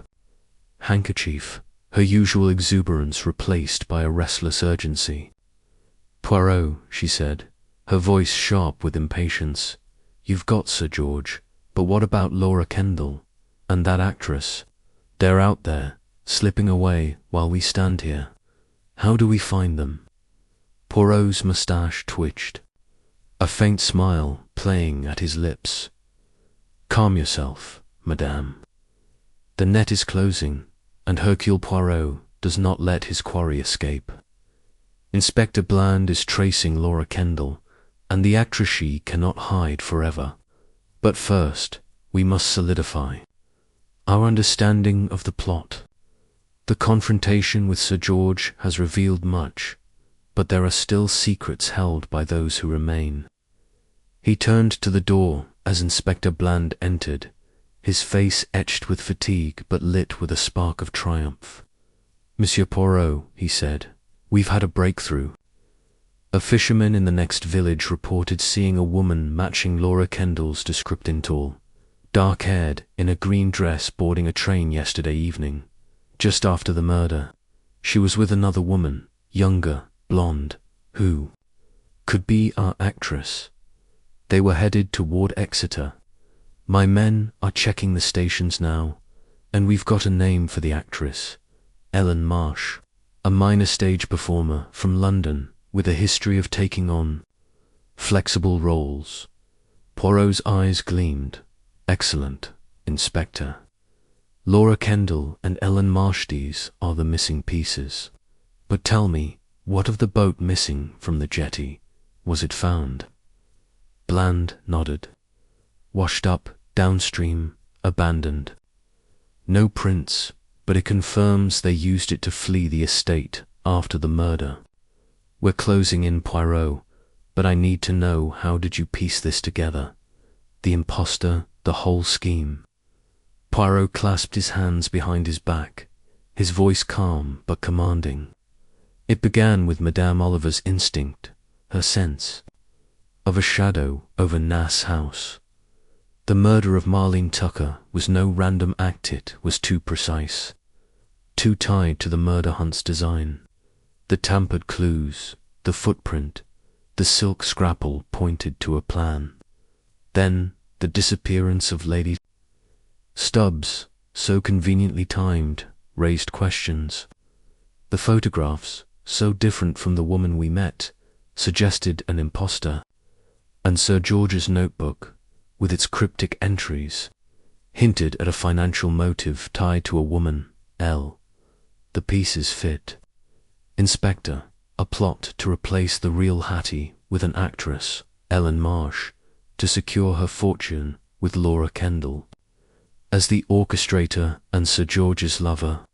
A: handkerchief, her usual exuberance replaced by a restless urgency. "Poirot," she said, her voice sharp with impatience, "you've got Sir George, but what about Laura Kendall and that actress? They're out there, slipping away while we stand here. How do we find them?" Poirot's moustache twitched, a faint smile playing at his lips. "Calm yourself, madame. The net is closing, and Hercule Poirot does not let his quarry escape. Inspector Bland is tracing Laura Kendall, and the actress she cannot hide forever. But first, we must solidify our understanding of the plot. The confrontation with Sir George has revealed much, but there are still secrets held by those who remain." He turned to the door as Inspector Bland entered, his face etched with fatigue but lit with a spark of triumph. "Monsieur Poirot," he said, "we've had a breakthrough. A fisherman in the next village reported seeing a woman matching Laura Kendall's description, tall, dark-haired, in a green dress boarding a train yesterday evening, just after the murder. She was with another woman, younger, blonde, who could be our actress. They were headed toward Exeter. My men are checking the stations now, and we've got a name for the actress, Ellen Marsh, a minor stage performer from London with a history of taking on flexible roles." Poirot's eyes gleamed. "Excellent, Inspector. Laura Kendall and Ellen Marsh, these are the missing pieces. But tell me, what of the boat missing from the jetty? Was it found?" Bland nodded. "Washed up, downstream, abandoned. No prints, but it confirms they used it to flee the estate after the murder. We're closing in, Poirot, but I need to know, how did you piece this together? The impostor, the whole scheme?" Poirot clasped his hands behind his back, his voice calm but commanding. "It began with Madame Oliver's instinct, her sense of a shadow over Nasse House. The murder of Marlene Tucker was no random act, it was too precise, too tied to the murder hunt's design. The tampered clues, the footprint, the silk scrapple pointed to a plan. Then the disappearance of Lady Stubbs, so conveniently timed, raised questions. The photographs, so different from the woman we met, suggested an impostor. And Sir George's notebook, with its cryptic entries, hinted at a financial motive tied to a woman, L. The pieces fit. Inspector, a plot to replace the real Hattie with an actress, Ellen Marsh, to secure her fortune with Laura Kendall. As the orchestrator and Sir George's lover,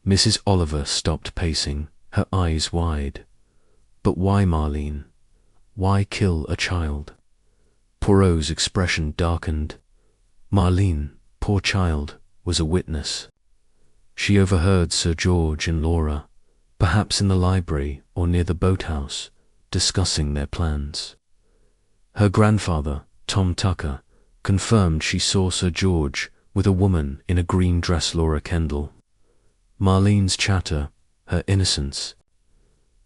A: Mrs. Oliver stopped pacing, her eyes wide. But why, Marlene? Why kill a child? Poirot's expression darkened. Marlene, poor child, was a witness. She overheard Sir George and Laura, perhaps in the library or near the boathouse, discussing their plans. Her grandfather, Tom Tucker, confirmed she saw Sir George with a woman in a green dress. Laura Kendall. Marlene's chatter, her innocence,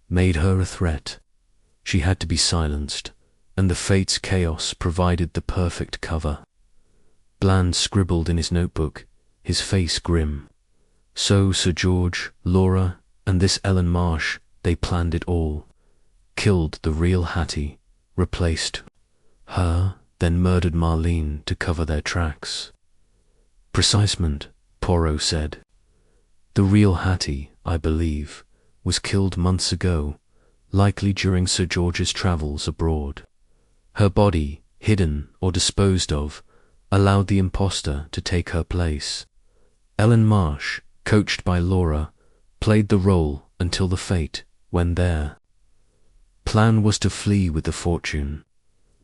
A: made her a threat. She had to be silenced, and the fates' chaos provided the perfect cover. Bland scribbled in his notebook, his face grim. So Sir George, Laura, and this Ellen Marsh, they planned it all. Killed the real Hattie, replaced her, then murdered Marlene to cover their tracks. Precisement, Poirot said. The real Hattie, I believe, was killed months ago, likely during Sir George's travels abroad. Her body, hidden or disposed of, allowed the impostor to take her place. Ellen Marsh, coached by Laura, played the role until the fate, when there. Plan was to flee with the fortune,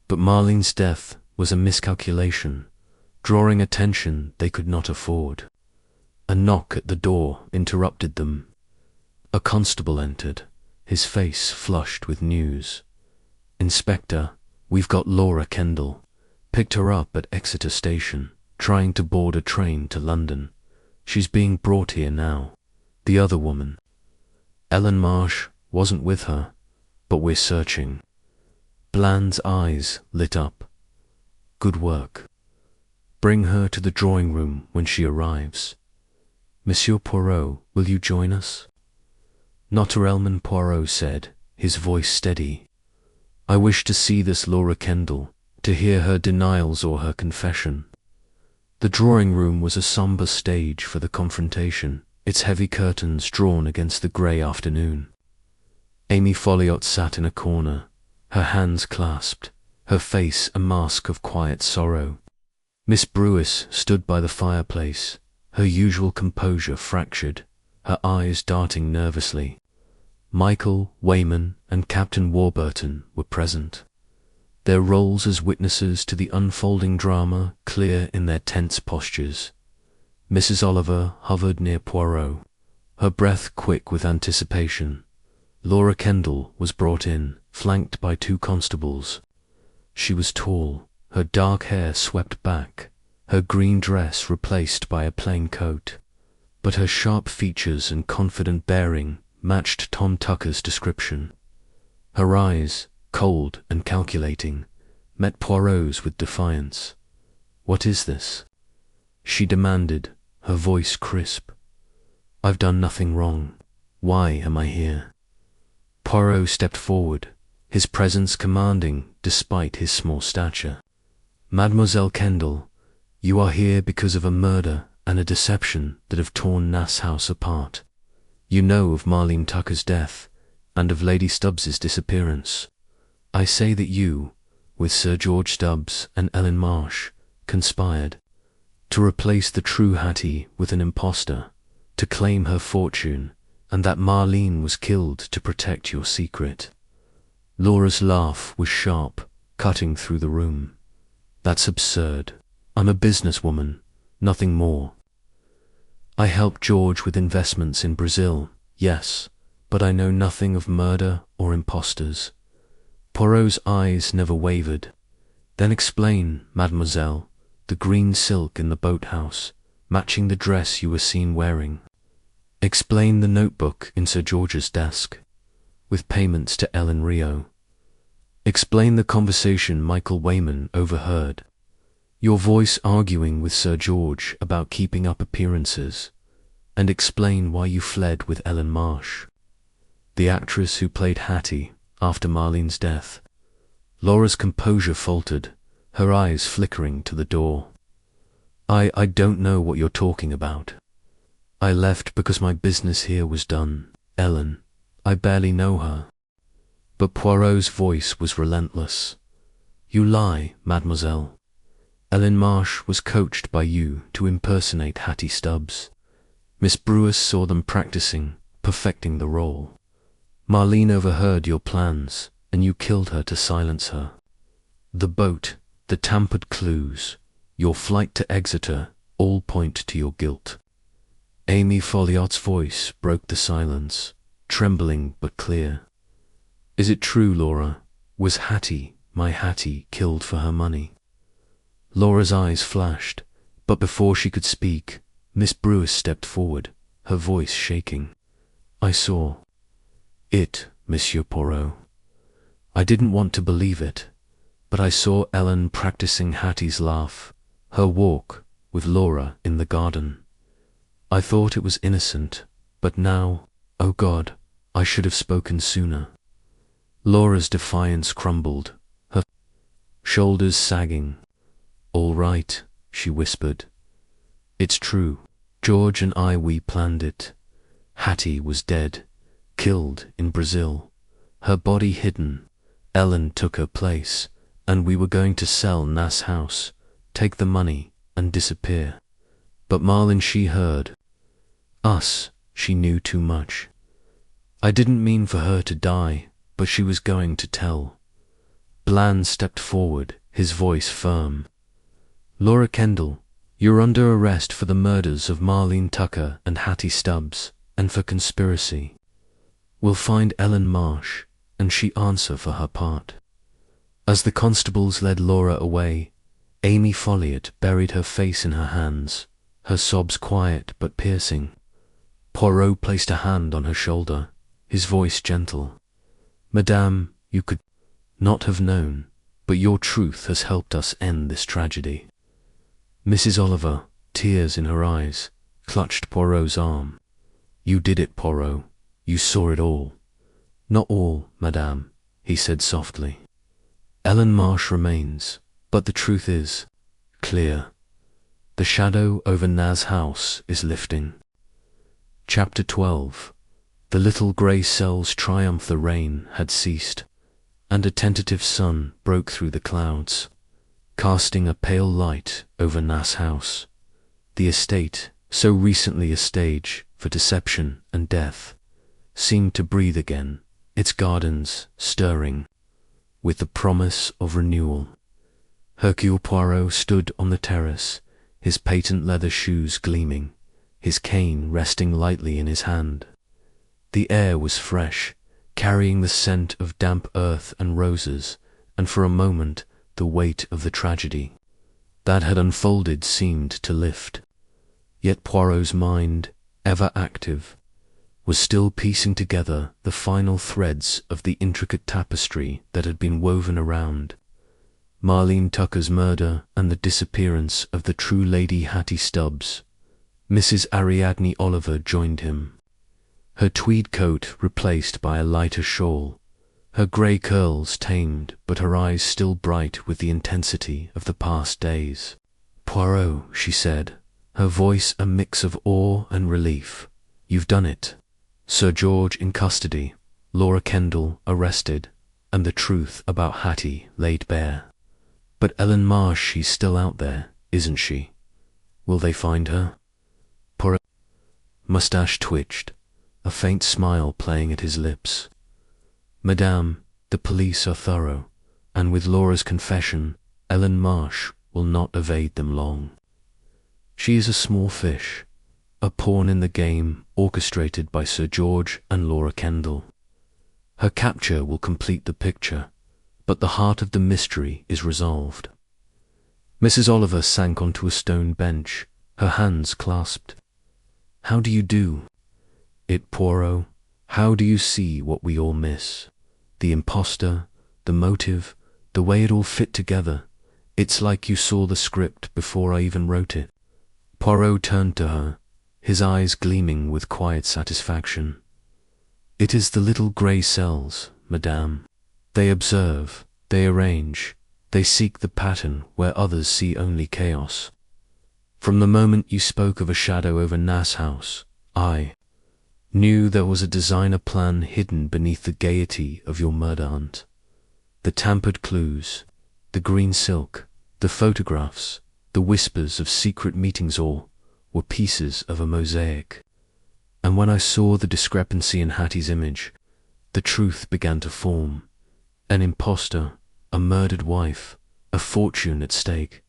A: but Marlene's death was a miscalculation, drawing attention they could not afford. A knock at the door interrupted them. A constable entered, his face flushed with news. Inspector, we've got Laura Kendall. Picked her up at Exeter Station, trying to board a train to London. She's being brought here now. The other woman, Ellen Marsh, wasn't with her, but we're searching. Bland's eyes lit up. Good work. Bring her to the drawing room when she arrives. Monsieur Poirot, will you join us? Notre-Elman, Poirot said, his voice steady. I wish to see this Laura Kendall, to hear her denials or her confession. The drawing room was a sombre stage for the confrontation, its heavy curtains drawn against the grey afternoon. Amy Folliot sat in a corner, her hands clasped, her face a mask of quiet sorrow. Miss Brewis stood by the fireplace, her usual composure fractured, her eyes darting nervously. Michael, Wayman, and Captain Warburton were present, their roles as witnesses to the unfolding drama clear in their tense postures. Mrs. Oliver hovered near Poirot, her breath quick with anticipation. Laura Kendall was brought in, flanked by 2 constables. She was tall, her dark hair swept back, her green dress replaced by a plain coat, but her sharp features and confident bearing matched Tom Tucker's description. Her eyes, cold and calculating, met Poirot's with defiance. What is this? She demanded, her voice crisp. I've done nothing wrong. Why am I here? Poirot stepped forward, his presence commanding despite his small stature. Mademoiselle Kendall, you are here because of a murder and a deception that have torn Nasse House apart. You know of Marlene Tucker's death and of Lady Stubbs's disappearance. I say that you, with Sir George Stubbs and Ellen Marsh, conspired to replace the true Hattie with an impostor, to claim her fortune, and that Marlene was killed to protect your secret. Laura's laugh was sharp, cutting through the room. That's absurd. I'm a businesswoman, nothing more. I helped George with investments in Brazil, yes, but I know nothing of murder or impostors. Poirot's eyes never wavered. Then explain, mademoiselle, the green silk in the boathouse, matching the dress you were seen wearing. Explain the notebook in Sir George's desk, with payments to Ellen Rio. Explain the conversation Michael Wayman overheard, your voice arguing with Sir George about keeping up appearances, and explain why you fled with Ellen Marsh, the actress who played Hattie after Marlene's death. Laura's composure faltered, her eyes flickering to the door. I don't know what you're talking about. I left because my business here was done. Ellen, I barely know her. But Poirot's voice was relentless. You lie, mademoiselle. Ellen Marsh was coached by you to impersonate Hattie Stubbs. Miss Brewis saw them practicing, perfecting the role. Marlene overheard your plans, and you killed her to silence her. The boat, the tampered clues, your flight to Exeter all point to your guilt. Amy Folliot's voice broke the silence, trembling but clear. Is it true, Laura? Was Hattie, my Hattie, killed for her money? Laura's eyes flashed, but before she could speak, Miss Brewis stepped forward, her voice shaking. I saw it, Monsieur Poirot. I didn't want to believe it, but I saw Ellen practicing Hattie's laugh, her walk with Laura in the garden. I thought it was innocent, but now, oh God, I should have spoken sooner. Laura's defiance crumbled, her shoulders sagging. All right, she whispered. It's true. George and we planned it. Hattie was dead, killed in Brazil, her body hidden. Ellen took her place, and we were going to sell Nasse House, take the money, and disappear. But Marlene, she heard us, she knew too much. I didn't mean for her to die, but she was going to tell. Bland stepped forward, his voice firm. Laura Kendall, you're under arrest for the murders of Marlene Tucker and Hattie Stubbs, and for conspiracy. We'll find Ellen Marsh, and she answer for her part. As the constables led Laura away, Amy Folliot buried her face in her hands, her sobs quiet but piercing. Poirot placed a hand on her shoulder, his voice gentle. Madame, you could not have known, but your truth has helped us end this tragedy. Mrs. Oliver, tears in her eyes, clutched Poirot's arm. You did it, Poirot. You saw it all. Not all, madame, he said softly. Ellen Marsh remains, but the truth is clear. The shadow over Nasse House is lifting. Chapter 12. The little grey cells triumph. The rain had ceased, and a tentative sun broke through the clouds, casting a pale light over Nasse House. The estate, so recently a stage for deception and death, seemed to breathe again, its gardens stirring with the promise of renewal. Hercule Poirot stood on the terrace, his patent leather shoes gleaming, his cane resting lightly in his hand. The air was fresh, carrying the scent of damp earth and roses, and for a moment the weight of the tragedy that had unfolded seemed to lift. Yet Poirot's mind, ever active, was still piecing together the final threads of the intricate tapestry that had been woven around Marlene Tucker's murder and the disappearance of the true Lady Hattie Stubbs. Mrs. Ariadne Oliver joined him, her tweed coat replaced by a lighter shawl, her grey curls tamed but her eyes still bright with the intensity of the past days. Poirot, she said, her voice a mix of awe and relief. You've done it. Sir George in custody, Laura Kendall arrested, and the truth about Hattie laid bare. But Ellen Marsh, she's still out there, isn't she? Will they find her? Poirot's mustache twitched, a faint smile playing at his lips. Madame, the police are thorough, and with Laura's confession, Ellen Marsh will not evade them long. She is a small fish, a pawn in the game orchestrated by Sir George and Laura Kendall. Her capture will complete the picture, but the heart of the mystery is resolved. Mrs. Oliver sank onto a stone bench, her hands clasped. How do you do it, Poirot? How do you see what we all miss? The imposter, the motive, the way it all fit together. It's like you saw the script before I even wrote it. Poirot turned to her, his eyes gleaming with quiet satisfaction. It is the little grey cells, madame. They observe, they arrange, They seek the pattern where others see only chaos. From the moment you spoke of a shadow over Nasse House, I knew there was a designer plan hidden beneath the gaiety of your murder hunt. The tampered clues, the green silk, the photographs, the whispers of secret meetings, all were pieces of a mosaic. And when I saw the discrepancy in Hattie's image, the truth began to form. An impostor, a murdered wife, a fortune at stake.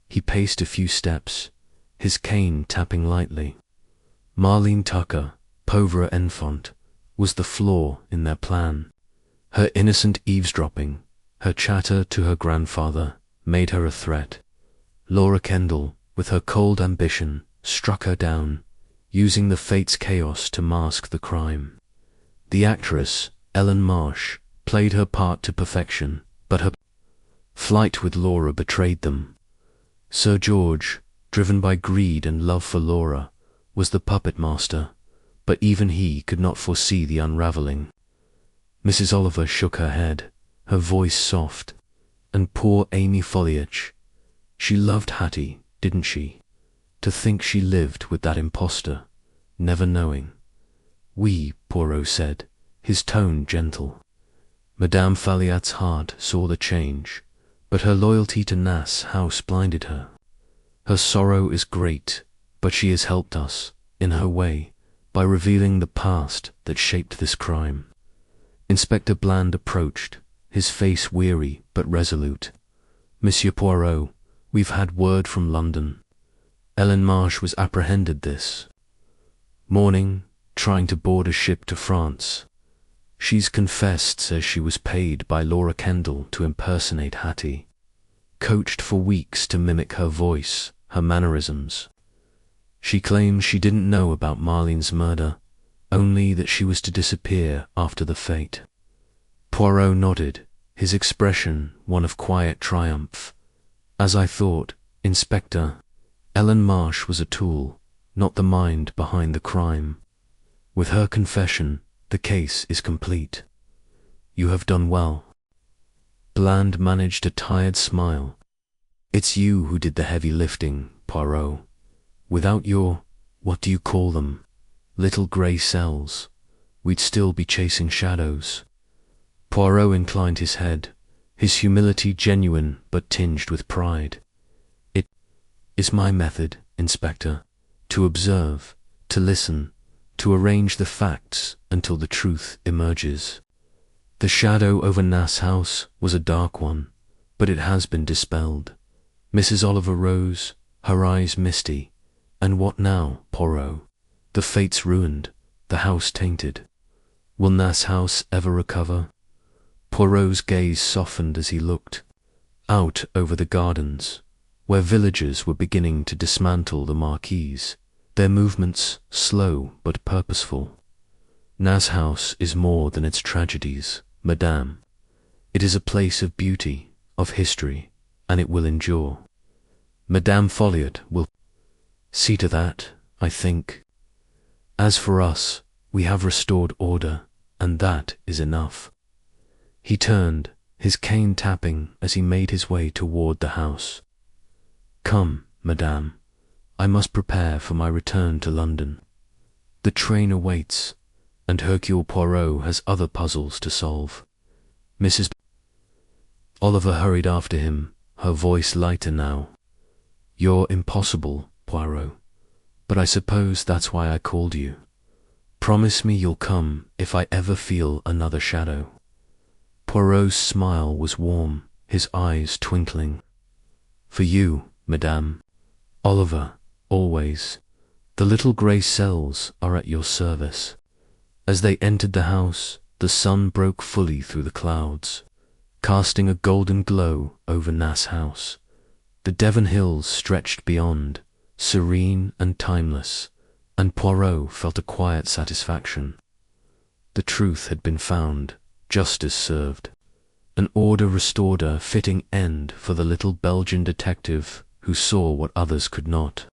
A: He paced a few steps, his cane tapping lightly. Marlene Tucker, pauvre enfant, was the flaw in their plan. Her innocent eavesdropping, her chatter to her grandfather, made her a threat. Laura Kendall, with her cold ambition, struck her down, using the fate's chaos to mask the crime. The actress, Ellen Marsh, played her part to perfection, but her flight with Laura betrayed them. Sir George, driven by greed and love for Laura, was the puppet master, but even he could not foresee the unraveling. Mrs. Oliver shook her head, her voice soft. And poor Amy Foliage. She loved Hattie, didn't she? To think she lived with that impostor, never knowing. Oui, Poirot said, his tone gentle. Madame Falliat's heart saw the change, but her loyalty to Nasse House blinded her. Her sorrow is great, but she has helped us, in her way, by revealing the past that shaped this crime. Inspector Bland approached, his face weary but resolute. Monsieur Poirot, we've had word from London. Ellen Marsh was apprehended this morning, trying to board a ship to France. She's confessed, says she was paid by Laura Kendall to impersonate Hattie. Coached for weeks to mimic her voice, her mannerisms. She claims she didn't know about Marlene's murder, only that she was to disappear after the fate. Poirot nodded, his expression one of quiet triumph. As I thought, Inspector, Ellen Marsh was a tool, not the mind behind the crime. With her confession, the case is complete. You have done well. Bland managed a tired smile. It's you who did the heavy lifting, Poirot. Without your, what do you call them, little grey cells, we'd still be chasing shadows. Poirot inclined his head, his humility genuine but tinged with pride. It is my method, Inspector, to observe, to listen, to arrange the facts until the truth emerges. The shadow over Nasse House was a dark one, but it has been dispelled. Mrs. Oliver rose, her eyes misty. And what now, Poirot? The fate's ruined, the house tainted. Will Nasse House ever recover? Poirot's gaze softened as he looked out over the gardens, where villagers were beginning to dismantle the marquees, their movements slow but purposeful. Nasse House is more than its tragedies, Madame. It is a place of beauty, of history, and it will endure. Madame Folliot will see to that, I think. As for us, we have restored order, and that is enough. He turned, his cane tapping as he made his way toward the house. Come, Madame, I must prepare for my return to London. The train awaits, and Hercule Poirot has other puzzles to solve. Mrs. Oliver hurried after him, her voice lighter now. You're impossible, Poirot, but I suppose that's why I called you. Promise me you'll come if I ever feel another shadow. Poirot's smile was warm, his eyes twinkling. For you, Madame. Oliver, always. The little grey cells are at your service. As they entered the house, the sun broke fully through the clouds, casting a golden glow over Nasse House. The Devon hills stretched beyond, serene and timeless, and Poirot felt a quiet satisfaction. The truth had been found, justice served. An order restored, a fitting end for the little Belgian detective who saw what others could not.